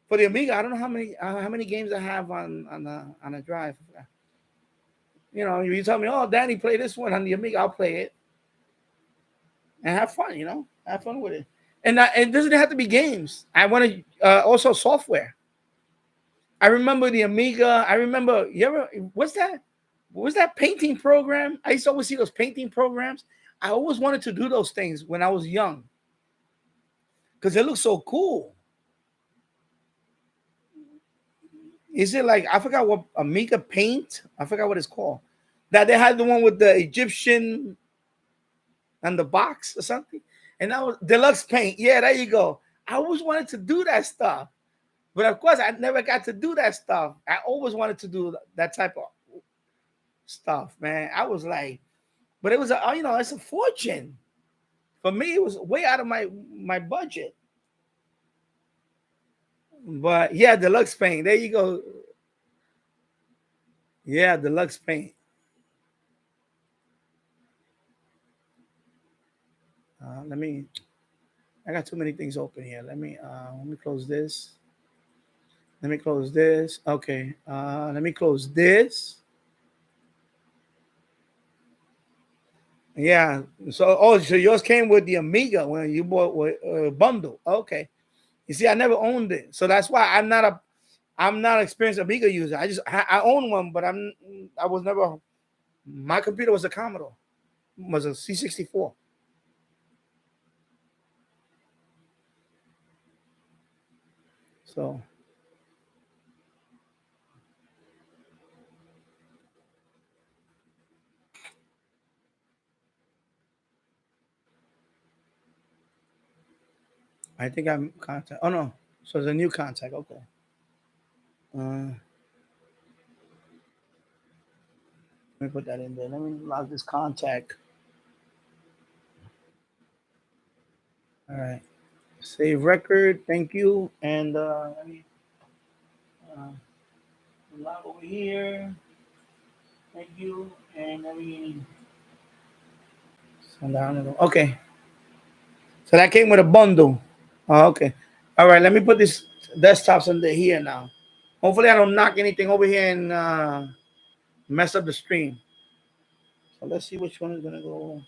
S1: for the Amiga. I don't know how many games I have on a drive. You tell me, oh, Danny, play this one on the Amiga. I'll play it and have fun. Have fun with it. And it doesn't have to be games. I want to also software. I remember the Amiga. I remember what's that painting program? I used to always see those painting programs. I always wanted to do those things when I was young because it looked so cool. Is it like I forgot what Amiga Paint? I forgot what it's called. That they had the one with the Egyptian and the box or something, and that was Deluxe Paint. Yeah, there you go. I always wanted to do that stuff, but of course, I never got to do that stuff. I always wanted to do that type of stuff, man. I was like, but it was it's a fortune. For me, it was way out of my budget. But yeah, Deluxe Paint. There you go. Yeah, Deluxe Paint. I got too many things open here. Let me close this. Let me close this. Okay. Let me close this. Yeah. So yours came with the Amiga when you bought a bundle. Okay. You see, I never owned it, so that's why I'm not an experienced Amiga user. I own one, but I was never. My computer was a Commodore, was a C64. So I think I'm contact. Oh no, so it's a new contact. Okay. Let me put that in there. Let me log this contact. All right. Save record. Thank you. And let me log over here. Thank you. And let me send down. Okay. So that came with a bundle. Oh, okay. All right. Let me put this desktops under here now. Hopefully I don't knock anything over here and mess up the stream. So let's see which one is gonna go.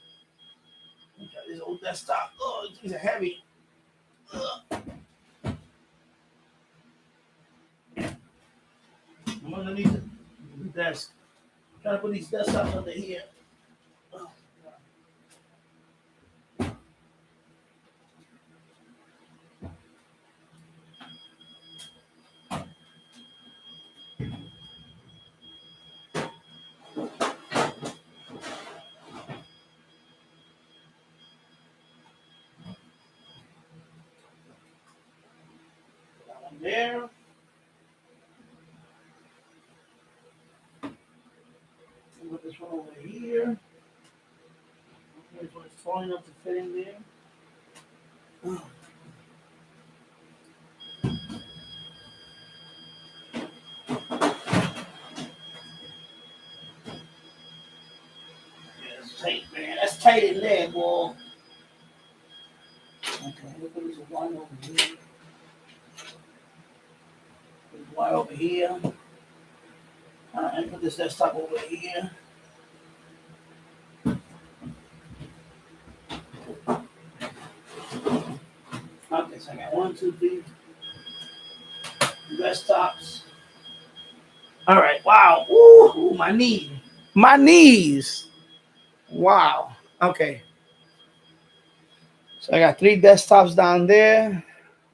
S1: This old desktop. Oh, these are heavy. I'm underneath the desk. I'm trying to put these desktops under here. Oh, that one there. Put this one over here. This one is tall enough to fit in there. Oh. Tight, man. That's tight in there, boy. Okay, look at this one over here. There's one over here. And put this desktop over here. Okay, so I got 1, 2, 3 desktops. All right, wow. Ooh, my knee. My knees. Wow. Okay. So I got 3 desktops down there.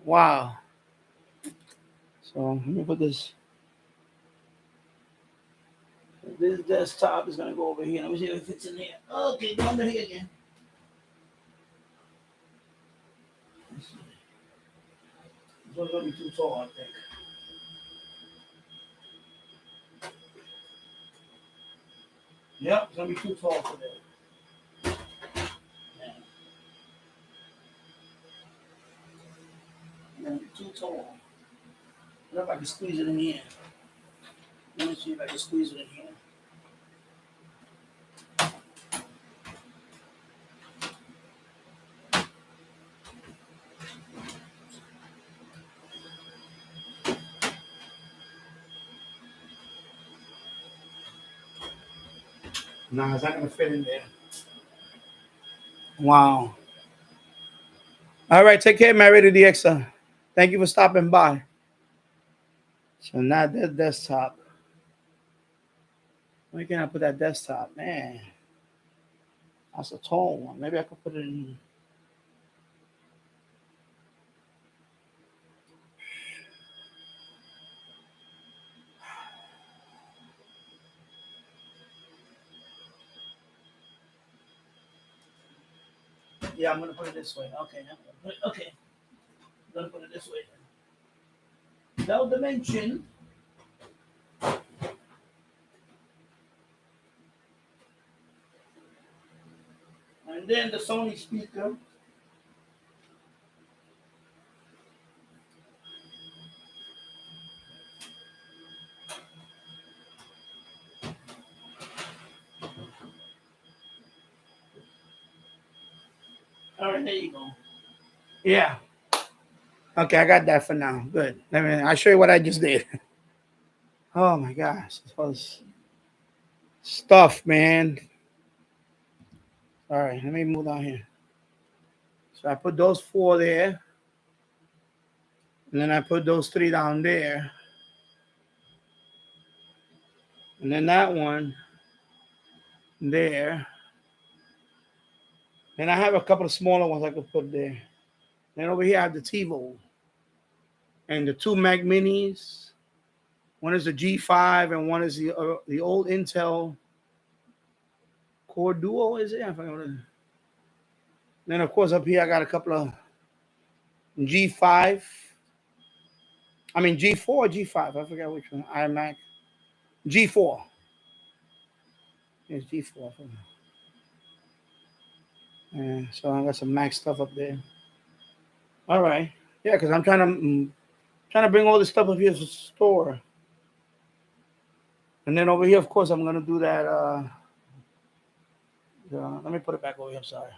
S1: Wow. So let me put this. This desktop is gonna go over here. Let me see if it fits in here. Okay, go under here again. This one's gonna be too tall, I think. Yep, it's gonna be too tall for that. It's gonna be too tall. What if I can squeeze it in here? Let me see if I can squeeze it in here. No, it's not gonna fit in there. Wow. All right, take care, Married DX. Thank you for stopping by. So now that desktop. Where can I put that desktop? Man, that's a tall one. Maybe I could put it in. Yeah, I'm gonna put it this way. Okay, okay. I'm gonna put it this way. No dimension. And then the Sony speaker. All right, there you go. Yeah. Okay, I got that for now. Good. I'll show you what I just did. Oh my gosh, this was stuff, man. All right, let me move down here. So I put those 4 there. And then I put those 3 down there. And then that one there. Then I have a couple of smaller ones I could put there. Then over here I have the TiVo. And the 2 Mac Minis. One is the G5 and one is the old Intel Core Duo, is it? I forgot what it is. Then of course up here I got a couple of G5. I mean G4 or G5. I forgot which one. iMac. G4. It's G4. Yeah, so I got some Mac stuff up there. All right. Yeah, because I'm trying to bring all this stuff up here to the store. And then over here, of course, I'm gonna do that. Let me put it back over here. I'm sorry.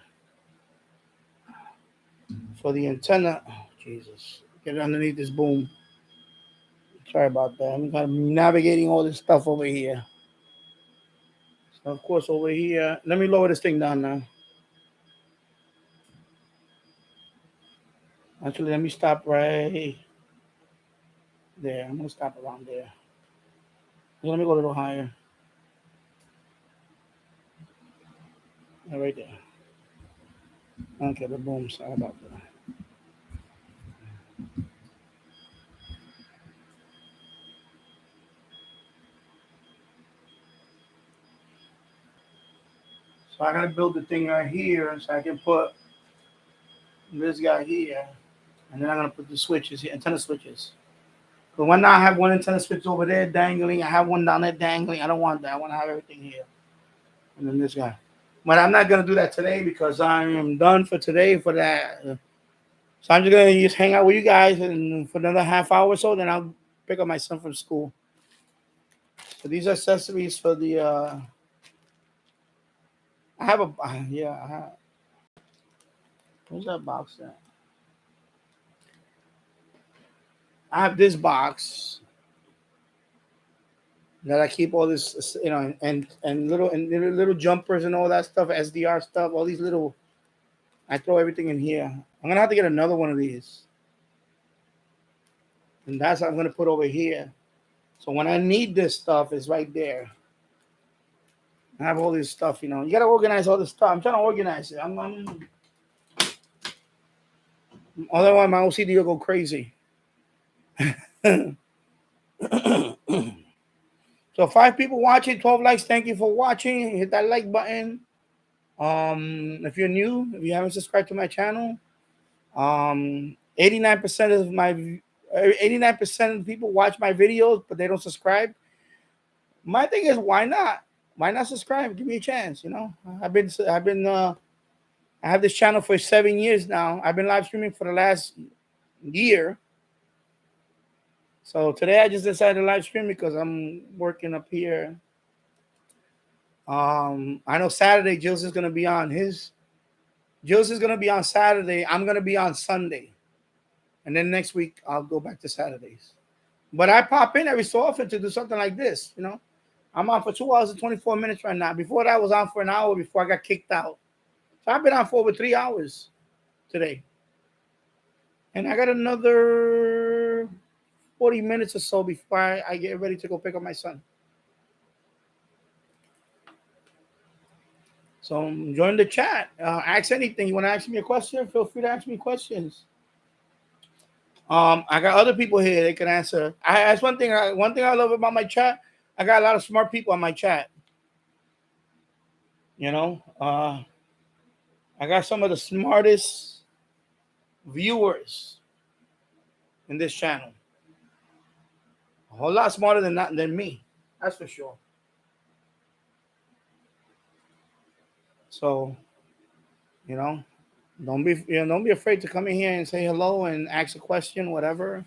S1: For the antenna, oh, Jesus, get it underneath this boom. Sorry about that. I'm kind of navigating all this stuff over here. So of course over here, let me lower this thing down now. Actually, let me stop right there. I'm gonna stop around there. Let me go a little higher. Right there. Okay, the boom. Sorry about that. So I gotta build the thing right here so I can put this guy here, and then I'm gonna put the switches here, antenna switches. But when I have one antenna switch over there dangling, I have one down there dangling. I don't want that. I want to have everything here, and then this guy. But I'm not gonna do that today because I am done for today for that. So I'm just gonna just hang out with you guys and for another half hour or so. Then I'll pick up my son from school. So these are accessories for the. I have a yeah. I have, where's that box at? I have this box that I keep all this, and little jumpers and all that stuff, SDR stuff, all these little. I throw everything in here. I'm gonna have to get another one of these, and that's what I'm gonna put over here. So when I need this stuff, it's right there. I have all this stuff, you gotta organize all this stuff. I'm trying to organize it. Otherwise my OCD will go crazy. So 5 people watching, 12 likes. Thank you for watching. Hit that like button. If you're new, if you haven't subscribed to my channel, 89% of my 89% of people watch my videos, but they don't subscribe. My thing is, why not? Why not subscribe? Give me a chance. I have this channel for 7 years now. I've been live streaming for the last year. So today I just decided to live stream because I'm working up here. I know Saturday Jules is gonna be on Saturday. I'm gonna be on Sunday. And then next week I'll go back to Saturdays. But I pop in every so often to do something like this, I'm on for 2 hours and 24 minutes right now. Before that, I was on for an hour before I got kicked out. So I've been on for over 3 hours today. And I got another 40 minutes or so before I get ready to go pick up my son. So join the chat. Ask anything. You want to ask me a question? Feel free to ask me questions. I got other people here they can answer. That's one thing I love about my chat. I got a lot of smart people on my chat. I got some of the smartest viewers in this channel. A whole lot smarter than me. That's for sure. So, don't be afraid to come in here and say hello and ask a question, whatever.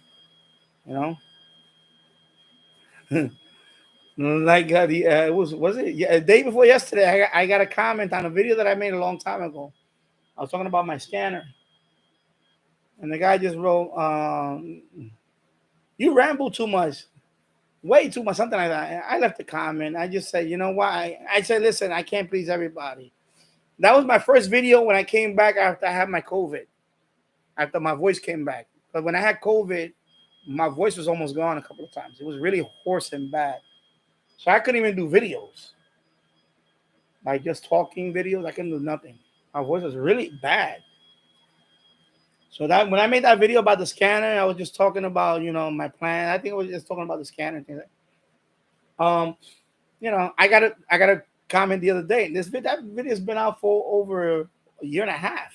S1: Like the day before yesterday, I got a comment on a video that I made a long time ago. I was talking about my scanner, and the guy just wrote, "You ramble too much, way too much," something like that. I left a comment. I just said, you know why? I said, listen, I can't please everybody. That was my first video when I came back after I had my COVID, after my voice came back. But when I had COVID, my voice was almost gone a couple of times. It was really hoarse and bad. So I couldn't even do videos. Like just talking videos, I couldn't do nothing. My voice was really bad. So that when I made that video about the scanner, I was just talking about, my plan. I think I was just talking about the scanner and things like that. I got a comment the other day. That video's been out for over a year and a half.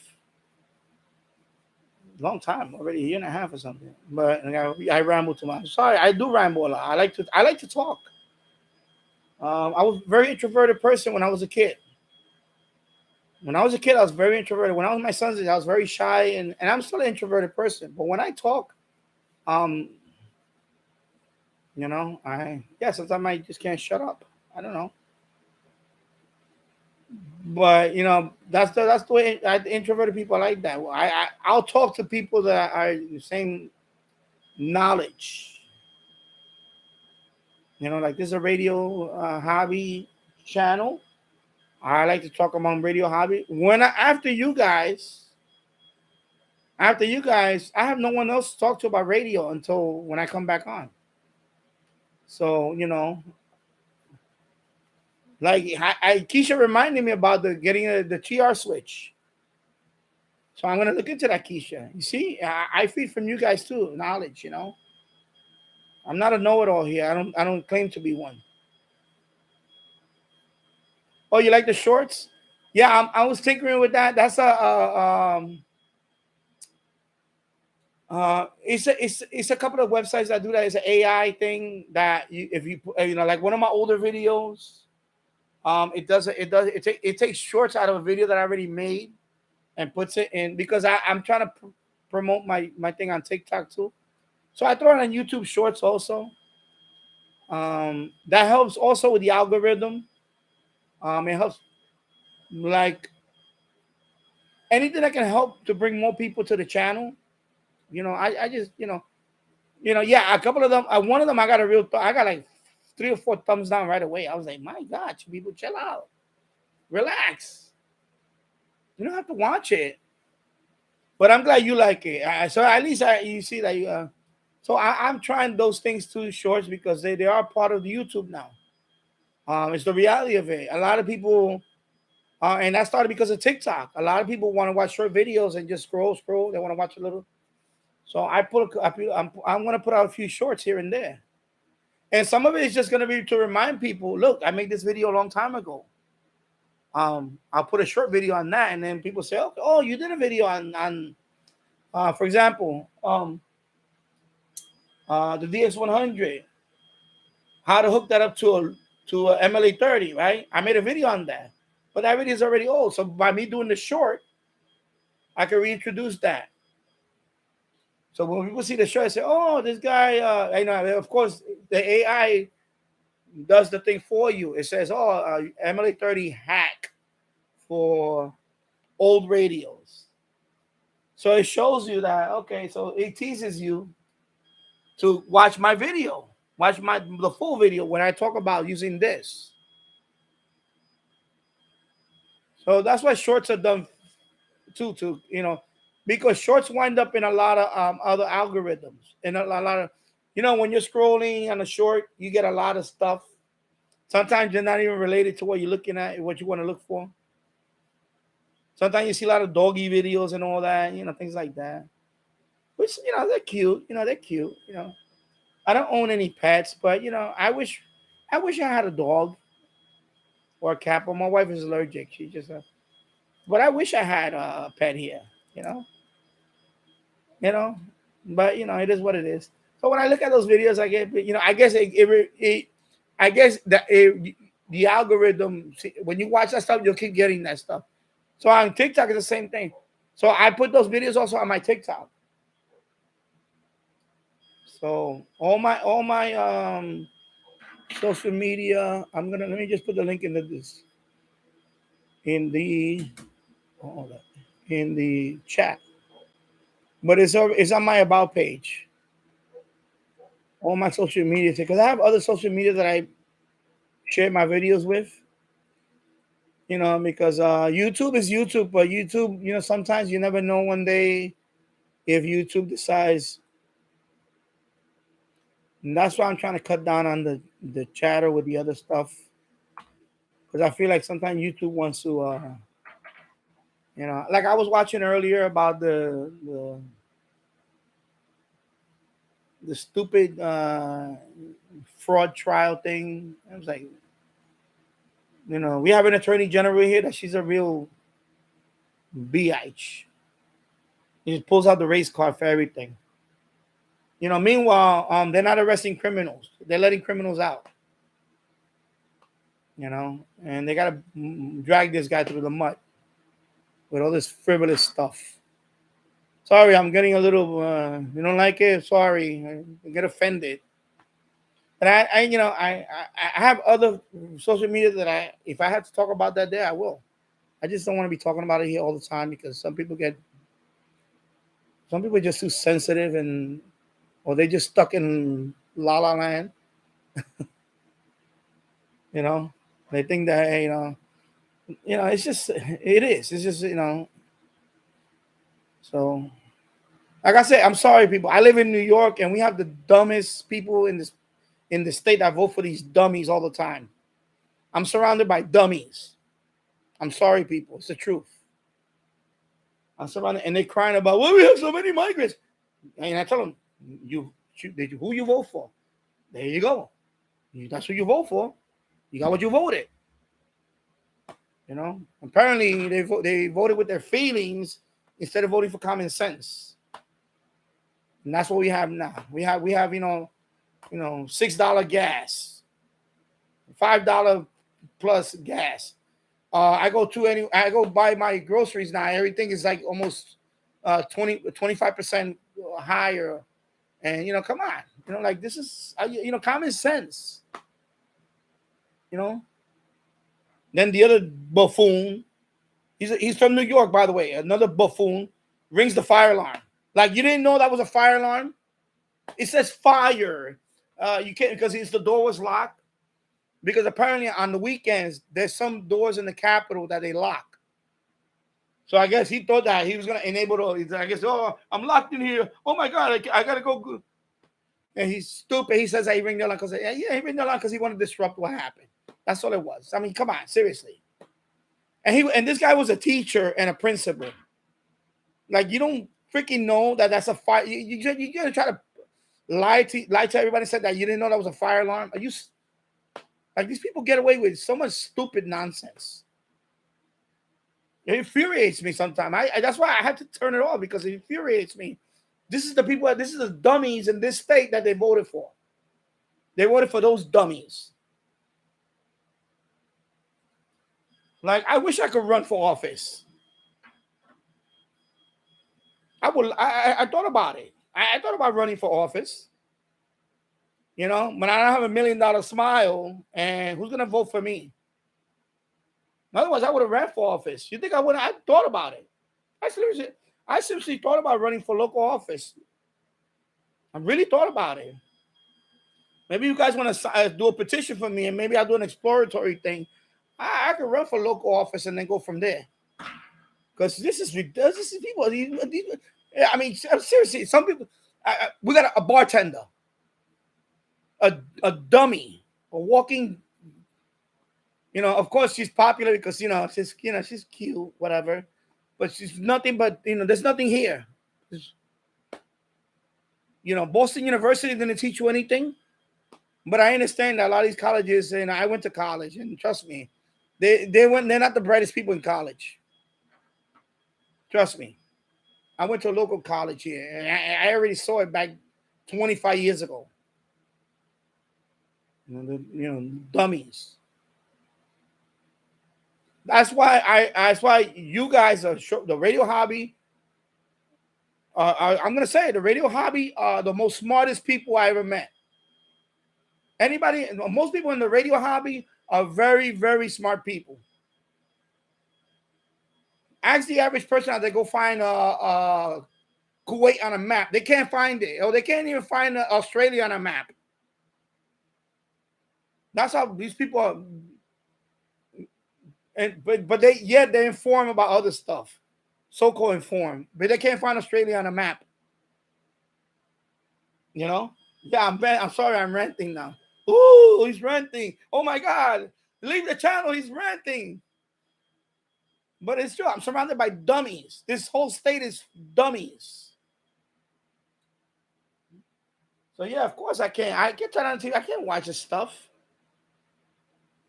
S1: Long time already, a year and a half or something. But I ramble too much. Sorry, I do ramble a lot. I like to talk. I was a very introverted person when I was a kid. When I was a kid, I was very introverted. When I was my son's age, I was very shy, and I'm still an introverted person. But when I talk, sometimes I just can't shut up. I don't know. But that's the way introverted people are like that. I'll talk to people that are the same knowledge. You know, like this is a radio hobby channel. I like to talk about radio hobby. After you guys, I have no one else to talk to about radio until when I come back on. So like Keisha reminded me about the getting the TR switch. So I'm gonna look into that, Keisha. You see, I feed from you guys too, knowledge. I'm not a know-it-all here. I don't claim to be one. Oh, you like the shorts? Yeah, I was tinkering with that. That's it's a couple of websites that do that. It's an AI thing that if you like one of my older videos, it takes shorts out of a video that I already made and puts it in because I'm trying to promote my thing on TikTok too. So I throw it on YouTube Shorts also. That helps also with the algorithm. It helps like anything that can help to bring more people to the channel. I just yeah, a couple of them. One of them, I got I got like 3 or 4 thumbs down right away. I was like, my God, people, chill out, relax. You don't have to watch it. But I'm glad you like it. So at least you see that. So I'm trying those things too, shorts, because they are part of the YouTube now. It's the reality of it. A lot of people, and that started because of TikTok. A lot of people want to watch short videos and just scroll. They want to watch a little. So I'm going to put out a few shorts here and there. And some of it is just going to be to remind people, look, I made this video a long time ago. I'll put a short video on that, and then people say, okay, oh, you did a video on for example, the DX100, how to hook that up to a MLA 30, right? I made a video on that, but that video is already old. So by me doing the short, I can reintroduce that. So when people see the short, I say, oh, this guy, of course, the AI does the thing for you. It says, oh, MLA 30 hack for old radios. So it shows you that, okay, so it teases you to watch my video, watch the full video when I talk about using this. So that's why shorts are done too, because shorts wind up in a lot of other algorithms and a lot of, when you're scrolling on a short, you get a lot of stuff. Sometimes they're not even related to what you're looking at, what you want to look for. Sometimes you see a lot of doggy videos and all that, things like that. Which, they're cute. They're cute. I don't own any pets, but I wish I had a dog or a cat. But my wife is allergic. She just, but I wish I had a pet here. You know, you know. But it is what it is. So when I look at those videos, I get, I guess I guess that the algorithm. When you watch that stuff, you'll keep getting that stuff. So on TikTok, it's the same thing. So I put those videos also on my TikTok. So all my social media. Let me just put the link into this in the in the chat. But it's on my about page. All my social media, because I have other social media that I share my videos with. Because YouTube is YouTube, but YouTube, sometimes you never know one day if YouTube decides. And that's why I'm trying to cut down on the chatter with the other stuff, because I feel like sometimes YouTube wants to, like I was watching earlier about the stupid fraud trial thing. I was like, we have an attorney general here that she's a real bitch. He just pulls out the race card for everything. Meanwhile, they're not arresting criminals. They're letting criminals out. And they gotta drag this guy through the mud with all this frivolous stuff. Sorry, I'm getting a little. You don't like it? Sorry, I get offended. But I have other social media that if I have to talk about that there, I will. I just don't want to be talking about it here all the time, because some people are just too sensitive, or they just stuck in la la land. You know, they think that it's just it's just So, like I said, I'm sorry, people. I live in New York, and we have the dumbest people in the state that vote for these dummies all the time. I'm surrounded by dummies. I'm sorry, people. It's the truth. I'm surrounded, and they're crying about, well, we have so many migrants. And I tell them, who you vote for? There you go. That's who you vote for. You got what you voted. Apparently they voted with their feelings instead of voting for common sense. And that's what we have now. We have $6 gas, $5 plus gas. I go buy my groceries now. Everything is like almost 25% higher. And come on, like this is common sense. Then the other buffoon, he's from New York, by the way. Another buffoon rings the fire alarm. Like, you didn't know that was a fire alarm? It says fire. You can't, because the door was locked. Because apparently on the weekends, there's some doors in the Capitol that they lock. So I guess he thought that he was going to enable I guess, oh, I'm locked in here. Oh my God, I got to go. And he's stupid. He says that he ring the alarm because he ring the alarm because he wanted to disrupt what happened. That's all it was. I mean, come on, seriously. And this guy was a teacher and a principal. Like, you don't freaking know that's a fire. You're going to try to lie to everybody and said that you didn't know that was a fire alarm. Are you like, these people get away with so much stupid nonsense. It infuriates me sometimes. That's why I had to turn it off, because it infuriates me. This is the dummies in this state that they voted for. They voted for those dummies. Like, I wish I could run for office. I thought about it. I thought about running for office. But I don't have $1 million smile, and who's gonna vote for me? Otherwise, I would have ran for office. You think I wouldn't? I thought about it. I seriously thought about running for local office. I really thought about it. Maybe you guys want to do a petition for me, and maybe I'll do an exploratory thing. I could run for local office and then go from there. Because this is people. I mean, seriously, some people. We got a bartender, a dummy, a walking. Of course she's popular because she's cute, whatever. But she's nothing but there's nothing here. Boston University didn't teach you anything. But I understand that a lot of these colleges, and I went to college, and trust me, they're not the brightest people in college. Trust me. I went to a local college here, and I already saw it back 25 years ago. Dummies. That's why you guys are the radio hobby. I'm gonna say the radio hobby are the most smartest people I ever met. Most people in the radio hobby are very, very smart people. Ask the average person how they go find Kuwait on a map. They can't find it, or they can't even find Australia on a map. That's how these people are. But they're informed about other stuff, so-called informed, but they can't find Australia on a map. Yeah, I'm sorry, I'm ranting now. Ooh, he's ranting. Oh my God, leave the channel. He's ranting. But it's true. I'm surrounded by dummies. This whole state is dummies. So yeah, of course I can't. I get that on TV. I can't watch this stuff.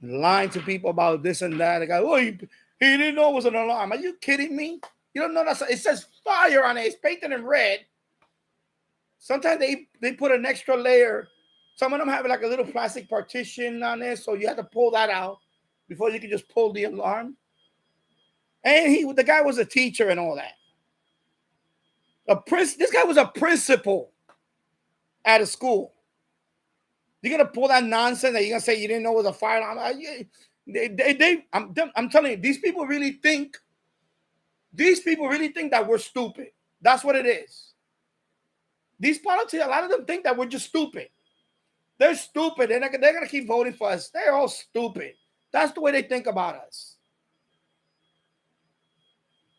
S1: Lying to people about this and that. They go, oh, he didn't know it was an alarm. Are you kidding me? You don't know that it says fire on it. It's painted in red. Sometimes they put an extra layer. Some of them have like a little plastic partition on there, so you have to pull that out before you can just pull the alarm. And the guy was a teacher and all that. This guy was a principal at a school. You're gonna pull that nonsense that you're gonna say you didn't know it was a fire alarm. I'm telling you, these people really think that we're stupid. That's what it is. These politicians, a lot of them think that we're just stupid. They're stupid. They're going to keep voting for us. They're all stupid. That's the way they think about us.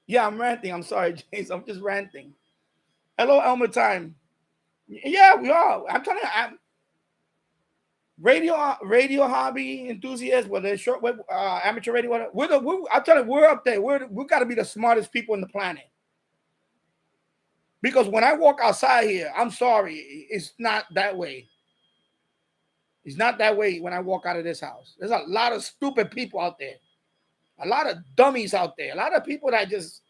S1: Yeah, I'm ranting. I'm sorry, James. I'm just ranting. Hello, Elmer Time. Yeah, we are. I'm telling you, radio hobby enthusiasts, whether it's shortwave, amateur radio, whatever. I'm telling you, we're up there. We got to be the smartest people on the planet. Because when I walk outside here, I'm sorry, it's not that way. It's not that way when I walk out of this house. There's a lot of stupid people out there. A lot of dummies out there. A lot of people that just,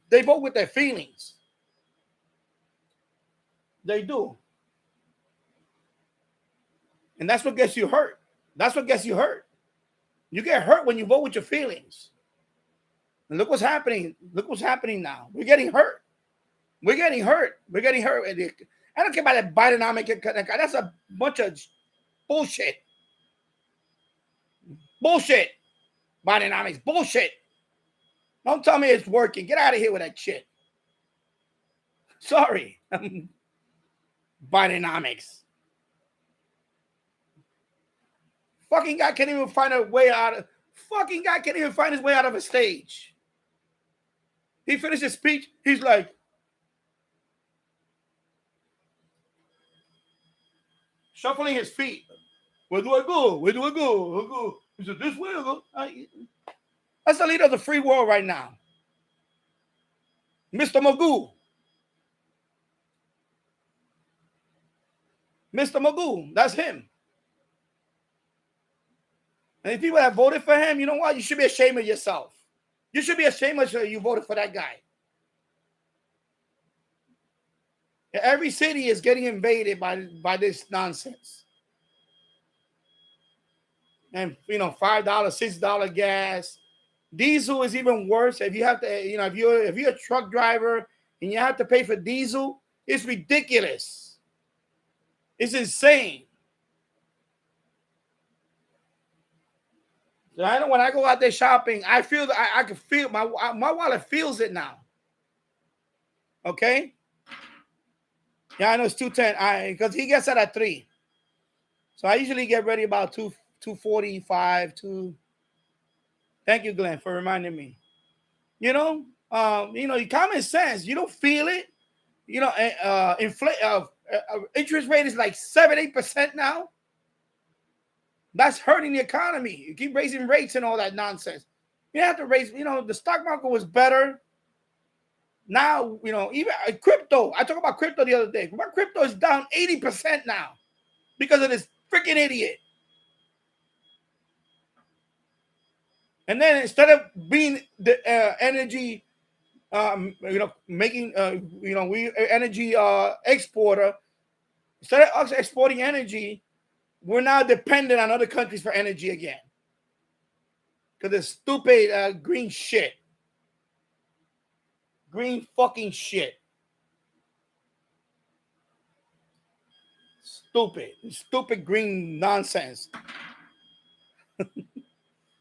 S1: they vote with their feelings. They do. And that's what gets you hurt. That's what gets you hurt. You get hurt when you vote with your feelings. And look what's happening. Look what's happening now. We're getting hurt. We're getting hurt. We're getting hurt. I don't care about that Bidenomic. That's a bunch of bullshit. Bullshit. Bidenomics. Bullshit. Don't tell me it's working. Get out of here with that shit. Sorry. Bidenomics. Fucking guy can't even find a way out of. Fucking guy can't even find his way out of a stage. He finished his speech. He's like, shuffling his feet. Where do I go? Where do I go? I go. Is it this way? I go. That's the leader of the free world right now. Mr. Magoo. Mr. Magoo. That's him. And if people have voted for him, you know what? You should be ashamed of yourself. You should be ashamed of you voted for that guy. Every city is getting invaded by this nonsense. And, you know, $5, $6 gas. Diesel is even worse. If you have to, you know, if you're a truck driver and you have to pay for diesel, it's ridiculous. It's insane. So I know when I go out there shopping, I feel that I can feel my wallet feels it now. Okay. Yeah, I know it's 210. Because he gets that at 3. So I usually get ready about 2:45. Thank you, Glenn, for reminding me. You know, common sense. You don't feel it. You know, interest rate is like 7-8% now. That's hurting the economy. You keep raising rates and all that nonsense. You have to raise, you know, the stock market was better. Now, you know, even crypto. I talked about crypto the other day. My crypto is down 80% now because of this freaking idiot. And then instead of being the energy, energy exporter, instead of us exporting energy, we're now dependent on other countries for energy again. Because it's stupid green shit. Green fucking shit. Stupid green nonsense.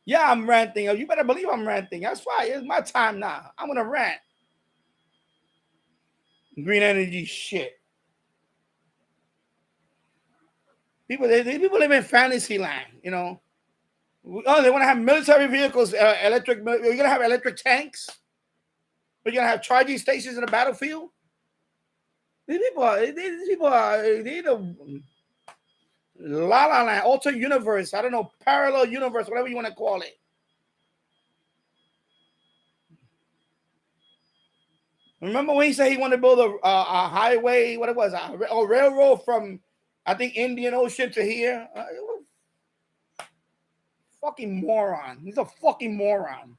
S1: Yeah, I'm ranting. You better believe I'm ranting. That's right. It's my time now. I'm going to rant. Green energy shit. People live in fantasy land, you know. Oh, they want to have military vehicles, electric. You're going to have electric tanks. We're going to have charging stations in the battlefield. These people are La La Land, alternate universe. I don't know, parallel universe, whatever you want to call it. Remember when he said he wanted to build a highway, what it was, a railroad from, I think, Indian Ocean to here? Fucking moron. He's a fucking moron.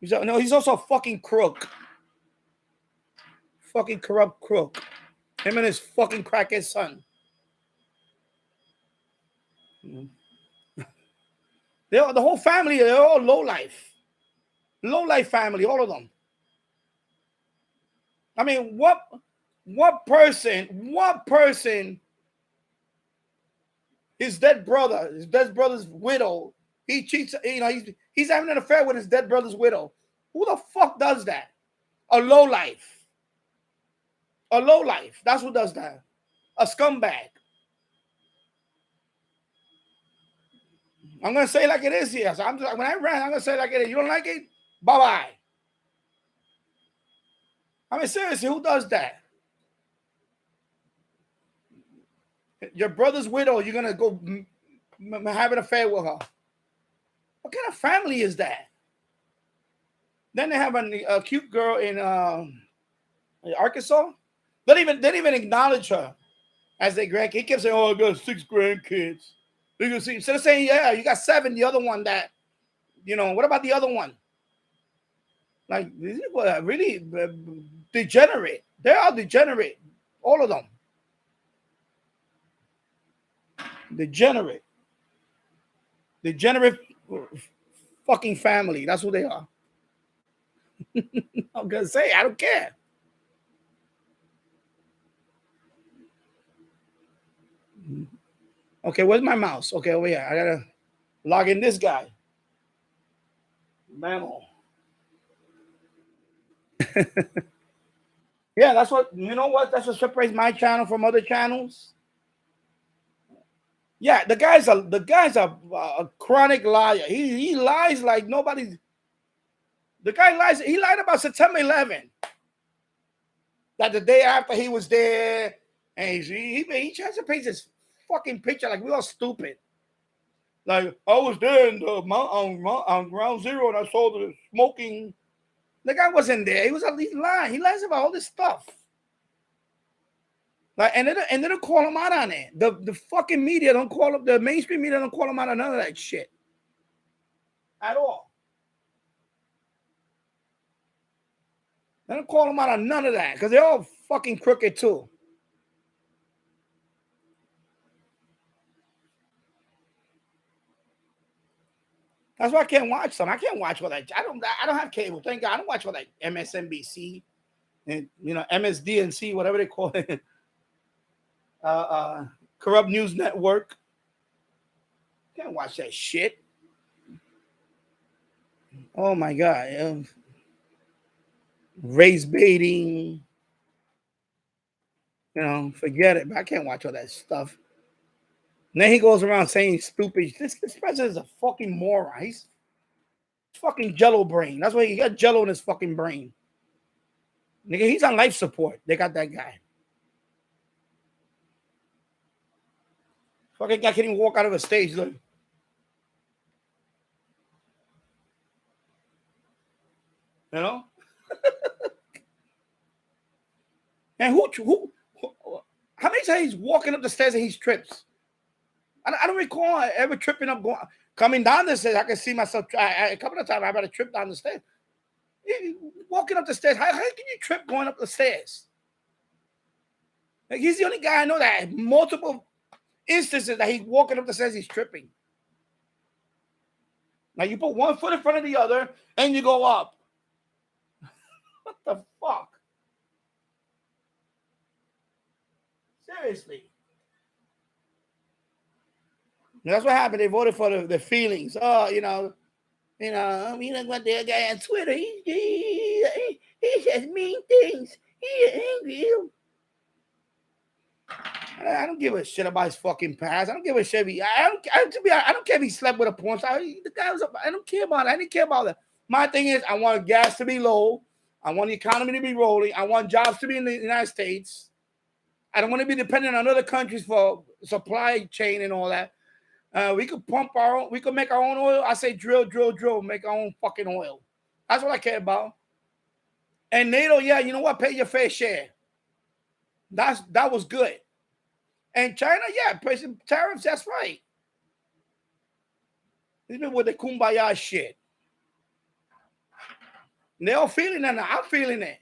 S1: He's also a fucking crook. Fucking corrupt crook. Him and his fucking crackhead son. The whole family, they're all low life. Low life family, all of them. I mean, what person, his dead brother's widow, he cheats, you know, he's having an affair with his dead brother's widow. Who the fuck does that? A low life. A low life. That's who does that. A scumbag. I'm gonna say it like it is here. So when I rant, I'm gonna say it like it is. You don't like it? Bye-bye. I mean, seriously, who does that? Your brother's widow, you're gonna go have an affair with her. What kind of family is that? Then they have a cute girl in Arkansas. They didn't even acknowledge her as their grandkid. He kept saying, "Oh, I got 6 grandkids." Instead of saying, "Yeah, you got 7," the other one that, what about the other one? Like, these people are really degenerate. They are degenerate, all of them. Degenerate fucking family. That's what they are. I'm gonna say, I don't care. Okay, where's my mouse? Okay, over here. I gotta log in this guy. Mammal. Yeah, that's what that's what separates my channel from other channels. Yeah, the guy's a chronic liar. He lies like nobody. The guy lies. He lied about September 11th. That the day after he was there, and he tries to paint this fucking picture like we all stupid. Like, I was there in the on ground zero and I saw the smoking. The guy wasn't there. He's lying. He lies about all this stuff. Like, and they don't call him out on it. The fucking media don't call him. The mainstream media don't call him out on none of that shit at all. They don't call him out on none of that because they're all fucking crooked too. That's why I can't watch them. I can't watch all that. I don't have cable. Thank God. I don't watch all that MSNBC and MSDNC, whatever they call it. Corrupt News Network. Can't watch that shit. Oh my God. Race baiting. Forget it. But I can't watch all that stuff. And then he goes around saying stupid. This president is a fucking moron. He's fucking jello brain. That's why he got jello in his fucking brain. Nigga, he's on life support. They got that guy. Fucking guy can't even walk out of a stage. Look. And who how many times he's walking up the stairs and he trips? I don't recall ever tripping up, coming down the stairs. I can see myself a couple of times. I better trip down the stairs. Walking up the stairs, how can you trip going up the stairs? Like, he's the only guy I know that had multiple instances that he's walking up the stairs, he's tripping. Now you put one foot in front of the other and you go up. What the fuck? Seriously. That's what happened. They voted for the feelings. Oh, you know what the guy on Twitter. He says mean things. He's angry. I don't give a shit about his fucking past. I don't give a shit. I don't care if he slept with a porn star. The guy was. I don't care about it. I didn't care about that. My thing is, I want gas to be low. I want the economy to be rolling. I want jobs to be in the United States. I don't want to be dependent on other countries for supply chain and all that. We could pump our own. We could make our own oil. I say drill. Make our own fucking oil. That's what I care about. And NATO, yeah, you know what? Pay your fair share. That was good. And China, yeah, pressing tariffs. That's right. These people with the kumbaya shit. And they're all feeling it. I'm feeling it.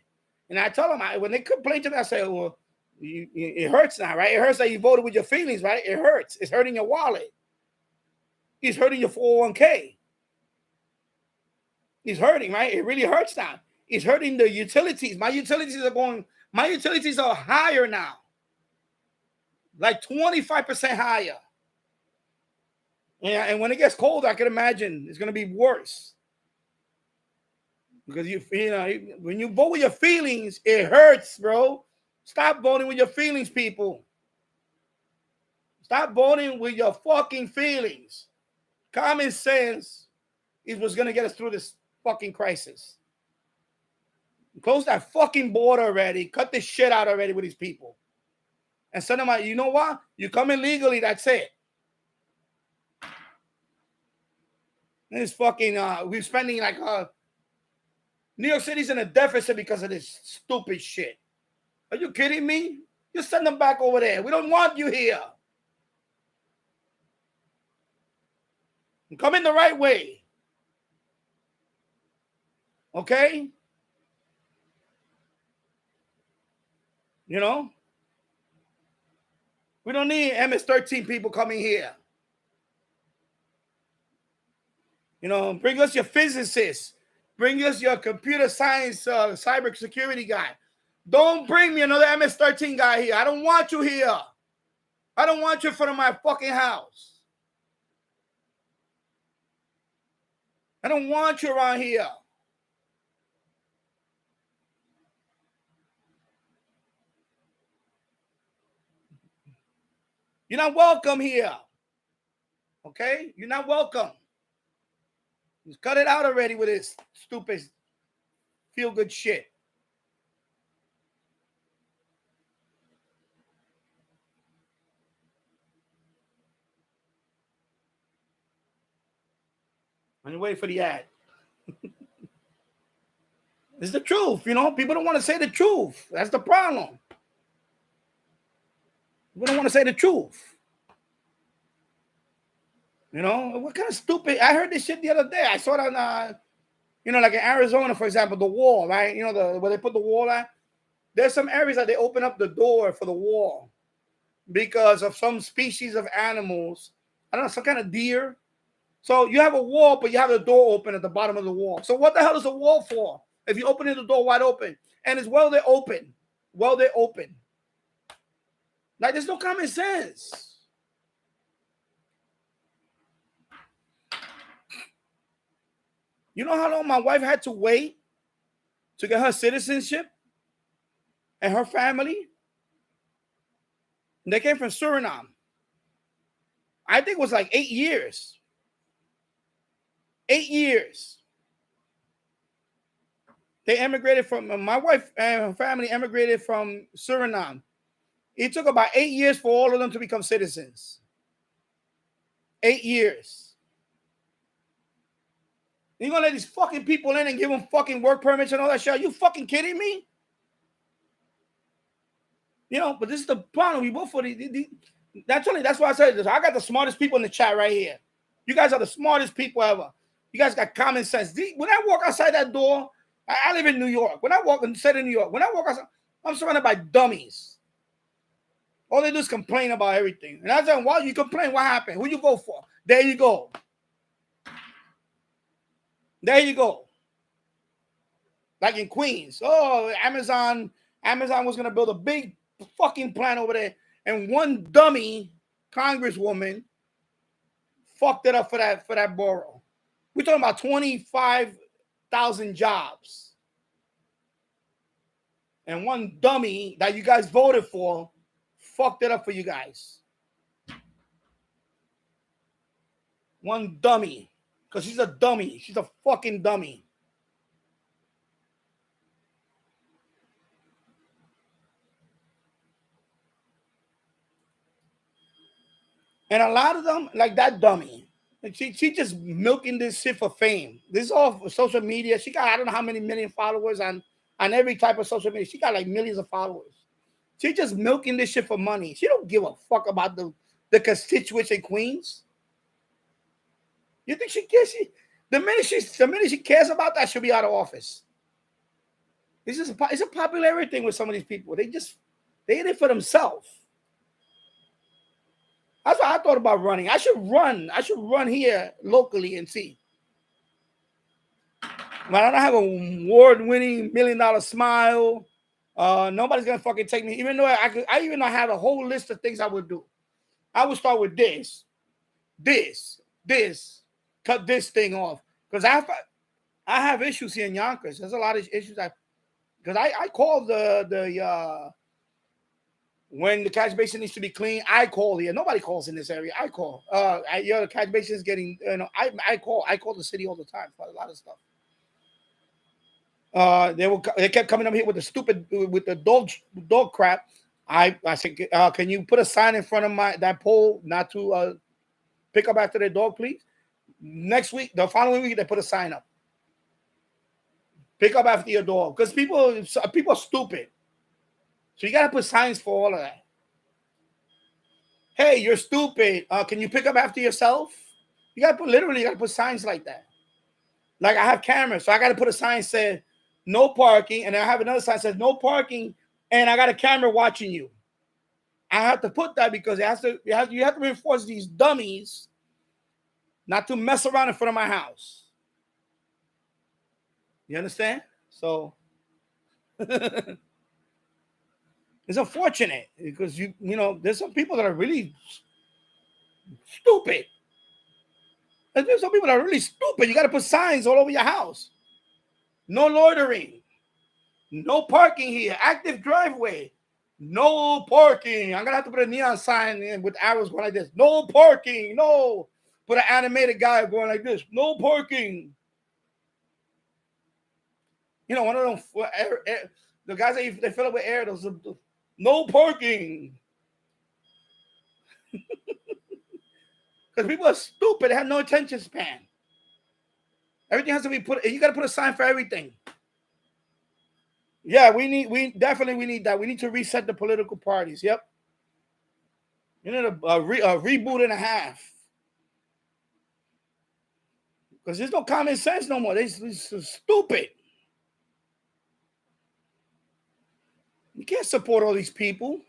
S1: And I tell them, when they complain to me, I say, well, it hurts now, right? It hurts that you voted with your feelings, right? It hurts. It's hurting your wallet. It's hurting your 401k. It's hurting, right? It really hurts now. It's hurting the utilities. My utilities are higher now. Like 25% higher. Yeah, and when it gets cold, I can imagine it's going to be worse. Because when you vote with your feelings, it hurts, bro. Stop voting with your feelings, people. Stop voting with your fucking feelings. Common sense is what's going to get us through this fucking crisis. Close that fucking border already. Cut this shit out already with these people. And send them out. You know what? You come in legally, that's it. This fucking, we're spending like, New York City's in a deficit because of this stupid shit. Are you kidding me? You send them back over there. We don't want you here. Come in the right way. Okay? You know? We don't need MS-13 people coming here. You know, bring us your physicists. Bring us your computer science, cyber security guy. Don't bring me another MS-13 guy here. I don't want you here. I don't want you in front of my fucking house. I don't want you around here. You're not welcome here. Okay? You're not welcome. Just cut it out already with this stupid feel-good shit. I'm waiting for the ad. It's the truth, you know. People don't want to say the truth. That's the problem. People don't want to say the truth. You know, what kind of stupid? I heard this shit the other day. I saw it on, you know, like in Arizona, for example, the wall, right? You know, where they put the wall at. There's some areas that they open up the door for the wall because of some species of animals. I don't know, some kind of deer. So you have a wall, but you have the door open at the bottom of the wall. So what the hell is the wall for? If you open the door wide open, and it's they're open. Like, there's no common sense. You know how long my wife had to wait to get her citizenship and her family? And they came from Suriname. I think it was like 8 years. 8 years. They emigrated from, my wife and her family emigrated from Suriname. It took about 8 years for all of them to become citizens. 8 years. You're going to let these fucking people in and give them fucking work permits and all that shit? Are you fucking kidding me? You know, but this is the problem. We vote for that's why I said this. I got the smartest people in the chat right here. You guys are the smartest people ever. You guys got common sense. When I walk outside that door, I live in New York. When I walk inside of New York, when I walk outside, I'm surrounded by dummies. All they do is complain about everything. And I said, why you complain? What happened? Who you vote for? There you go. There you go. Like in Queens. Oh, Amazon was going to build a big fucking plant over there. And one dummy congresswoman fucked it up for that borough. We're talking about 25,000 jobs. And one dummy that you guys voted for fucked it up for you guys. One dummy. Because she's a dummy. She's a fucking dummy. And a lot of them, like that dummy, she just milking this shit for fame. This is all for social media. She got, I don't know how many million followers on every type of social media. She got like millions of followers. She just milking this shit for money. She don't give a fuck about the constituents in Queens. You think she cares? The minute she cares about that, she'll be out of office. It's a popularity thing with some of these people. They in it for themselves. That's why I thought about running. I should run here locally and see. But I don't have an award-winning $1 million smile. Nobody's gonna fucking take me. Even though I even have a whole list of things I would do. I would start with this, cut this thing off, because I have issues here in Yonkers. There's a lot of issues because I called the When the catch basin needs to be clean, I call here. Nobody calls in this area. I call. The catch basin is getting. I call. I call the city all the time for a lot of stuff. They kept coming up here with the dog crap. I said, can you put a sign in front of that pole not to pick up after their dog, please? Next week, the following week, they put a sign up. Pick up after your dog, because people are stupid. So you gotta put signs for all of that. Hey, you're stupid. Can you pick up after yourself? You gotta put signs like that. Like I have cameras, so I gotta put a sign said no parking, and I have another sign that says no parking, and I got a camera watching you. I have to put that because you have to reinforce these dummies not to mess around in front of my house. You understand? So it's unfortunate because you know there's some people that are really stupid. There's some people that are really stupid. You got to put signs all over your house. No loitering. No parking here. Active driveway. No parking. I'm gonna have to put a neon sign in with arrows going like this. No parking. No. Put an animated guy going like this. No parking. You know, one of them the guys that they fill up with air. Those no parking. Because people are stupid. They have no attention span. Everything has to be put. You got to put a sign for everything. Yeah, we definitely need that. We need to reset the political parties. Yep. You need a reboot and a half. Because there's no common sense no more. They're stupid. You can't support all these people.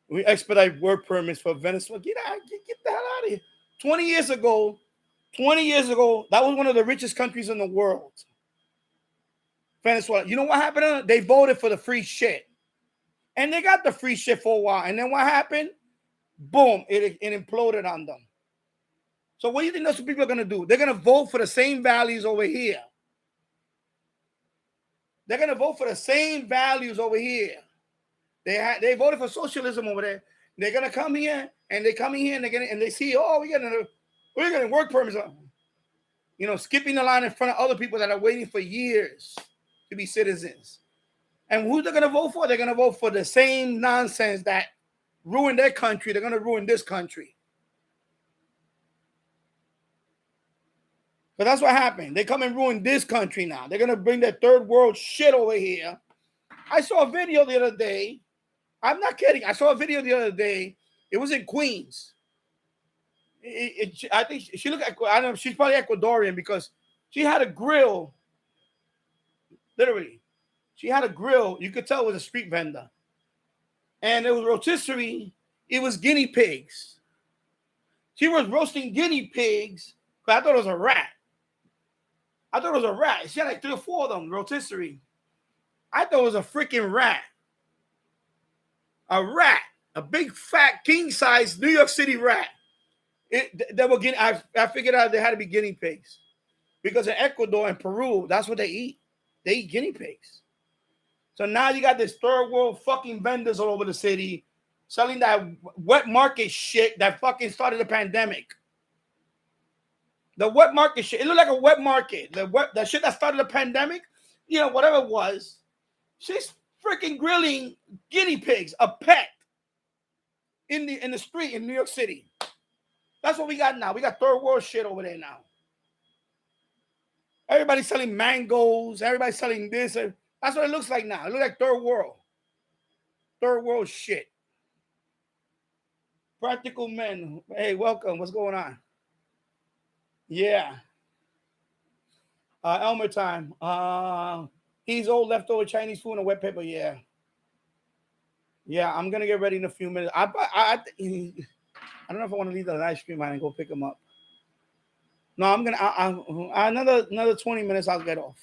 S1: We expedite work permits for Venezuela. Get the hell out of here. 20 years ago, that was one of the richest countries in the world. Venezuela. You know what happened? They voted for the free shit. And they got the free shit for a while. And then what happened? Boom. It imploded on them. So what do you think those people are going to do? They're going to vote for the same values over here. They're going to vote for the same values over here. They voted for socialism over there. They're going to come here, and they come in here, and they see, oh, we're getting work permits. You know, skipping the line in front of other people that are waiting for years to be citizens. And who they're going to vote for? They're going to vote for the same nonsense that ruined their country. They're going to ruin this country. But that's what happened. They come and ruin this country now. They're going to bring their third world shit over here. I saw a video the other day. I'm not kidding. I saw a video the other day. It was in Queens. I think she looked like, I don't know, she's probably Ecuadorian because she had a grill. Literally. She had a grill. You could tell it was a street vendor. And it was rotisserie. It was guinea pigs. She was roasting guinea pigs, but I thought it was a rat. She had like 3 or 4 of them, rotisserie. I thought it was a freaking rat. A rat. A big, fat, king-size New York City rat. I figured out they had to be guinea pigs. Because in Ecuador and Peru, that's what they eat. They eat guinea pigs. So now you got this third world fucking vendors all over the city selling that wet market shit that fucking started the pandemic. The wet market shit. It looked like a wet market. The shit that started the pandemic, you know, whatever it was. She's freaking grilling guinea pigs, a pet, in the street in New York City. That's what we got now. We got third world shit over there now. Everybody's selling mangoes. Everybody's selling this. That's what it looks like now. It looks like third world. Third world shit. Practical men. Hey, welcome. What's going on? Yeah. Elmer time. He's old leftover Chinese food and a wet paper. Yeah. Yeah, I'm going to get ready in a few minutes. I don't know if I want to leave the live stream and go pick him up. No, I'm going to, another 20 minutes, I'll get off.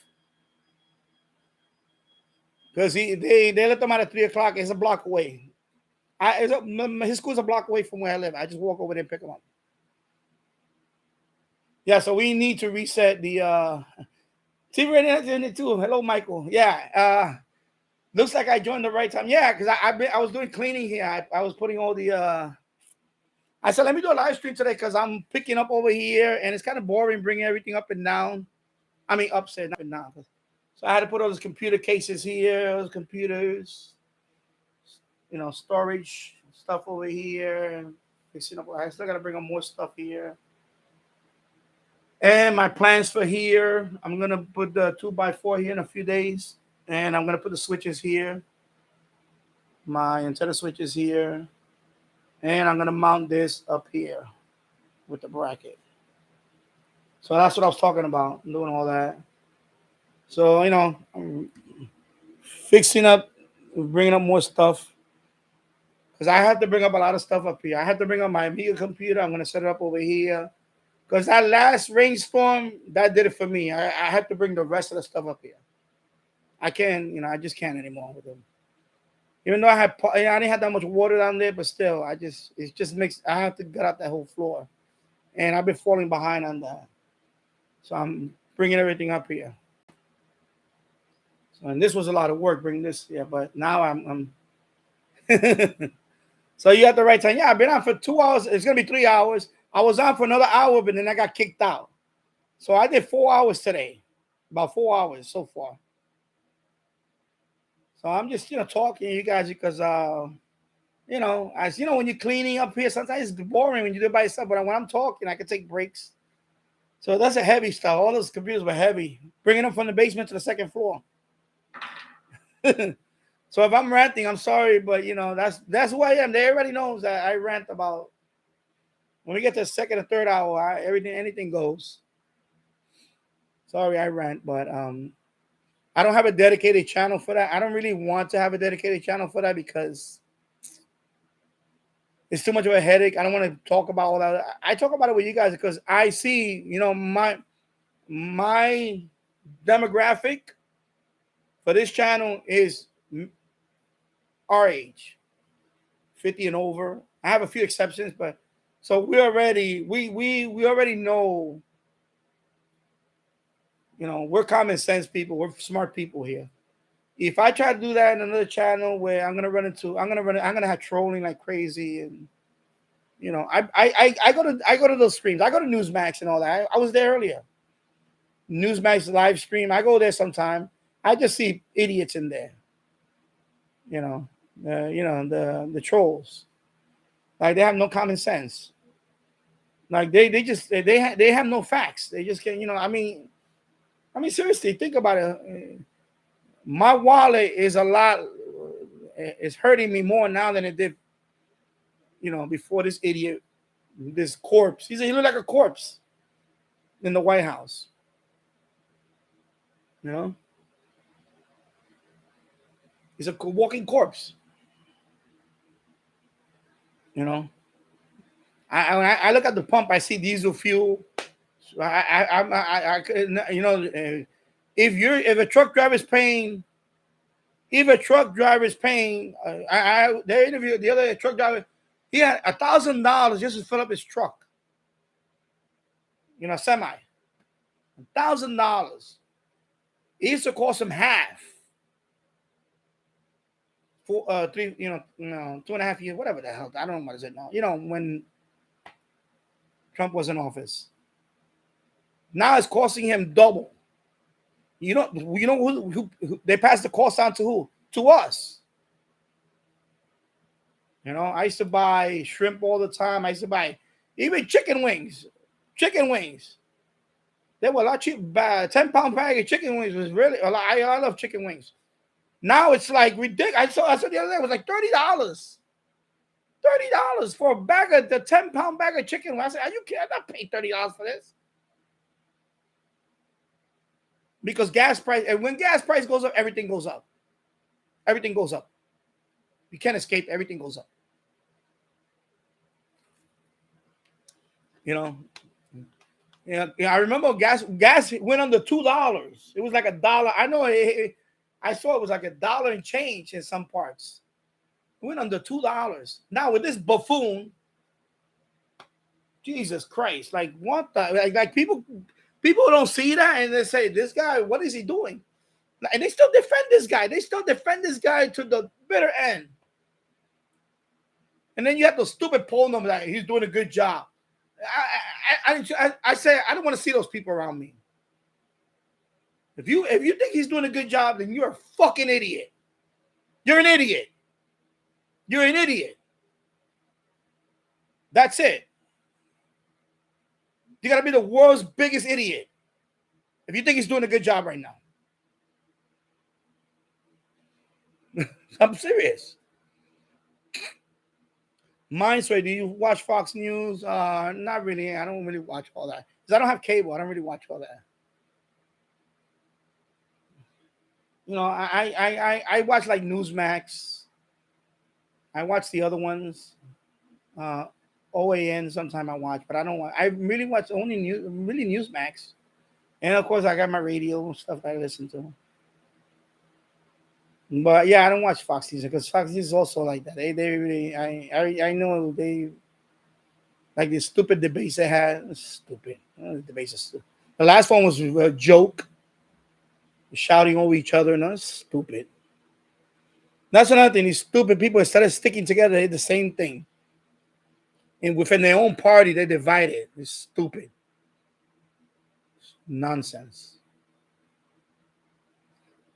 S1: Because they let them out at 3 o'clock. It's a block away. His school's a block away from where I live. I just walk over there and pick him up. Yeah, so we need to reset the TV in it too. Hello, Michael. Yeah. Looks like I joined the right time. Yeah, because I was doing cleaning here. I was putting all the. I said, let me do a live stream today because I'm picking up over here, and it's kind of boring bringing everything up and down. I mean, upstairs, up and down. So I had to put all those computer cases here, those computers, storage stuff over here. Fixing up. I still got to bring up more stuff here. And my plans for here, I'm going to put the 2x4 here in a few days. And I'm going to put the switches here. My antenna switches here. And I'm going to mount this up here with the bracket. So that's what I was talking about. I'm doing all that. So, I'm fixing up, bringing up more stuff. Because I have to bring up a lot of stuff up here. I have to bring up my Amiga computer. I'm going to set it up over here. Because that last rainstorm, that did it for me. I had to bring the rest of the stuff up here. I can't, I just can't anymore with them. Even though I didn't have that much water down there, but still, I have to get out that whole floor. And I've been falling behind on that. So I'm bringing everything up here. So, and this was a lot of work bringing this here, but now I'm So you at the right time. Yeah, I've been on for 2 hours. It's going to be 3 hours. I was on for another hour, but then I got kicked out. So I did 4 hours today. About 4 hours so far. So I'm just, talking to you guys because, as when you're cleaning up here, sometimes it's boring when you do it by yourself. But when I'm talking, I can take breaks. So that's a heavy stuff. All those computers were heavy. Bringing them from the basement to the second floor. So if I'm ranting, I'm sorry, but that's who I am. They already knows that I rant about. When we get to the second or third hour, anything goes. Sorry, I rant, but I don't have a dedicated channel for that. I don't really want to have a dedicated channel for that because it's too much of a headache. I don't want to talk about all that. I talk about it with you guys because I see, my demographic for this channel is our age, 50 and over. I have a few exceptions, but so we already know, we're common sense people. We're smart people here. If I try to do that in another channel where I'm gonna have trolling like crazy, and I go to those streams. I go to Newsmax and all that. I was there earlier. Newsmax live stream. I go there sometime. I just see idiots in there. The trolls. Like they have no common sense. Like they have no facts. They just can't. I mean seriously, think about it. My wallet is it's hurting me more now than it did, before this idiot, this corpse. He looked like a corpse in the White House. He's a walking corpse. I look at the pump. I see diesel fuel. If a truck driver is paying, they interviewed the other truck driver. He had $1,000 just to fill up his truck. Semi. $1,000. It used to cost him half. For 2.5 years, whatever the hell. I don't know what is it now. When Trump was in office. Now it's costing him double. Who they passed the cost on to who? To us. I used to buy shrimp all the time. I used to buy even chicken wings. They were a lot cheap. 10-pound bag of chicken wings was really a lot. I love chicken wings. Now it's like ridiculous. I saw the other day it was like $30. $30 for a bag of the 10-pound bag of chicken. I said, "Are you kidding? I'm not paying $30 for this." Because gas price, and when gas price goes up, everything goes up. Everything goes up. You can't escape. Everything goes up. I remember gas went under $2. It was like $1. I know I saw it was like $1 and change in some parts. It went under $2. Now with this buffoon, Jesus Christ! Like what the like people don't see that and they say, "This guy, what is he doing?" And they still defend this guy. They still defend this guy to the bitter end. And then you have those stupid poll numbers that he's doing a good job. I say I don't want to see those people around me. If you think he's doing a good job, then you're a fucking idiot. You're an idiot. You're an idiot. That's it. You got to be the world's biggest idiot if you think he's doing a good job right now. I'm serious. Mindsway, do you watch Fox News? Not really. I don't really watch all that. Because I don't have cable. I don't really watch all that. You know, I watch like Newsmax. I watch the other ones. OAN sometime I watch, but I don't watch. I really watch only Newsmax. And of course I got my radio and stuff that I listen to. But yeah, I don't watch Fox News because Fox News is also like that. They really I know they like the stupid debates they had. Stupid. The debates are stupid. The last one was a joke. Shouting over each other, and that's stupid. That's another thing. These stupid people, instead of sticking together, they did the same thing. And within their own party, they divided. It's stupid. It's nonsense.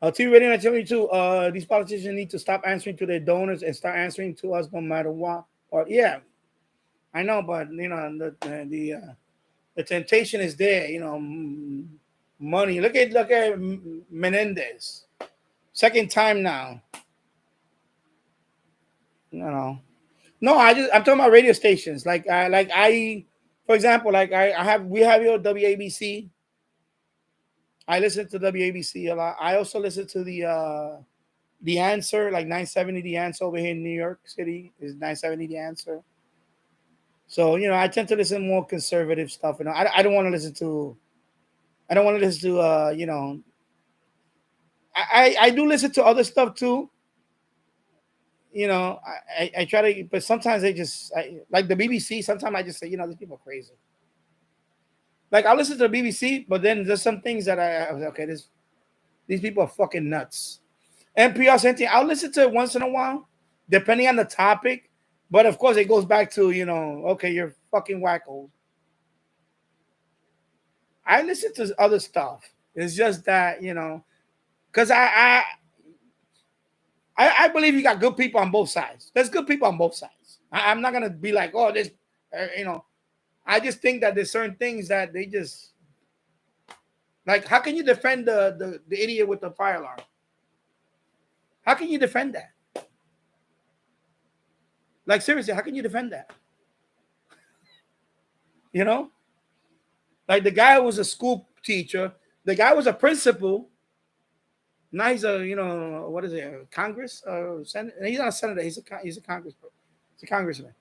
S1: TV Radio 972, these politicians need to stop answering to their donors and start answering to us no matter what. Or yeah, I know, but you know the temptation is there. You know, money. Look at Menendez. Second time now. You know. No, I'm talking about radio stations. For example, we have your WABC. I listen to WABC a lot. I also listen to the Answer, like 970 The Answer over here in New York City is 970 The Answer. So, you know, I tend to listen more conservative stuff. You know, I don't want to listen to you know, I do listen to other stuff too. You know, I try to, but sometimes like the BBC, sometimes I just say, you know, these people are crazy. Like I listen to the BBC, but then there's some things that I was okay, these people are fucking nuts. NPR, same thing. I'll listen to it once in a while, depending on the topic. But of course, it goes back to, you know, okay, you're fucking wacko. I listen to other stuff. It's just that, you know, because I believe you got good people on both sides. There's good people on both sides. I'm not gonna be like, oh, this, you know. I just think that there's certain things that they just like. How can you defend the idiot with the fire alarm? How can you defend that? Like seriously, how can you defend that? You know, like the guy was a school teacher. The guy was a principal. Now he's a, you know, what is it? Congress or Senate? He's not a senator. He's a congressman. He's a congressman.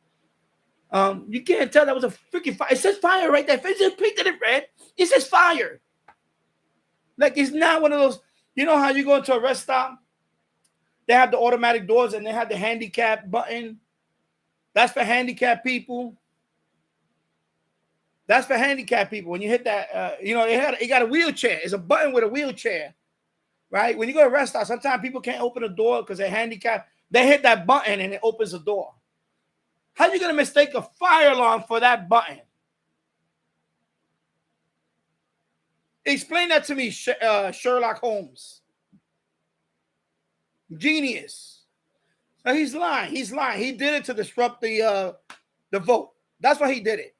S1: You can't tell that was a freaking fire. It says fire right there. If it's painted in red, it says fire. Like it's not one of those. You know how you go into a rest stop? They have the automatic doors and they have the handicap button. That's for handicapped people. That's for handicapped people. When you hit that, you know, it got a wheelchair. It's a button with a wheelchair, right? When you go to a rest stop, sometimes people can't open the door because they're handicapped. They hit that button and it opens the door. How are you going to mistake a fire alarm for that button? Explain that to me, Sherlock Holmes. Genius. So he's lying. He's lying. He did it to disrupt the vote. That's why he did it.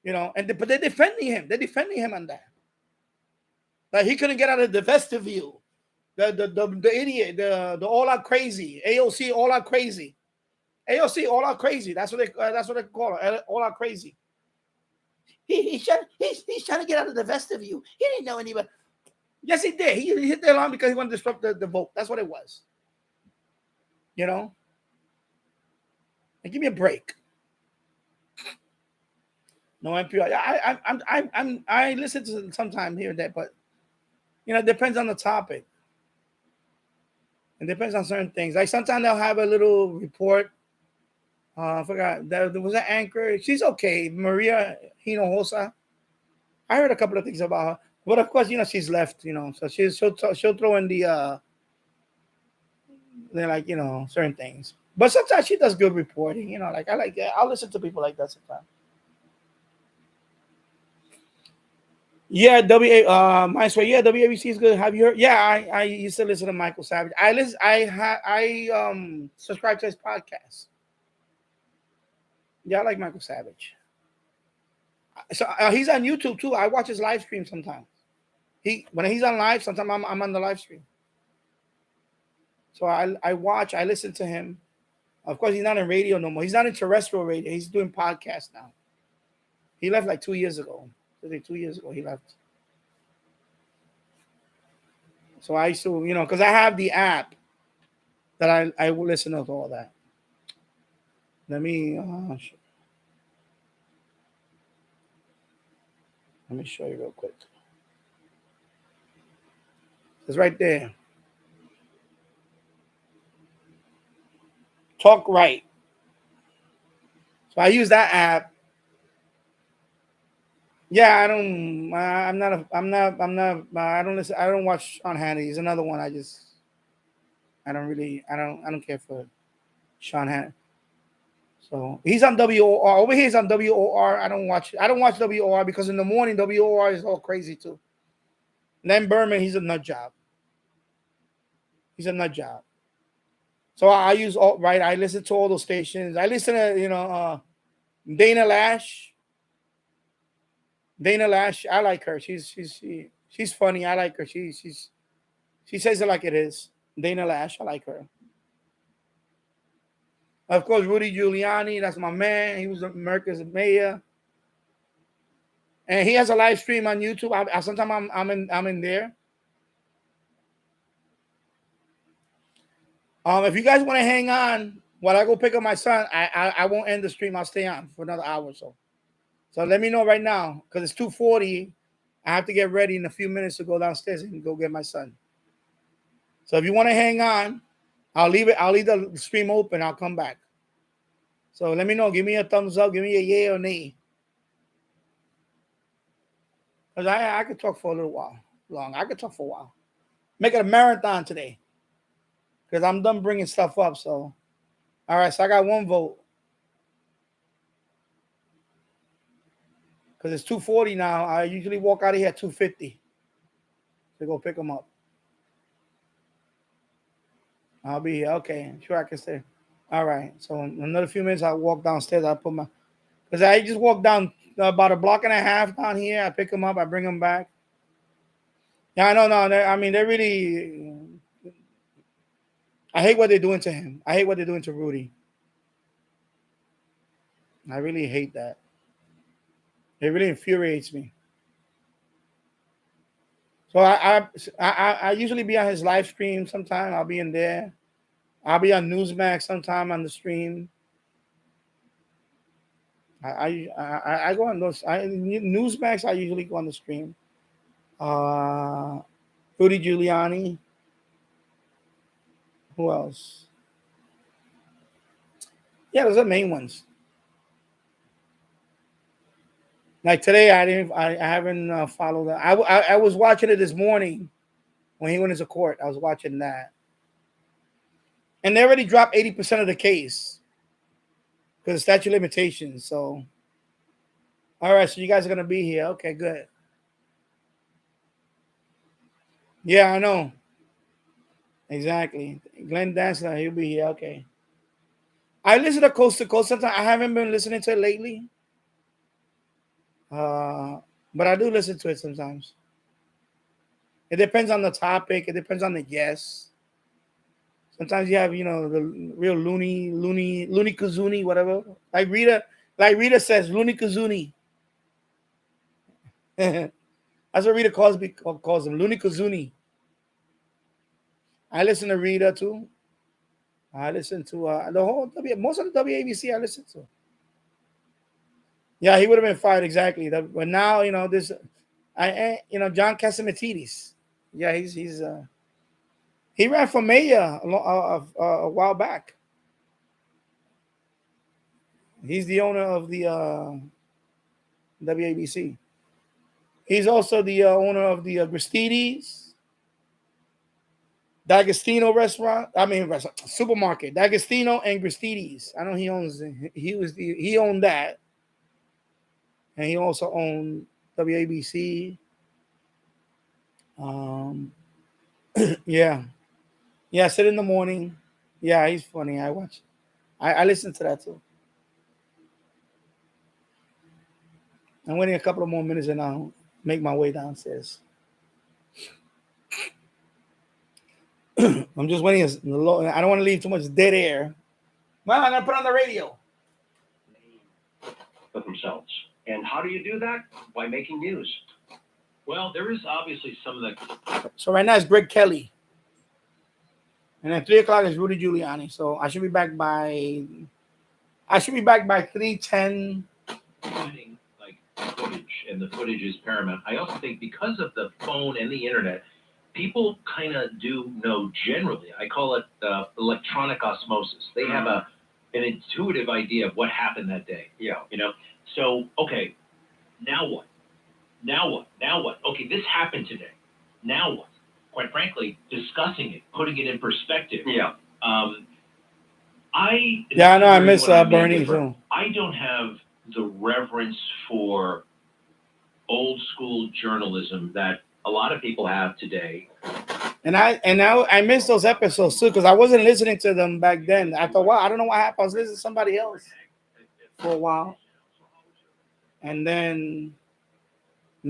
S1: You know, but they're defending him. They're defending him on that. Like he couldn't get out of the vestibule. The idiot, the all out crazy, AOC all out crazy. AOC all out crazy. That's what they call it. All out crazy. He's trying to get out of the vestibule. He didn't know anybody. Yes, he did. He hit the alarm because he wanted to disrupt the vote. That's what it was. You know? And give me a break. No NPR. I listen to sometime here and there, but you know, it depends on the topic. It depends on certain things. Like sometimes they'll have a little report. I forgot. There was an anchor. She's okay. Maria Hinojosa. I heard a couple of things about her. But of course, she's left, so she'll throw in the like, certain things. But sometimes she does good reporting, like I like that. I'll listen to people like that sometimes. Yeah, WABC is good. Have you heard? Yeah, I used to listen to Michael Savage. I subscribe to his podcast. Yeah, I like Michael Savage. So he's on YouTube too. I watch his live stream sometimes. When he's on live, sometimes I'm on the live stream. So I listen to him. Of course, he's not in radio no more. He's not in terrestrial radio. He's doing podcasts now. He left like 2 years ago. I think 2 years ago he left. So I used to, because I have the app that I will listen to all that. Let me show you real quick. It's right there. Talk Right. So I use that app. Yeah, I don't listen. I don't watch Sean Hannity. He's another one. I don't care for Sean Hannity. So he's on WOR. Over here he's on WOR. I don't watch WOR because in the morning WOR is all crazy too. Len Berman, he's a nut job. So I use alt right. I listen to all those stations. I listen to Dana Lash. I like her. She's funny. I like her. She says it like it is. Dana Lash, I like her. Of course, Rudy Giuliani, that's my man. He was America's mayor, and he has a live stream on YouTube. Sometimes I'm in there. If you guys want to hang on while I go pick up my son, I won't end the stream. I'll stay on for another hour or so. So let me know right now because it's 2:40. I have to get ready in a few minutes to go downstairs and go get my son. So if you want to hang on, I'll leave the stream open. I'll come back. So let me know. Give me a thumbs up. Give me a yay or nay. Because I could talk for a little while. I could talk for a while. Make it a marathon today. Because I'm done bringing stuff up. So, all right. So I got one vote. Because it's 2:40 now. I usually walk out of here at 2:50 to go pick them up. I'll be here. Okay. Sure, I can stay. All right. So in another few minutes, I'll walk downstairs. Because I just walk down about a block and a half down here. I pick them up. I bring them back. Yeah, I know. No, they're really. I hate what they're doing to him. I hate what they're doing to Rudy. I really hate that. It really infuriates me. So I usually be on his live stream sometime. I'll be in there. I'll be on Newsmax sometime on the stream. I go on those. Newsmax, I usually go on the stream. Rudy Giuliani. Who else? Yeah, those are the main ones. Like today, I haven't followed that. I was watching it this morning when he went into court. I was watching that, and they already dropped 80% of the case because of statute of limitations. So, all right, so you guys are gonna be here. Okay, good. Yeah, I know. Exactly. Glenn Dancer, he'll be here. Okay. I listen to Coast sometimes. I haven't been listening to it lately. But I do listen to it sometimes. It depends on the topic. It depends on the guest. Sometimes you have, the real loony kazoonie, whatever. Like Rita says, loony kazoonie. That's what Rita calls them, loony kazoonie. I listen to Rita too. I listen to most of the WABC I listen to. Yeah, he would have been fired exactly. But now, John Catsimatidis. Yeah, he ran for mayor a while back. He's the owner of the WABC. He's also the owner of the Gristides D'Agostino restaurant. I mean, supermarket. D'Agostino and Gristides. I know he owns. He owned that, and he also owned WABC. Yeah, yeah. Sit in the morning. Yeah, he's funny. I watch. I listen to that too. I'm waiting a couple of more minutes and I'll make my way downstairs. I'm just waiting. I don't want to leave too much dead air. Well, I'm gonna put on the radio.
S2: For themselves. And how do you do that? By making news. Well, there is obviously some of the.
S1: So right now it's Greg Kelly, and at 3:00 is Rudy Giuliani. So I should be back by. 3:10.
S2: Like footage, and the footage is paramount. I also think because of the phone and the internet, people kind of do know generally. I call it electronic osmosis. They have an intuitive idea of what happened that day. Yeah. You know. So okay, now what? Now what? Now what? Okay, this happened today. Now what? Quite frankly, discussing it, putting it in perspective. Yeah. I
S1: know I miss Bernie too.
S2: I don't have the reverence for old school journalism that a lot of people have today.
S1: And I miss those episodes too because I wasn't listening to them back then. I thought, wow, I don't know what happened. I was listening to somebody else for a while, and then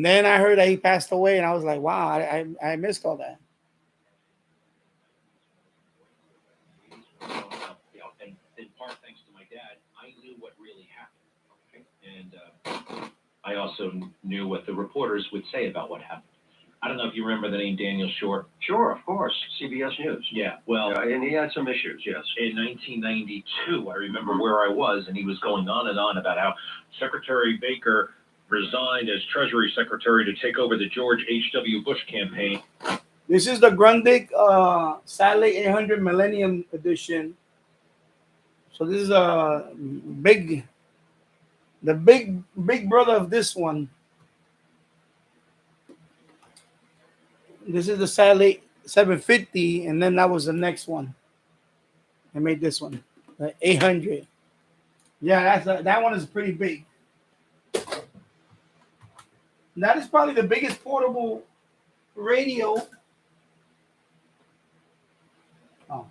S1: I heard that he passed away, and I was like, wow, I missed all that.
S2: And in part thanks to my dad, I knew what really happened, and I also knew what the reporters would say about what happened. I don't know if you remember the name Daniel Short. Sure, of course. CBS News. Yeah, well... Yeah, and he had some issues, yes. In 1992, I remember where I was, and he was going on and on about how Secretary Baker resigned as Treasury Secretary to take over the George H.W. Bush campaign.
S1: This is the Grundig Satellite 800 Millennium Edition. So this is the big brother of this one. This is the Satellite 750, and then that was the next one. I made this one, the 800. Yeah, that one is pretty big. That is probably the biggest portable radio. Oh.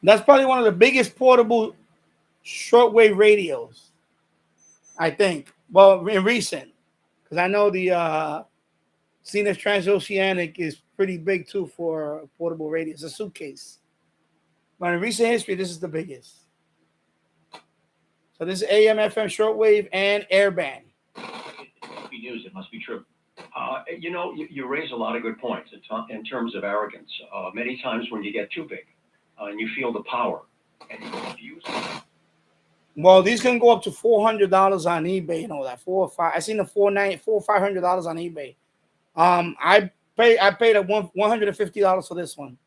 S1: That's probably one of the biggest portable shortwave radios, I think. Well, in recent, because I know the Zenith Transoceanic is pretty big too for portable radio. It's a suitcase. But in recent history, this is the biggest. So this is AM, FM, shortwave, and airband.
S2: It must be news. It must be true. You know, you raise a lot of good points in terms of arrogance. Many times when you get too big and you feel the power and you abuse it.
S1: Well, these can go up to $400 on eBay and all that. $400 or $500. I seen the $400 or $500 on eBay. I paid $150 for this one.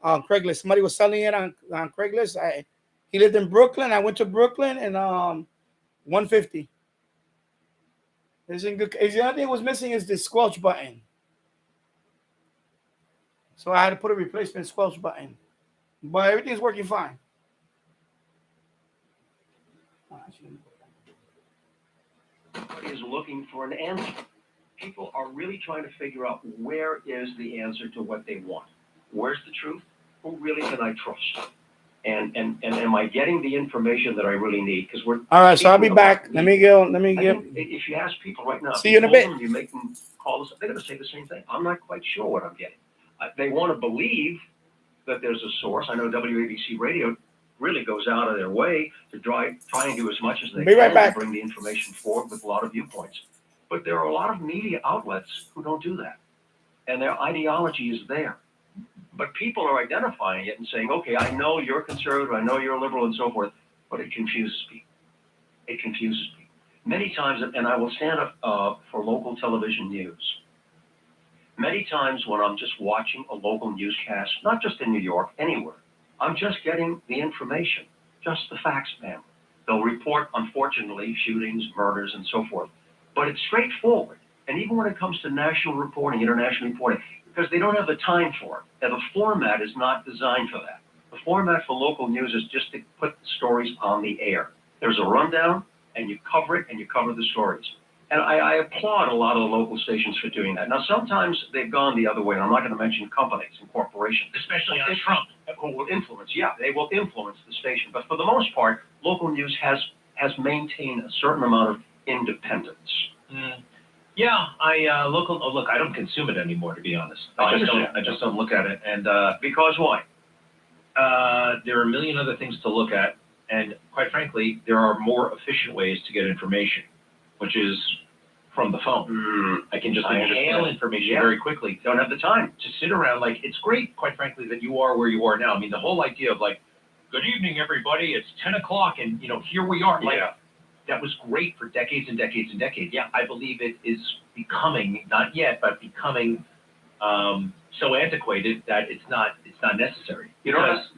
S1: Craigslist. Somebody was selling it on Craigslist. He lived in Brooklyn. I went to Brooklyn and $150. It's in good. The only thing was missing is the squelch button. So I had to put a replacement squelch button. But everything's working fine.
S2: Everybody is looking for an answer. People are really trying to figure out where is the answer to what they want. Where's the truth? Who really can I trust? And am I getting the information that I really need? Because we're
S1: all right. So I'll be back. Let me go.
S2: If you ask people right now,
S1: see you in a bit.
S2: You make them call us. They're going to say the same thing. I'm not quite sure what I'm getting. They want to believe that there's a source. I know WABC Radio really goes out of their way to try and do as much as they can to bring the information forward with a lot of viewpoints. But there are a lot of media outlets who don't do that, and their ideology is there. But people are identifying it and saying, okay, I know you're conservative, I know you're liberal and so forth, but it confuses people. It confuses people. Many times, and I will stand up for local television news. Many times when I'm just watching a local newscast, not just in New York, anywhere, I'm just getting the information, just the facts, ma'am. They'll report, unfortunately, shootings, murders, and so forth. but it's straightforward. And even when it comes to national reporting, international reporting, because they don't have the time for it. And the format is not designed for that. The format for local news is just to put the stories on the air. There's a rundown, and you cover it, and you cover the stories. And I applaud a lot of the local stations for doing that. Now, sometimes they've gone the other way, and I'm not going to mention companies and corporations.
S3: Especially on Trump.
S2: Who will influence, they will influence the station. But for the most part, local news has maintained a certain amount of independence.
S3: Yeah, look, I don't consume it anymore, to be honest. I just don't look at it. And
S2: because why?
S3: There are a million other things to look at, and quite frankly, there are more efficient ways to get information, which is from the phone. I can just inhale information very quickly.
S2: Don't have the time
S3: to sit around. Like, it's great, quite frankly, that you are where you are now. I mean, the whole idea of like, good evening, everybody, it's 10 o'clock, and here we are. Like, that was great for decades and decades and decades. Yeah, I believe it is becoming, not yet, but becoming so antiquated that it's not necessary.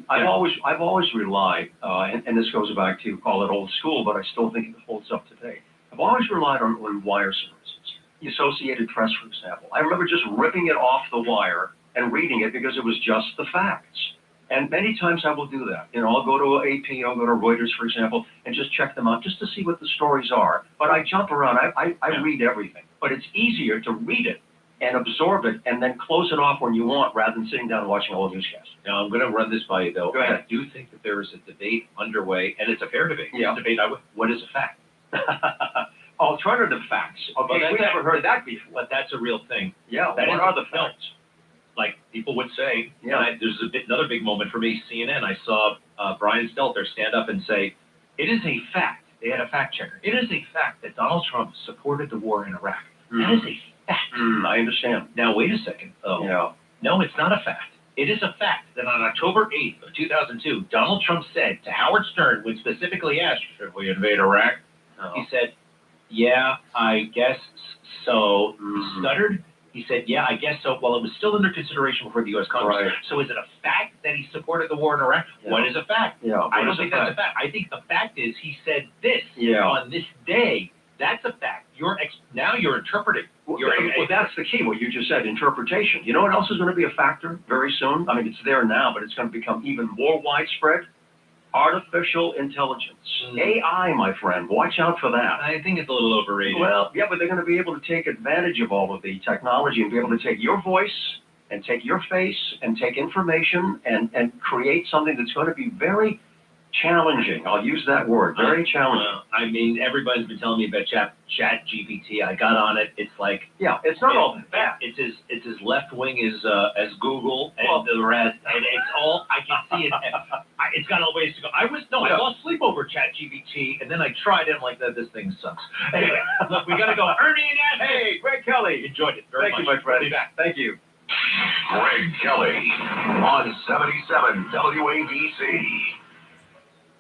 S2: I've always relied, and this goes back to, call it old school, but I still think it holds up today. I've always relied on wire services. The Associated Press, for example. I remember just ripping it off the wire and reading it because it was just the facts. And many times I will do that. I'll go to AP, I'll go to Reuters, for example, and just check them out just to see what the stories are. But I jump around. I read everything. But it's easier to read it and absorb it and then close it off when you want rather than sitting down and watching a whole newscast.
S3: Now, I'm going to run this by you, though.
S2: Go ahead.
S3: I do think that there is a debate underway, and it's a fair debate.
S2: Yeah.
S3: It's a debate, what is a fact?
S2: Alternative facts. Okay, we've never heard that before.
S3: But that's a real thing.
S2: Yeah,
S3: what
S2: are the facts?
S3: Like people would say, there's another big moment for me, CNN. I saw Brian Stelter stand up and say, it is a fact. They had a fact checker. It is a fact that Donald Trump supported the war in Iraq. That is a fact.
S2: I understand.
S3: Now, wait a second, though.
S2: Yeah.
S3: No, it's not a fact. It is a fact that on October 8th of 2002, Donald Trump said to Howard Stern, when specifically asked, should we invade Iraq? He said, yeah, I guess so. He stuttered. He said, yeah, I guess so. Well, it was still under consideration before the U.S. Congress.
S2: Right.
S3: So is it a fact that he supported the war in Iraq?
S2: Yeah.
S3: What is a fact?
S2: Yeah,
S3: I don't think that's a fact. I think the fact is he said this on this day. That's a fact. Now you're interpreting.
S2: Well, that's the key, what you just said, interpretation. You know what else is going to be a factor very soon? I mean, it's there now, but it's going to become even more widespread. Artificial intelligence. AI, my friend. Watch out for that.
S3: I think it's a little overrated.
S2: Well, yeah, but they're going to be able to take advantage of all of the technology and be able to take your voice and take your face and take information and create something that's going to be very challenging. I'll use that word. Very challenging.
S3: I mean, everybody's been telling me about Chat GPT. I got on it. It's like,
S2: it's not all that bad.
S3: It's as left wing as Google and the rest, and it's all I can see it. It's got a ways to go. I lost sleep over Chat GPT, and then I tried it. I'm like, this thing sucks. Anyway, look, we gotta go. Ernie and Ed.
S2: Hey, Greg Kelly.
S3: Enjoyed it very much.
S2: Thank you, my friend.
S3: Be back.
S2: Thank you.
S4: Greg Kelly on 77 WABC.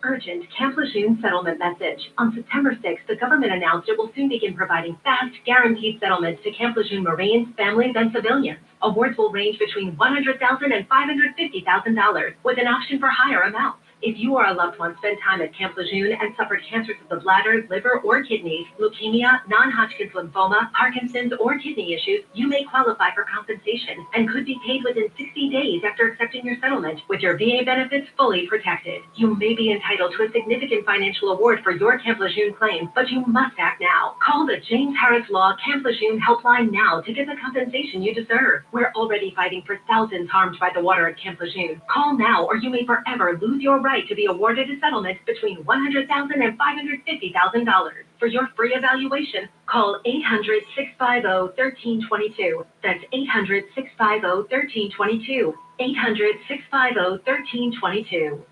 S5: Urgent Camp Lejeune settlement message. On September 6th, the government announced it will soon begin providing fast, guaranteed settlements to Camp Lejeune Marines, families, and civilians. Awards will range between $100,000 and $550,000, with an option for higher amounts. If you or a loved one spent time at Camp Lejeune and suffered cancers of the bladder, liver, or kidneys, leukemia, non-Hodgkin's lymphoma, Parkinson's, or kidney issues, you may qualify for compensation and could be paid within 60 days after accepting your settlement, with your VA benefits fully protected. You may be entitled to a significant financial award for your Camp Lejeune claim, but you must act now. Call the James Harris Law Camp Lejeune helpline now to get the compensation you deserve. We're already fighting for thousands harmed by the water at Camp Lejeune. Call now, or you may forever lose your right to be awarded a settlement between $100,000 and $550,000. For your free evaluation, call 800-650-1322. That's 800-650-1322. 800-650-1322.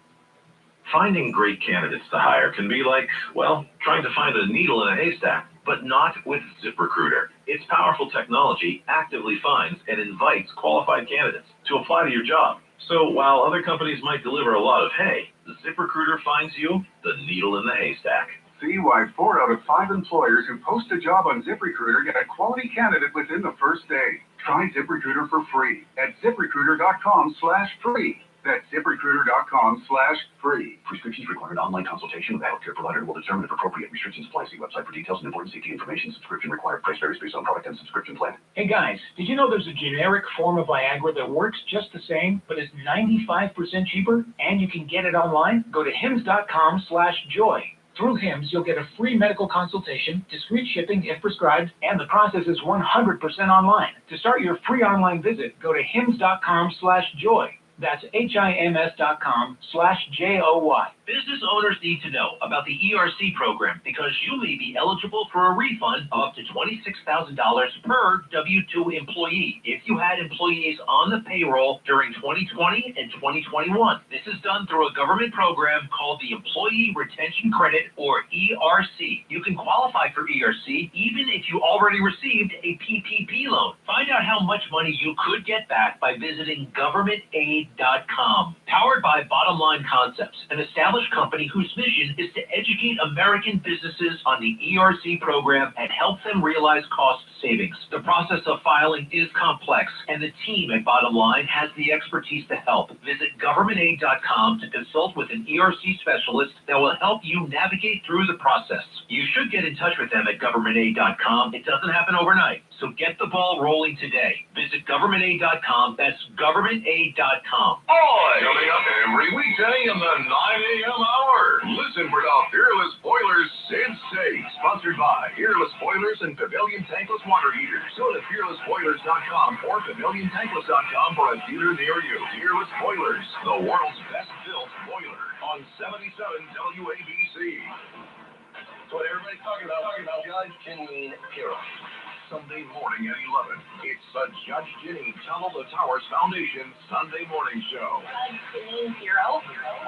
S4: Finding great candidates to hire can be like, well, trying to find a needle in a haystack, but not with ZipRecruiter. Its powerful technology actively finds and invites qualified candidates to apply to your job. So while other companies might deliver a lot of hay, ZipRecruiter finds you the needle in the haystack.
S6: See why 4 out of 5 employers who post a job on ZipRecruiter get a quality candidate within the first day. Try ZipRecruiter for free at ZipRecruiter.com/free. That's ZipRecruiter.com/free.
S2: Prescriptions required. Online consultation with a healthcare provider will determine if appropriate restrictions apply. See website for details and important safety information. Subscription required. Price varies based on product and subscription plan.
S7: Hey guys, did you know there's a generic form of Viagra that works just the same, but is 95% cheaper, and you can get it online? Go to hims.com/joy. Through Hims, you'll get a free medical consultation, discreet shipping if prescribed, and the process is 100% online. To start your free online visit, go to hims.com/joy. That's HIMS.com/JOY.
S3: Business owners need to know about the ERC program because you may be eligible for a refund of up to $26,000 per W-2 employee if you had employees on the payroll during 2020 and 2021. This is done through a government program called the Employee Retention Credit, or ERC. You can qualify for ERC even if you already received a PPP loan. Find out how much money you could get back by visiting governmentaid.com. Powered by Bottom Line Concepts, an established company whose mission is to educate American businesses on the ERC program and help them realize cost savings. The process of filing is complex, and the team at Bottom Line has the expertise to help. Visit governmentaid.com to consult with an ERC specialist that will help you navigate through the process. You should get in touch with them at governmentaid.com. It doesn't happen overnight, so get the ball rolling today. Visit governmentaid.com. That's governmentaid.com.
S4: Coming up every weekday in the 9 a.m. hour. Listen for the Fearless Boilers Sensei, sponsored by Fearless Boilers and Pavilion Tankless Water Heaters. Go to fearlessboilers.com or paviliontankless.com for a dealer near you. Fearless Boilers, the world's best built boiler on 77 WABC. That's what everybody's talking about. Judge Janine Pirro. Sunday morning at 11. It's the Judge Janine Tunnel the Towers Foundation Sunday morning show.
S5: Judge Janine Pirro.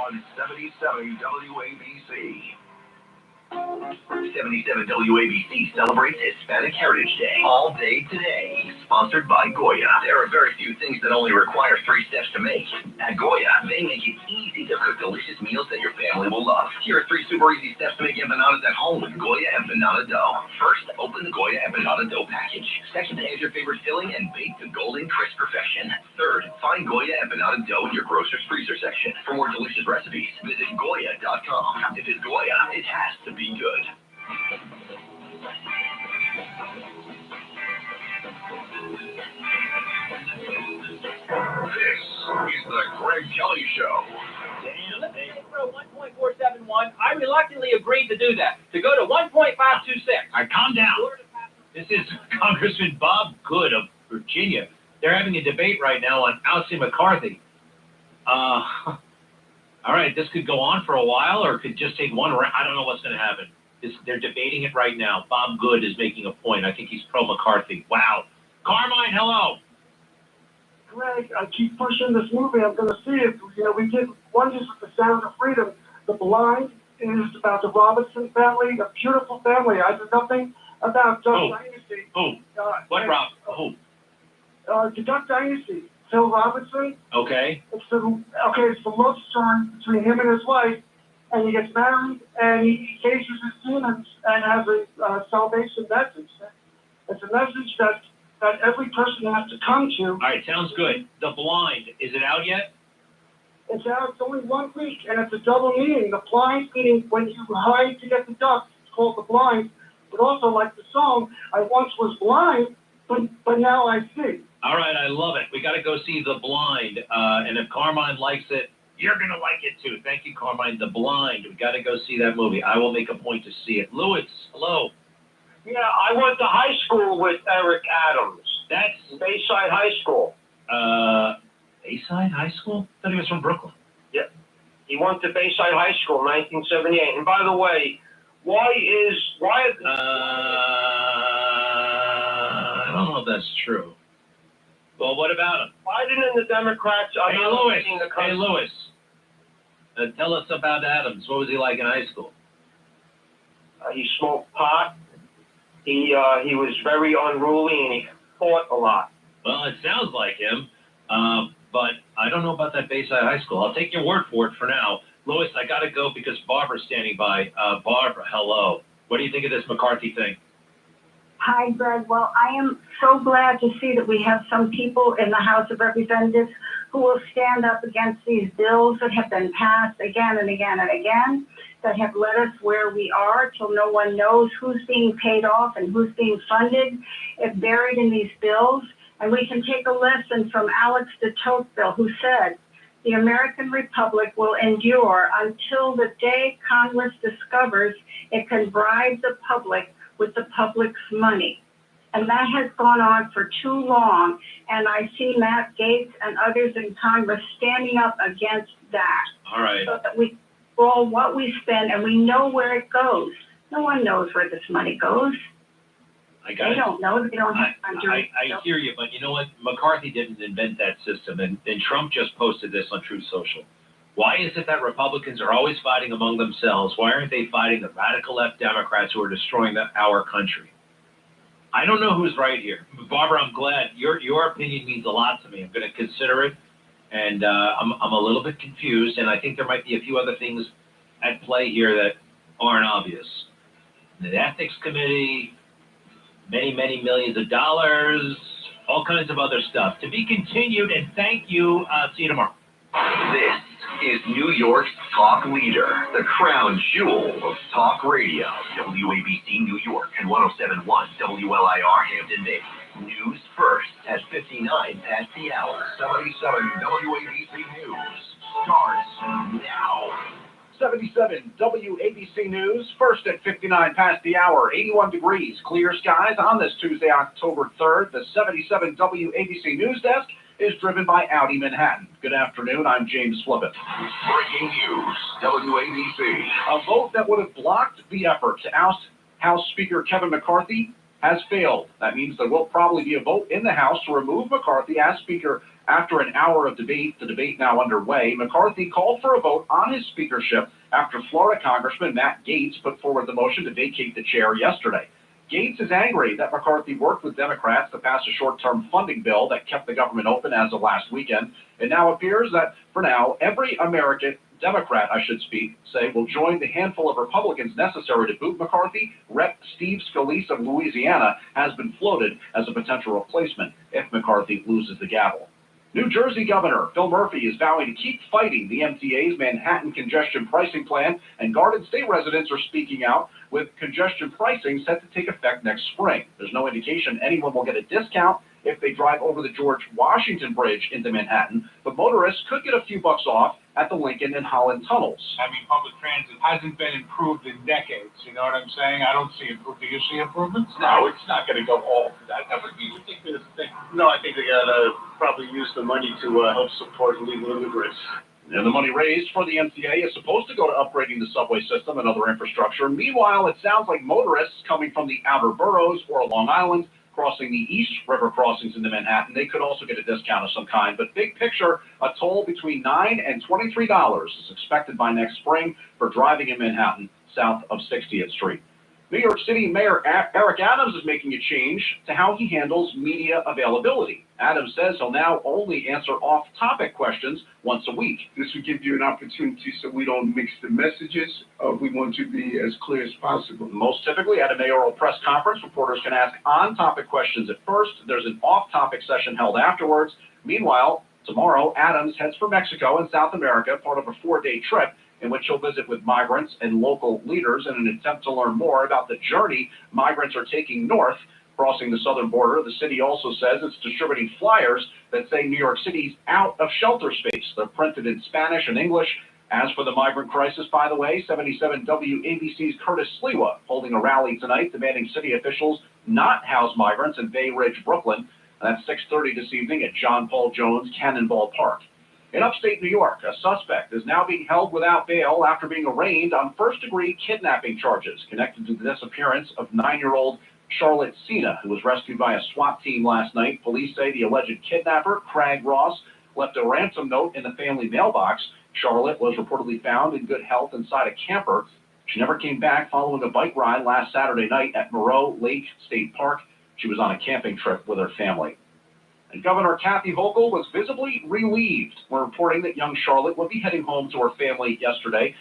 S4: On 77 WABC. 77 WABC celebrates Hispanic Heritage Day all day today. Sponsored by Goya. There are very few things that only require 3 steps to make. At Goya, they make it easy to cook delicious meals that your family will love. Here are 3 super easy steps to make empanadas at home with Goya empanada dough. First, open the Goya empanada dough package. Second, add your favorite filling and bake to golden crisp perfection. Third, find Goya empanada dough in your grocer's freezer section. For more delicious recipes, visit Goya.com. If it's Goya, it has to be good. This is the Greg Kelly Show.
S7: For 1.471, I reluctantly agreed to do that, to go to 1.526.
S3: All right, calm down. This is Congressman Bob Good of Virginia. They're having a debate right now on ousting McCarthy. All right, this could go on for a while, or it could just take one round. I don't know what's going to happen. They're debating it right now. Bob Good is making a point. I think he's pro-McCarthy. Wow. Carmine, hello.
S8: Greg, I keep pushing this movie. I'm going to see it. You know, we did Wonders with the Sound of Freedom. The Blind is about the Robinson family, a beautiful family. I know nothing about Duck Dynasty.
S3: What, Rob? Who?
S8: The Duck Dynasty. Phil Robinson.
S3: Okay.
S8: It's the love story between him and his wife, and he gets married, and he faces his demons and has a salvation message. It's a message that every person has to come to.
S3: All right, sounds good. The Blind, is it out yet?
S8: It's out. It's only 1 week, and it's a double meaning. The blind meaning when you hide to get the duck, it's called the blind. But also, like the song, I once was blind, but now I see.
S3: All right, I love it. We got to go see The Blind. And if Carmine likes it, you're going to like it too. Thank you, Carmine. The Blind. We got to go see that movie. I will make a point to see it. Lewis, hello.
S9: Yeah, I went to high school with Eric Adams.
S3: That's
S9: Bayside High School.
S3: Bayside High School? I thought he was from Brooklyn.
S9: Yeah. He went to Bayside High School in 1978. And by the way, why?
S3: I don't know if that's true. Well, what about him?
S9: Biden and the Democrats are
S3: Hey, Lewis. Tell us about Adams. What was he like in high school?
S9: He smoked pot. He was very unruly, and he fought a lot.
S3: Well, it sounds like him, but I don't know about that Bayside High School. I'll take your word for it for now. Lewis, I got to go because Barbara's standing by. Barbara, hello. What do you think of this McCarthy thing?
S10: Hi, Greg. Well, I am so glad to see that we have some people in the House of Representatives who will stand up against these bills that have been passed again and again and again, that have led us where we are till no one knows who's being paid off and who's being funded. It's buried in these bills. And we can take a lesson from Alex de Tocqueville, who said, the American Republic will endure until the day Congress discovers it can bribe the public with the public's money. And that has gone on for too long. And I see Matt Gaetz and others in Congress standing up against that.
S3: All right.
S10: So that we control what we spend and we know where it goes. No one knows where this money goes.
S3: I got
S10: They
S3: it.
S10: don't know. They don't have time to
S3: I hear you, but you know what? McCarthy didn't invent that system, and Trump just posted this on Truth Social. Why is it that Republicans are always fighting among themselves? Why aren't they fighting the radical left Democrats who are destroying our country? I don't know who's right here. Barbara, I'm glad. Your opinion means a lot to me. I'm going to consider it, and I'm a little bit confused, and I think there might be a few other things at play here that aren't obvious. The Ethics Committee, many, many millions of dollars, all kinds of other stuff. To be continued, and thank you. See you tomorrow.
S4: This is New York's talk leader, the crown jewel of talk radio. WABC New York and 107.1 WLIR Hampton Bay. News first at 59 past the hour. 77 WABC News starts now.
S11: 77 WABC News, first at 59 past the hour, 81 degrees, clear skies on this Tuesday, October 3rd. The 77 WABC News Desk is driven by Audi Manhattan. Good afternoon, I'm James Flippett.
S4: Breaking news, WABC.
S11: A vote that would have blocked the effort to oust House Speaker Kevin McCarthy has failed. That means there will probably be a vote in the House to remove McCarthy as Speaker after an hour of debate. The debate now underway. McCarthy called for a vote on his speakership after Florida Congressman Matt Gaetz put forward the motion to vacate the chair yesterday. Gaetz is angry that McCarthy worked with Democrats to pass a short-term funding bill that kept the government open as of last weekend. It now appears that, for now, every American Democrat, will join the handful of Republicans necessary to boot McCarthy. Rep. Steve Scalise of Louisiana has been floated as a potential replacement if McCarthy loses the gavel. New Jersey Governor Phil Murphy is vowing to keep fighting the MTA's Manhattan congestion pricing plan, and Garden State residents are speaking out with congestion pricing set to take effect next spring. There's no indication anyone will get a discount if they drive over the George Washington Bridge into Manhattan, but motorists could get a few bucks off at the Lincoln and Holland tunnels.
S12: I mean, public transit hasn't been improved in decades, you know what I'm saying? I don't see improvement. Do you see improvements?
S13: No, it's not going to go all for that. That would be a ridiculous thing. No, I think they got to probably use the money to help support illegal immigrants.
S11: And the money raised for the MTA is supposed to go to upgrading the subway system and other infrastructure. Meanwhile, it sounds like motorists coming from the outer boroughs or Long Island crossing the East River crossings into Manhattan, they could also get a discount of some kind. But big picture, a toll between $9 and $23 is expected by next spring for driving in Manhattan south of 60th Street. New York City Mayor Eric Adams is making a change to how he handles media availability. Adams says he'll now only answer off-topic questions once a week.
S14: This will give you an opportunity so we don't mix the messages. We want to be as clear as possible.
S11: Most typically at a mayoral press conference, reporters can ask on-topic questions at first. There's an off-topic session held afterwards. Meanwhile, tomorrow, Adams heads for Mexico and South America, part of a 4-day trip in which he'll visit with migrants and local leaders in an attempt to learn more about the journey migrants are taking north, crossing the southern border. The city also says it's distributing flyers that say New York City's out of shelter space. They're printed in Spanish and English. As for the migrant crisis, by the way, 77 WABC's Curtis Sliwa holding a rally tonight demanding city officials not house migrants in Bay Ridge, Brooklyn. And that's 6:30 this evening at John Paul Jones Cannonball Park. In upstate New York, a suspect is now being held without bail after being arraigned on first-degree kidnapping charges connected to the disappearance of 9-year-old Charlotte Cena, who was rescued by a SWAT team last night. Police say the alleged kidnapper, Craig Ross, left a ransom note in the family mailbox. Charlotte was reportedly found in good health inside a camper. She never came back following a bike ride last Saturday night at Moreau Lake State Park. She was on a camping trip with her family. And Governor Kathy Hochul was visibly relieved when reporting that young Charlotte would be heading home to her family yesterday.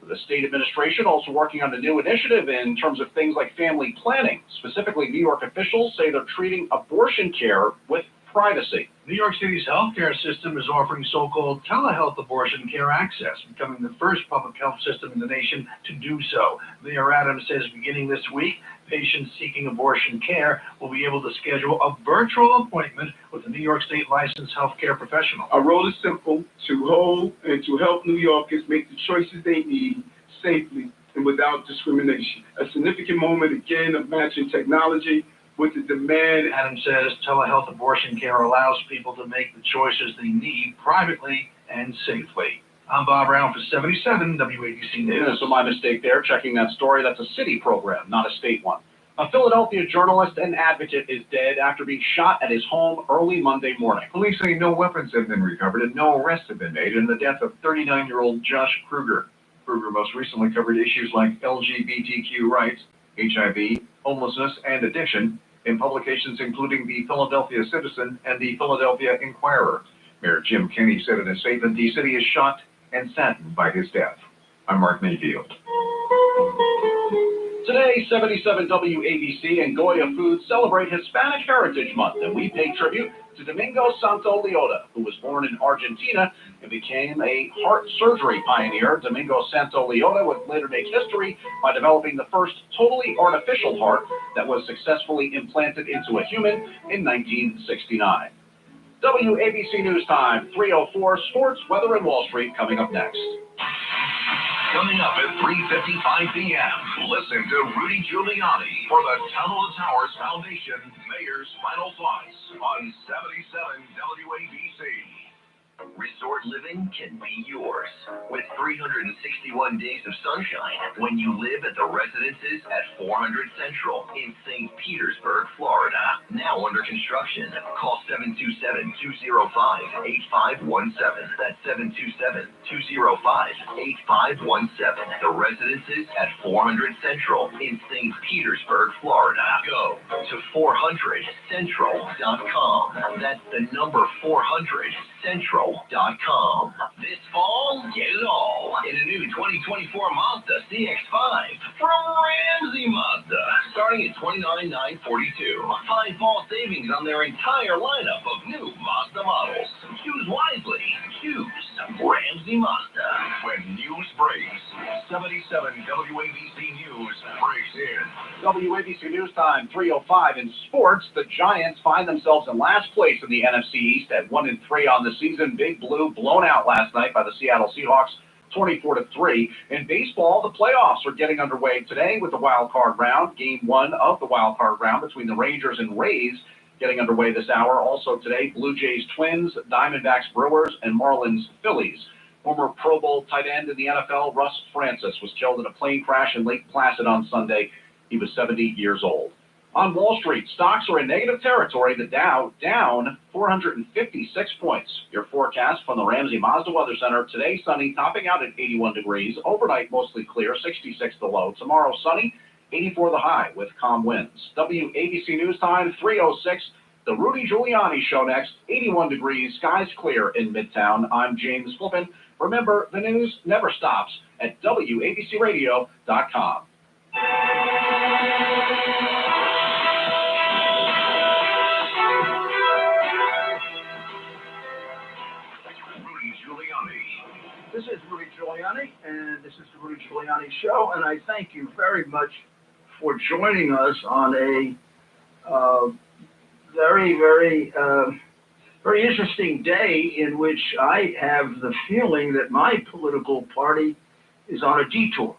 S11: The state administration also working on a new initiative in terms of things like family planning. Specifically, New York officials say they're treating abortion care with privacy.
S2: New York City's healthcare system is offering so-called telehealth abortion care access, becoming the first public health system in the nation to do so. Mayor Adams says beginning this week, patients seeking abortion care will be able to schedule a virtual appointment with a New York State licensed healthcare professional.
S14: Our role is simple: to hold and to help New Yorkers make the choices they need safely and without discrimination. A significant moment again of matching technology with the demand.
S2: Adams says telehealth abortion care allows people to make the choices they need privately and safely. I'm Bob Brown for 77 WABC News.
S11: Yeah, so my mistake there, checking that story. That's a city program, not a state one. A Philadelphia journalist and advocate is dead after being shot at his home early Monday morning.
S15: Police say no weapons have been recovered and no arrests have been made in the death of 39-year-old Josh Kruger. Kruger most recently covered issues like LGBTQ rights, HIV, homelessness, and addiction in publications including the Philadelphia Citizen and the Philadelphia Inquirer. Mayor Jim Kenney said in a statement, the city is shocked and saddened by his death. I'm Mark Mayfield.
S11: Today, 77 WABC and Goya Foods celebrate Hispanic Heritage Month, and we pay tribute to Domingo Santo Leota, who was born in Argentina and became a heart surgery pioneer. Domingo Santo Leota would later make history by developing the first totally artificial heart that was successfully implanted into a human in 1969. WABC News Time, 3:04, sports, weather, and Wall Street coming up next.
S4: Coming up at 3:55 p.m., listen to Rudy Giuliani for the Tunnel to Towers Foundation Mayor's Final Thoughts on 77 WABC. Resort living can be yours with 361 days of sunshine when you live at the residences at 400 Central in St. Petersburg, Florida. Now under construction. Call 727-205-8517. That's 727-205-8517. The residences at 400 Central in St. Petersburg, Florida. Go to 400central.com. That's the number 400central.com. This fall, get it all in a new 2024 Mazda CX-5 from Ramsey Mazda, starting at $29,942. Find fall savings on their entire lineup of new Mazda models. Choose wisely. Choose Ramsey Mazda. When news breaks, 77 WABC News breaks in.
S11: WABC News Time, 3:05 in sports. The Giants find themselves in last place in the NFC East at 1-3 on the season. Big Blue blown out last night by the Seattle Seahawks, 24-3. In baseball, the playoffs are getting underway today with the wild card round. Game 1 of the wild card round between the Rangers and Rays getting underway this hour. Also today, Blue Jays Twins, Diamondbacks Brewers, and Marlins Phillies. Former Pro Bowl tight end in the NFL, Russ Francis, was killed in a plane crash in Lake Placid on Sunday. He was 70 years old. On Wall Street, stocks are in negative territory. The Dow down 456 points. Your forecast from the Ramsey Mazda Weather Center. Today, sunny, topping out at 81 degrees. Overnight, mostly clear, 66 the low. Tomorrow, sunny, 84 the high with calm winds. WABC News Time, 3:06. The Rudy Giuliani Show next. 81 degrees, skies clear in Midtown. I'm James Flippin. Remember, the news never stops at WABCRadio.com.
S16: This is Rudy Giuliani, and this is the Rudy Giuliani Show, and I thank you very much for joining us on a very interesting day in which I have the feeling that my political party is on a detour.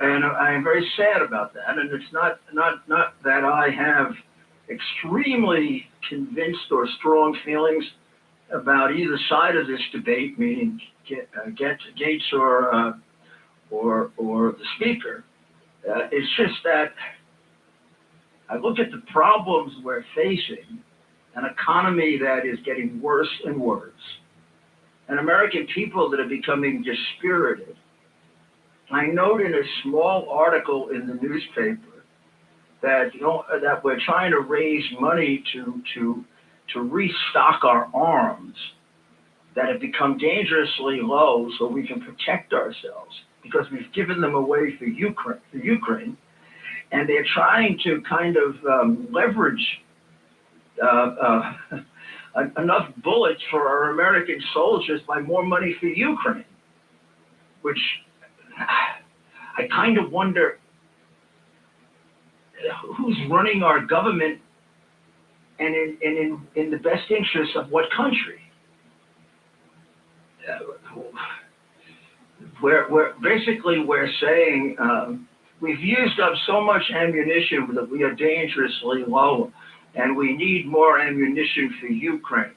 S16: And I am very sad about that, and it's not that I have extremely convinced or strong feelings about either side of this debate, meaning Gates or the speaker. It's just that I look at the problems we're facing, an economy that is getting worse and worse, and American people that are becoming dispirited. I note in a small article in the newspaper that that we're trying to raise money to restock our arms. that have become dangerously low so we can protect ourselves because we've given them away for Ukraine, and they're trying to kind of leverage enough bullets for our American soldiers by more money for Ukraine, which I kind of wonder who's running our government and in the best interest of what country. We're saying we've used up so much ammunition that we are dangerously low, and we need more ammunition for Ukraine.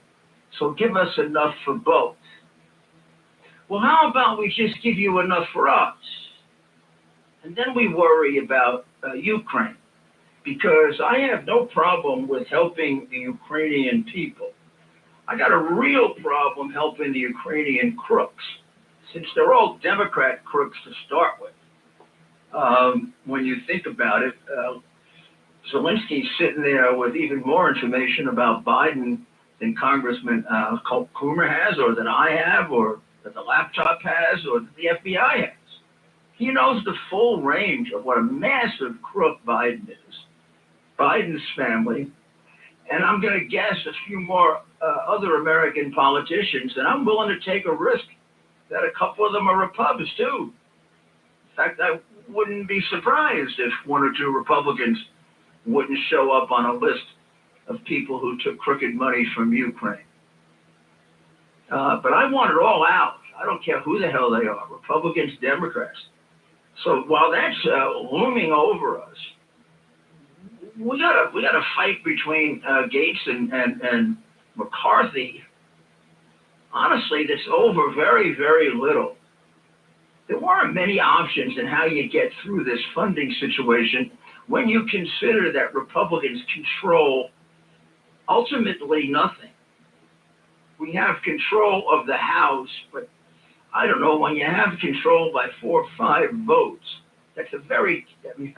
S16: So give us enough for both. Well, how about we just give you enough for us? And then we worry about Ukraine, because I have no problem with helping the Ukrainian people. I got a real problem helping the Ukrainian crooks, since they're all Democrat crooks to start with. When you think about it, Zelensky's sitting there with even more information about Biden than Congressman Coomer has, or that I have, or that the laptop has, or that the FBI has. He knows the full range of what a massive crook Biden is, Biden's family, and I'm going to guess a few more other American politicians, and I'm willing to take a risk that a couple of them are Republicans too. In fact, I wouldn't be surprised if one or two Republicans wouldn't show up on a list of people who took crooked money from Ukraine. But I want it all out. I don't care who the hell they are, Republicans, Democrats. So while that's looming over us, we gotta fight between Gates and McCarthy. Honestly, that's over very, very little. There weren't many options in how you get through this funding situation when you consider that Republicans control ultimately nothing. We have control of the House, but I don't know, when you have control by 4 or 5 votes, that's a very, I mean,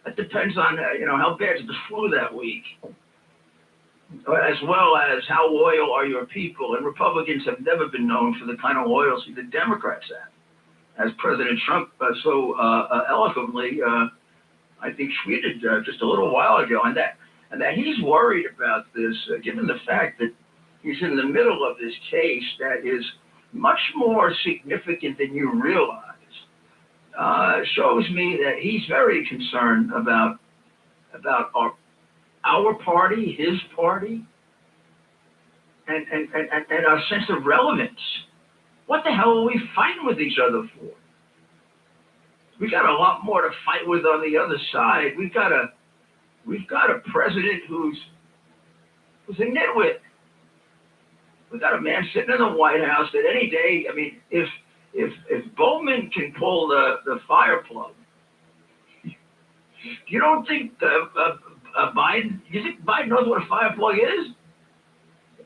S16: that depends on, how bad's the flu that week, as well as how loyal are your people. And Republicans have never been known for the kind of loyalty the Democrats have, as President Trump so eloquently, I think, tweeted just a little while ago, and that he's worried about this, given the fact that he's in the middle of this case that is much more significant than you realize. Shows me that he's very concerned about our party, his party, and our sense of relevance. What the hell are we fighting with each other for? We got a lot more to fight with on the other side. We've got a president who's a nitwit. We got a man sitting in the White House that any day, I mean, if Bowman can pull the fire plug, you don't think Biden? You think Biden knows what a fire plug is?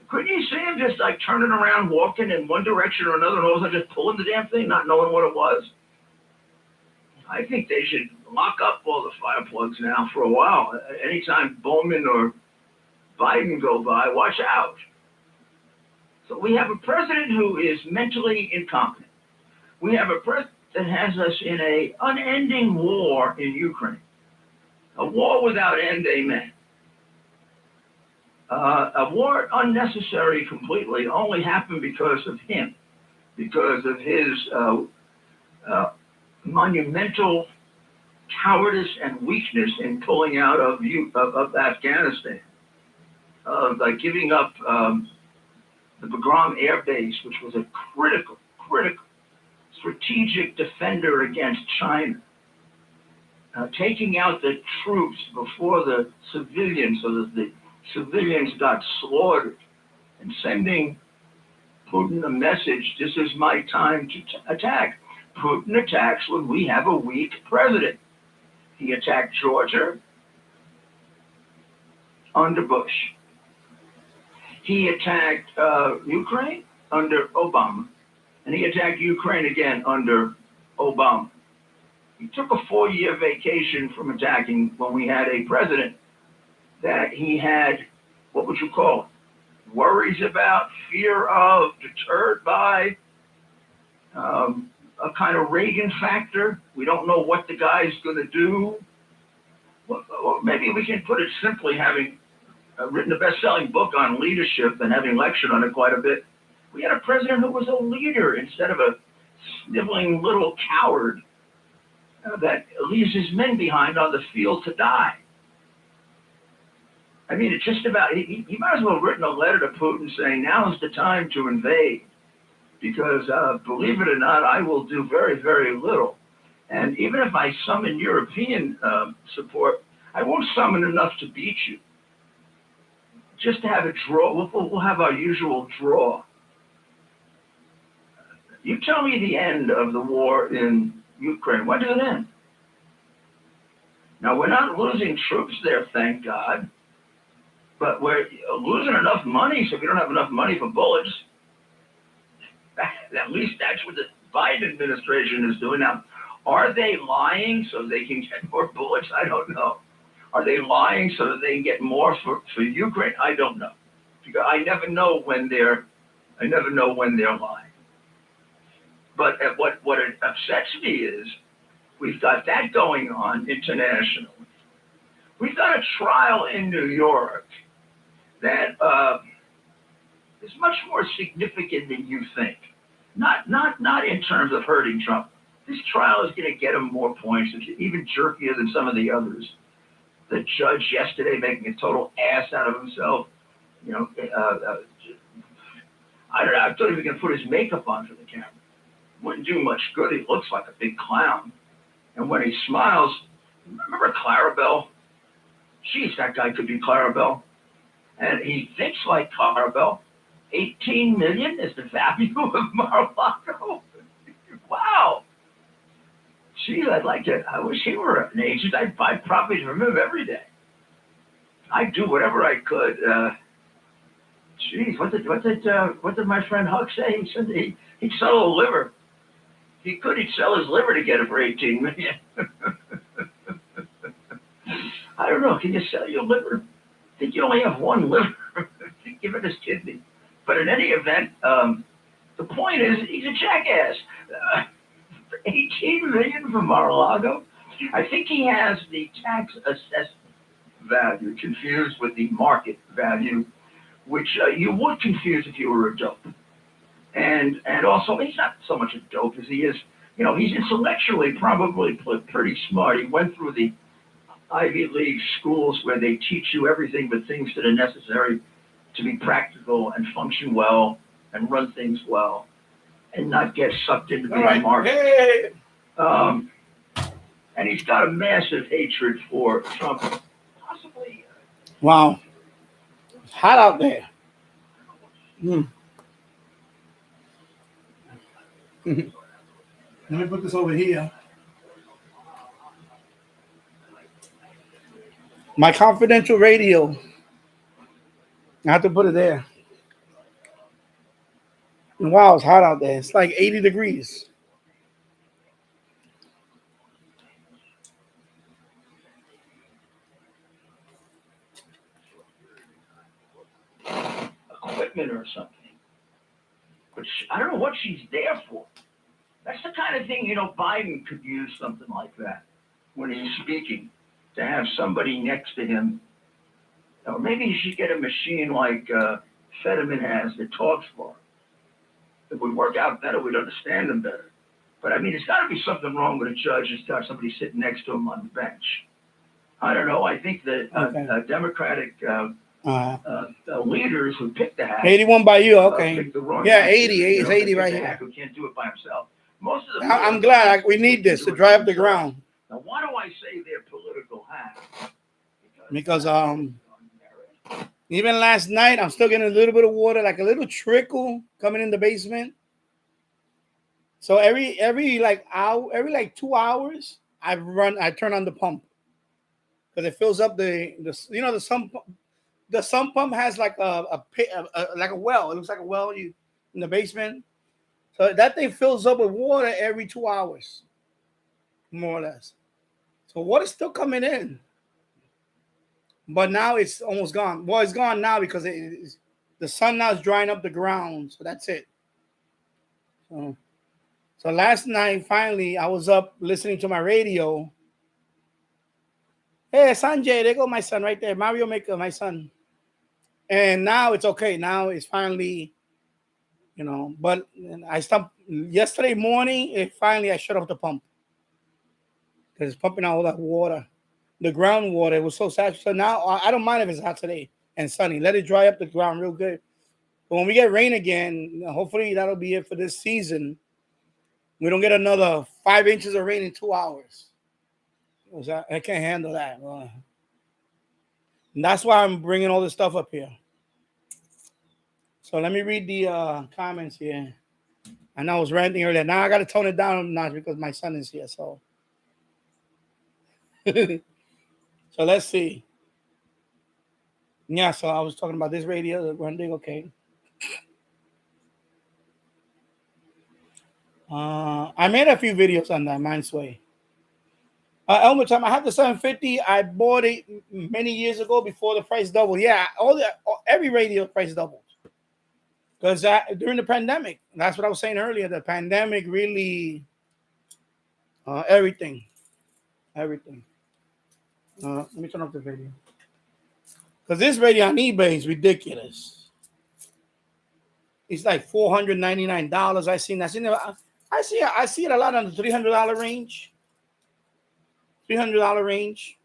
S16: Couldn't you see him just like turning around, walking in one direction or another, and all of a sudden just pulling the damn thing, not knowing what it was? I think they should lock up all the fire plugs now for a while. Anytime Bowman or Biden go by, watch out. So we have a president who is mentally incompetent. We have a president that has us in an unending war in Ukraine. A war without end, amen. A war unnecessary completely, only happened because of him, because of his monumental cowardice and weakness in pulling out of Afghanistan, by giving up the Bagram Air Base, which was a critical strategic defender against China, taking out the troops before the civilians so that the civilians got slaughtered, and sending Putin a message, this is my time to attack. Putin attacks when we have a weak president. He attacked Georgia under Bush. He attacked Ukraine under Obama, and he attacked Ukraine again under Obama. He took a 4-year vacation from attacking when we had a president that he had, what would you call it? worries about, fear of, deterred by, a kind of Reagan factor. We don't know what the guy's going to do. Or maybe we can put it simply, having written a best-selling book on leadership and having lectured on it quite a bit. We had a president who was a leader instead of a sniveling little coward that leaves his men behind on the field to die. I mean, it's just about, he might as well have written a letter to Putin saying, now's the time to invade. Because believe it or not, I will do very, very little. And even if I summon European support, I won't summon enough to beat you. Just to have a draw, we'll have our usual draw. You tell me the end of the war in Ukraine. When does it end? Now, we're not losing troops there, thank God. But we're losing enough money, so we don't have enough money for bullets. At least that's what the Biden administration is doing now. Are they lying so they can get more bullets? I don't know. Are they lying so that they can get more for Ukraine? I don't know. Because I never know when they're lying. But what it upsets me is we've got that going on internationally. We've got a trial in New York that is much more significant than you think. Not in terms of hurting Trump. This trial is going to get him more points, even jerkier than some of the others. The judge yesterday making a total ass out of himself. You know, I don't know. I thought he was going to put his makeup on for the camera. Wouldn't do much good. He looks like a big clown. And when he smiles, remember Clarabelle? Geez, that guy could be Clarabelle. And he thinks like Clarabelle. 18 million is the value of Mar-a-Lago. Wow. Geez, I wish he were an agent. I'd buy properties from him every day. I'd do whatever I could. Geez, what did my friend Huck say? He said he'd sell a liver. He'd sell his liver to get it for 18 million. I don't know. Can you sell your liver? I think you only have one liver. Give it his kidney. But in any event, the point is, he's a jackass. 18 million for Mar-a-Lago. I think he has the tax assessed value confused with the market value, which you would confuse if you were a dope. And also, he's not so much a dope as he is, he's intellectually probably pretty smart. He went through the Ivy League schools where they teach you everything but things that are necessary to be practical and function well and run things well and not get sucked into the market.
S1: Hey.
S16: And he's got a massive hatred for Trump. Possibly.
S1: Wow. It's hot out there. Let me put this over here. My confidential radio. I have to put it there. And wow, it's hot out there. It's like 80 degrees.
S16: Equipment or something. But I don't know what she's there for. That's the kind of thing, Biden could use something like that when he's speaking, to have somebody next to him. Or maybe you should get a machine like Fetterman has that talks for him. It would work out better. We'd understand him better. But, I mean, there's got to be something wrong with a judge who's got somebody sitting next to him on the bench. I don't know. I think that Democratic leaders who picked the hack.
S1: 81 by you, okay. Yeah, 80.
S16: It's
S1: 80 right here.
S16: Who can't do it by himself. Most of the
S1: I'm glad we need this to drive the ground.
S16: Now, why do I say they're political hacks?
S1: Because even last night, I'm still getting a little bit of water, like a little trickle coming in the basement. So every 2 hours, I turn on the pump because it fills up the sump pump has like a well. It looks like a well in the basement. So that thing fills up with water every 2 hours, more or less. So water's still coming in. But now it's almost gone. Well, it's gone now because The sun now is drying up the ground, so that's it. So last night, finally, I was up listening to my radio. Hey, Sanjay, there go my son right there. Mario Maker, my son. And now it's okay. Now it's finally, but I stopped yesterday morning. I shut off the pump because it's pumping out all that water. The groundwater was so saturated. So now I don't mind if it's hot today and sunny. Let it dry up the ground real good. But when we get rain again, hopefully that'll be it for this season. We don't get another 5 inches of rain in 2 hours. I can't handle that. And that's why I'm bringing all this stuff up here. So let me read the comments here. I know I was ranting earlier. Now I got to tone it down a notch because my son is here. So, so let's see. Yeah, so I was talking about this radio, the Grundig, okay. I made a few videos on that, Mindsway. Elmer Time, I have the 750. I bought it many years ago before the price doubled. Yeah, every radio price doubled. Because during the pandemic, that's what I was saying earlier. The pandemic really, everything. Let me turn off the video. Because this radio on eBay is ridiculous. It's like $499. I see it a lot on the $300 range. $300 range.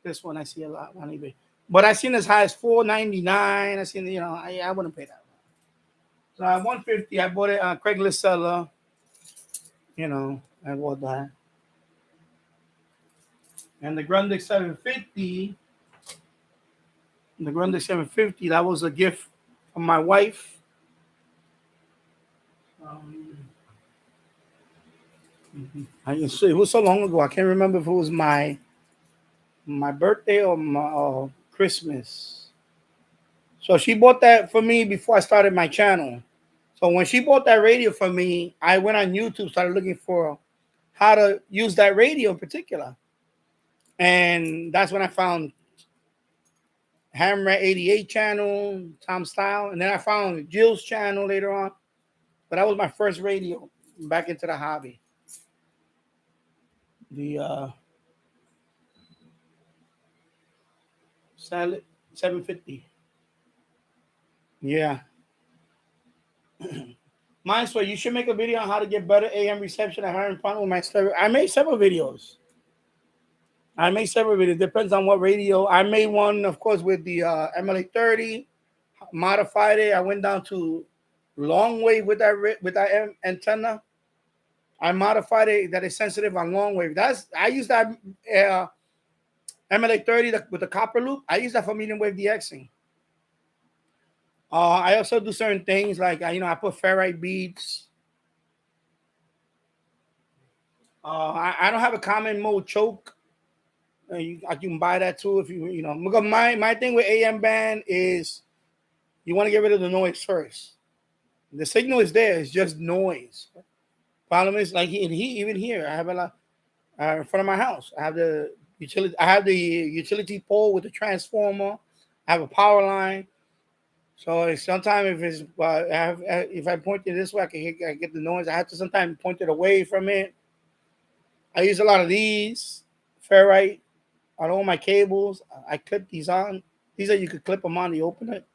S1: This one I see a lot on eBay. But I seen as high as $499. I seen, I wouldn't pay that. So at 150, I bought it on Craigslist seller. I bought that. And the Grundig 750, that was a gift from my wife. It was so long ago. I can't remember if it was my birthday or my Christmas. So she bought that for me before I started my channel. So when she bought that radio for me, I went on YouTube, started looking for how to use that radio in particular. And that's when I found Hamra 88 channel, Tom Style. And then I found Jill's channel later on. But that was my first radio back into the hobby. The 750. Yeah. Mindsway, you should make a video on how to get better AM reception at higher front with my stereo. I made several videos. Depends on what radio. I made one, of course, with the MLA 30. Modified it. I went down to longwave with that antenna. I modified it that is sensitive on longwave. I use that MLA 30 with the copper loop. I use that for medium wave DXing. I also do certain things like I put ferrite beads. I don't have a common mode choke. You can buy that too if you Because my thing with AM band is you want to get rid of the noise first. The signal is there; it's just noise. Problem is, like even here, I have a lot in front of my house. I have the utility pole with the transformer. I have a power line. So sometimes if I point it this way, I get the noise. I have to sometimes point it away from it. I use a lot of these ferrite on all my cables. I clip these on. These are you could clip them on to open it.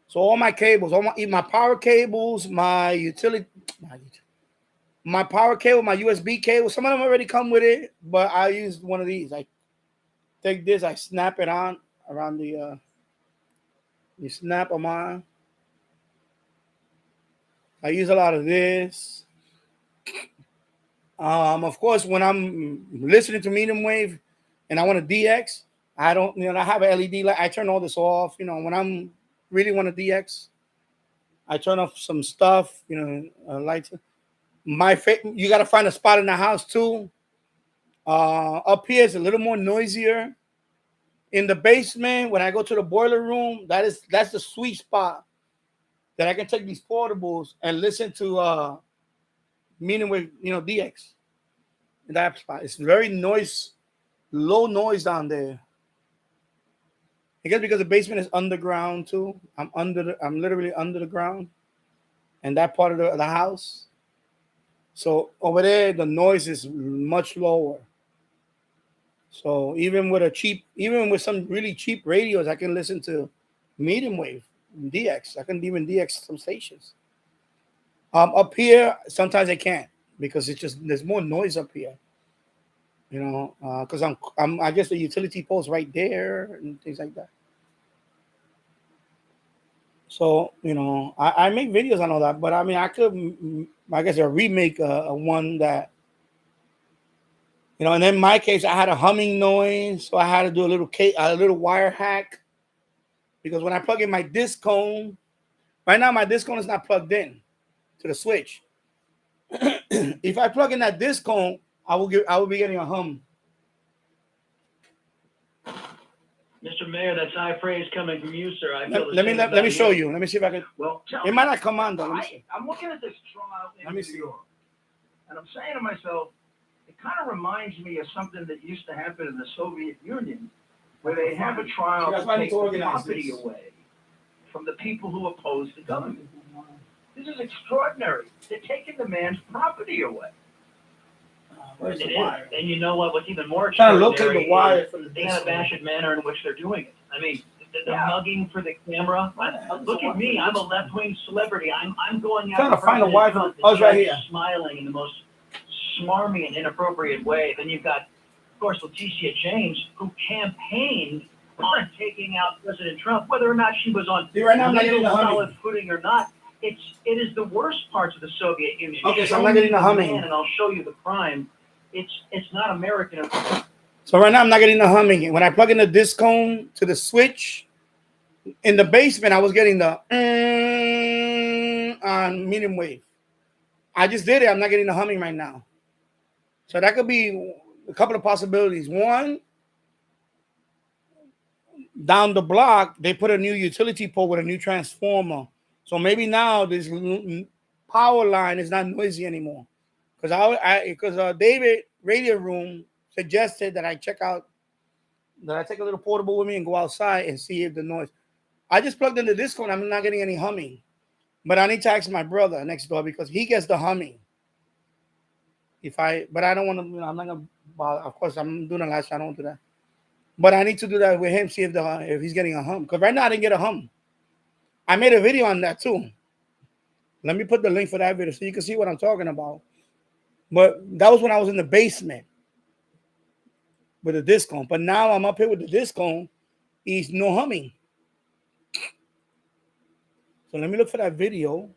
S1: So all my cables, my power cables, my power cable, my USB cable. Some of them already come with it, but I use one of these. I take this, I snap it on around the. You snap them on. I use a lot of this. Of course, when I'm listening to medium wave and I want to DX, I don't, I have an LED light. I turn all this off. When I'm really want to DX, I turn off some stuff. Lights. You got to find a spot in the house too. Up here is a little more noisier. In the basement, when I go to the boiler room, that's the sweet spot that I can take these portables and listen to medium wave, DX. In that spot, it's very low noise down there. I guess because the basement is underground too. I'm literally under the ground, and that part of the house. So over there, the noise is much lower. So even with some really cheap radios, I can listen to medium wave DX. I can even DX some stations. Up here, sometimes I can't because it's just there's more noise up here. You know, because I guess the utility pole's right there and things like that. So you know, I make videos on all that, but I mean, I guess, a remake a one that. You know, and in my case, I had a humming noise, so I had to do a little wire hack because when I plug in my disc cone, right now my disc cone is not plugged in to the switch. If I plug in that disc cone, I will be getting a hum.
S17: Mr. Mayor, that's high praise coming from you, sir.
S1: Let me show you. Let me see if I can.
S16: Well,
S1: it might not come on though. Let me see.
S16: I'm looking at this trial in
S1: Let me see.
S16: New York, and I'm saying to myself, it kind of reminds me of something that used to happen in the Soviet Union, where they have a trial to take the property away from the people who oppose the government. This is extraordinary. They're taking the man's property away.
S17: It is. And you know what? What's even more
S1: Trying to
S17: extraordinary
S1: locate the wire
S17: is
S1: from the
S17: the unabashed manner in which they're doing it. I mean, the mugging for the camera. Look at me. I'm a left-wing celebrity. I'm going out
S1: Trying to find a wire from. Oh, it's right here.
S17: Smiling in the most smarmy and inappropriate way. Then you've got, of course, Leticia James, who campaigned on taking out President Trump, whether or not she was on
S1: right now I'm not getting the humming.
S17: solid footing or not. It is the worst parts of the Soviet Union.
S1: Okay, so I'm not getting the humming.
S17: And I'll show you the crime. It's not American.
S1: So right now I'm not getting the humming. When I plug in the disc cone to the switch in the basement, I was getting the on medium wave. I just did it. I'm not getting the humming right now. So that could be a couple of possibilities. One, down the block, they put a new utility pole with a new transformer. So maybe now this power line is not noisy anymore. Because David Radio Room suggested that I take a little portable with me and go outside and see if the noise. I just plugged in the disco and I'm not getting any humming. But I need to ask my brother next door because he gets the humming. But I don't want to, I'm not gonna bother. Of course, I'm doing a live show, I don't do that. But I need to do that with him, see if he's getting a hum. Because right now I didn't get a hum. I made a video on that too. Let me put the link for that video so you can see what I'm talking about. But that was when I was in the basement with the disc cone. But now I'm up here with the disc cone. He's no humming. So let me look for that video.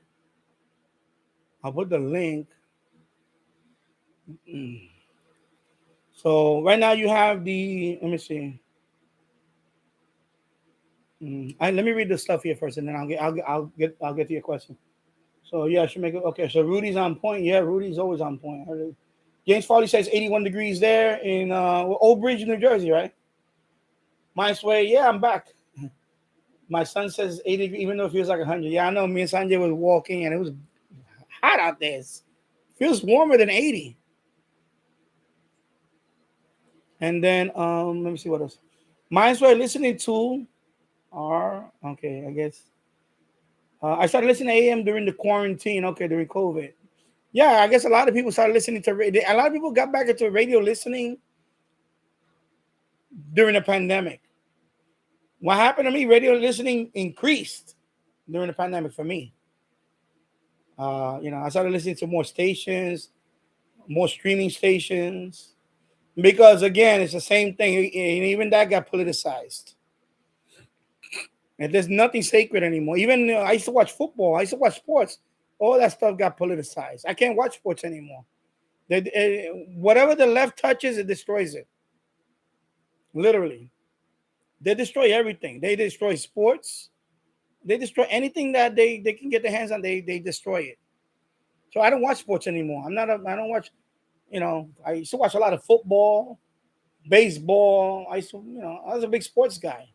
S1: I'll put the link. So right now you have the, let me see. Let me read the stuff here first, and then I'll get to your question. So yeah, I should make it okay. So Rudy's on point. Yeah, Rudy's always on point. James Farley says 81 degrees there in Old Bridge, New Jersey, right? My way, yeah, I'm back. My son says 80, even though it feels like 100. Yeah, I know. Me and Sanjay was walking, and it was hot out there. It feels warmer than 80. And then let me see what else. Mine's way listening to okay, I guess. I started listening to AM during the quarantine. Okay, during COVID. Yeah, I guess a lot of people started listening to radio. A lot of people got back into radio listening during the pandemic. What happened to me? Radio listening increased during the pandemic for me. I started listening to more stations, more streaming stations, because again, it's the same thing, and even that got politicized. And there's nothing sacred anymore. Even I used to watch football. I used to watch sports. All that stuff got politicized. I can't watch sports anymore. Whatever the left touches, it destroys it. Literally. They destroy everything. They destroy sports. They destroy anything that they can get their hands on. They destroy it. So I don't watch sports anymore. I don't watch, I used to watch a lot of football, baseball. I was a big sports guy.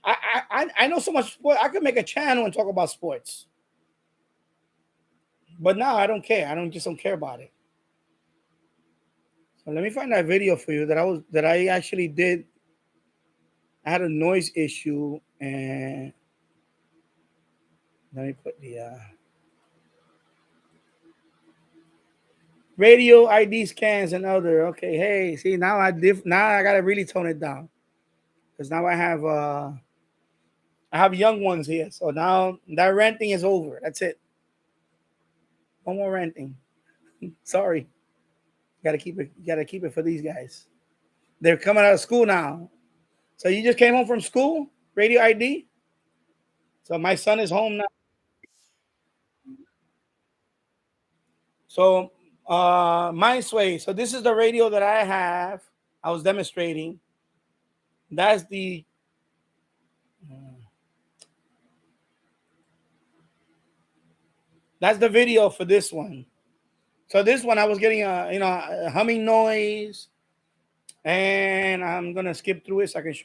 S1: I know so much sport. I could make a channel and talk about sports. But now I don't care. I just don't care about it. So let me find that video for you that I actually did I had a noise issue, and let me put the radio ID scans and other. Okay, hey, see now now I gotta really tone it down because now I have young ones here. So now that renting is over. That's it. No more renting. Sorry. Gotta keep it for these guys. They're coming out of school now. So you just came home from school? Radio ID? So my son is home now. So Mindsway. So this is the radio that I have. I was demonstrating. That's the video for this one. So this one I was getting a humming noise, and I'm gonna skip through it so I can show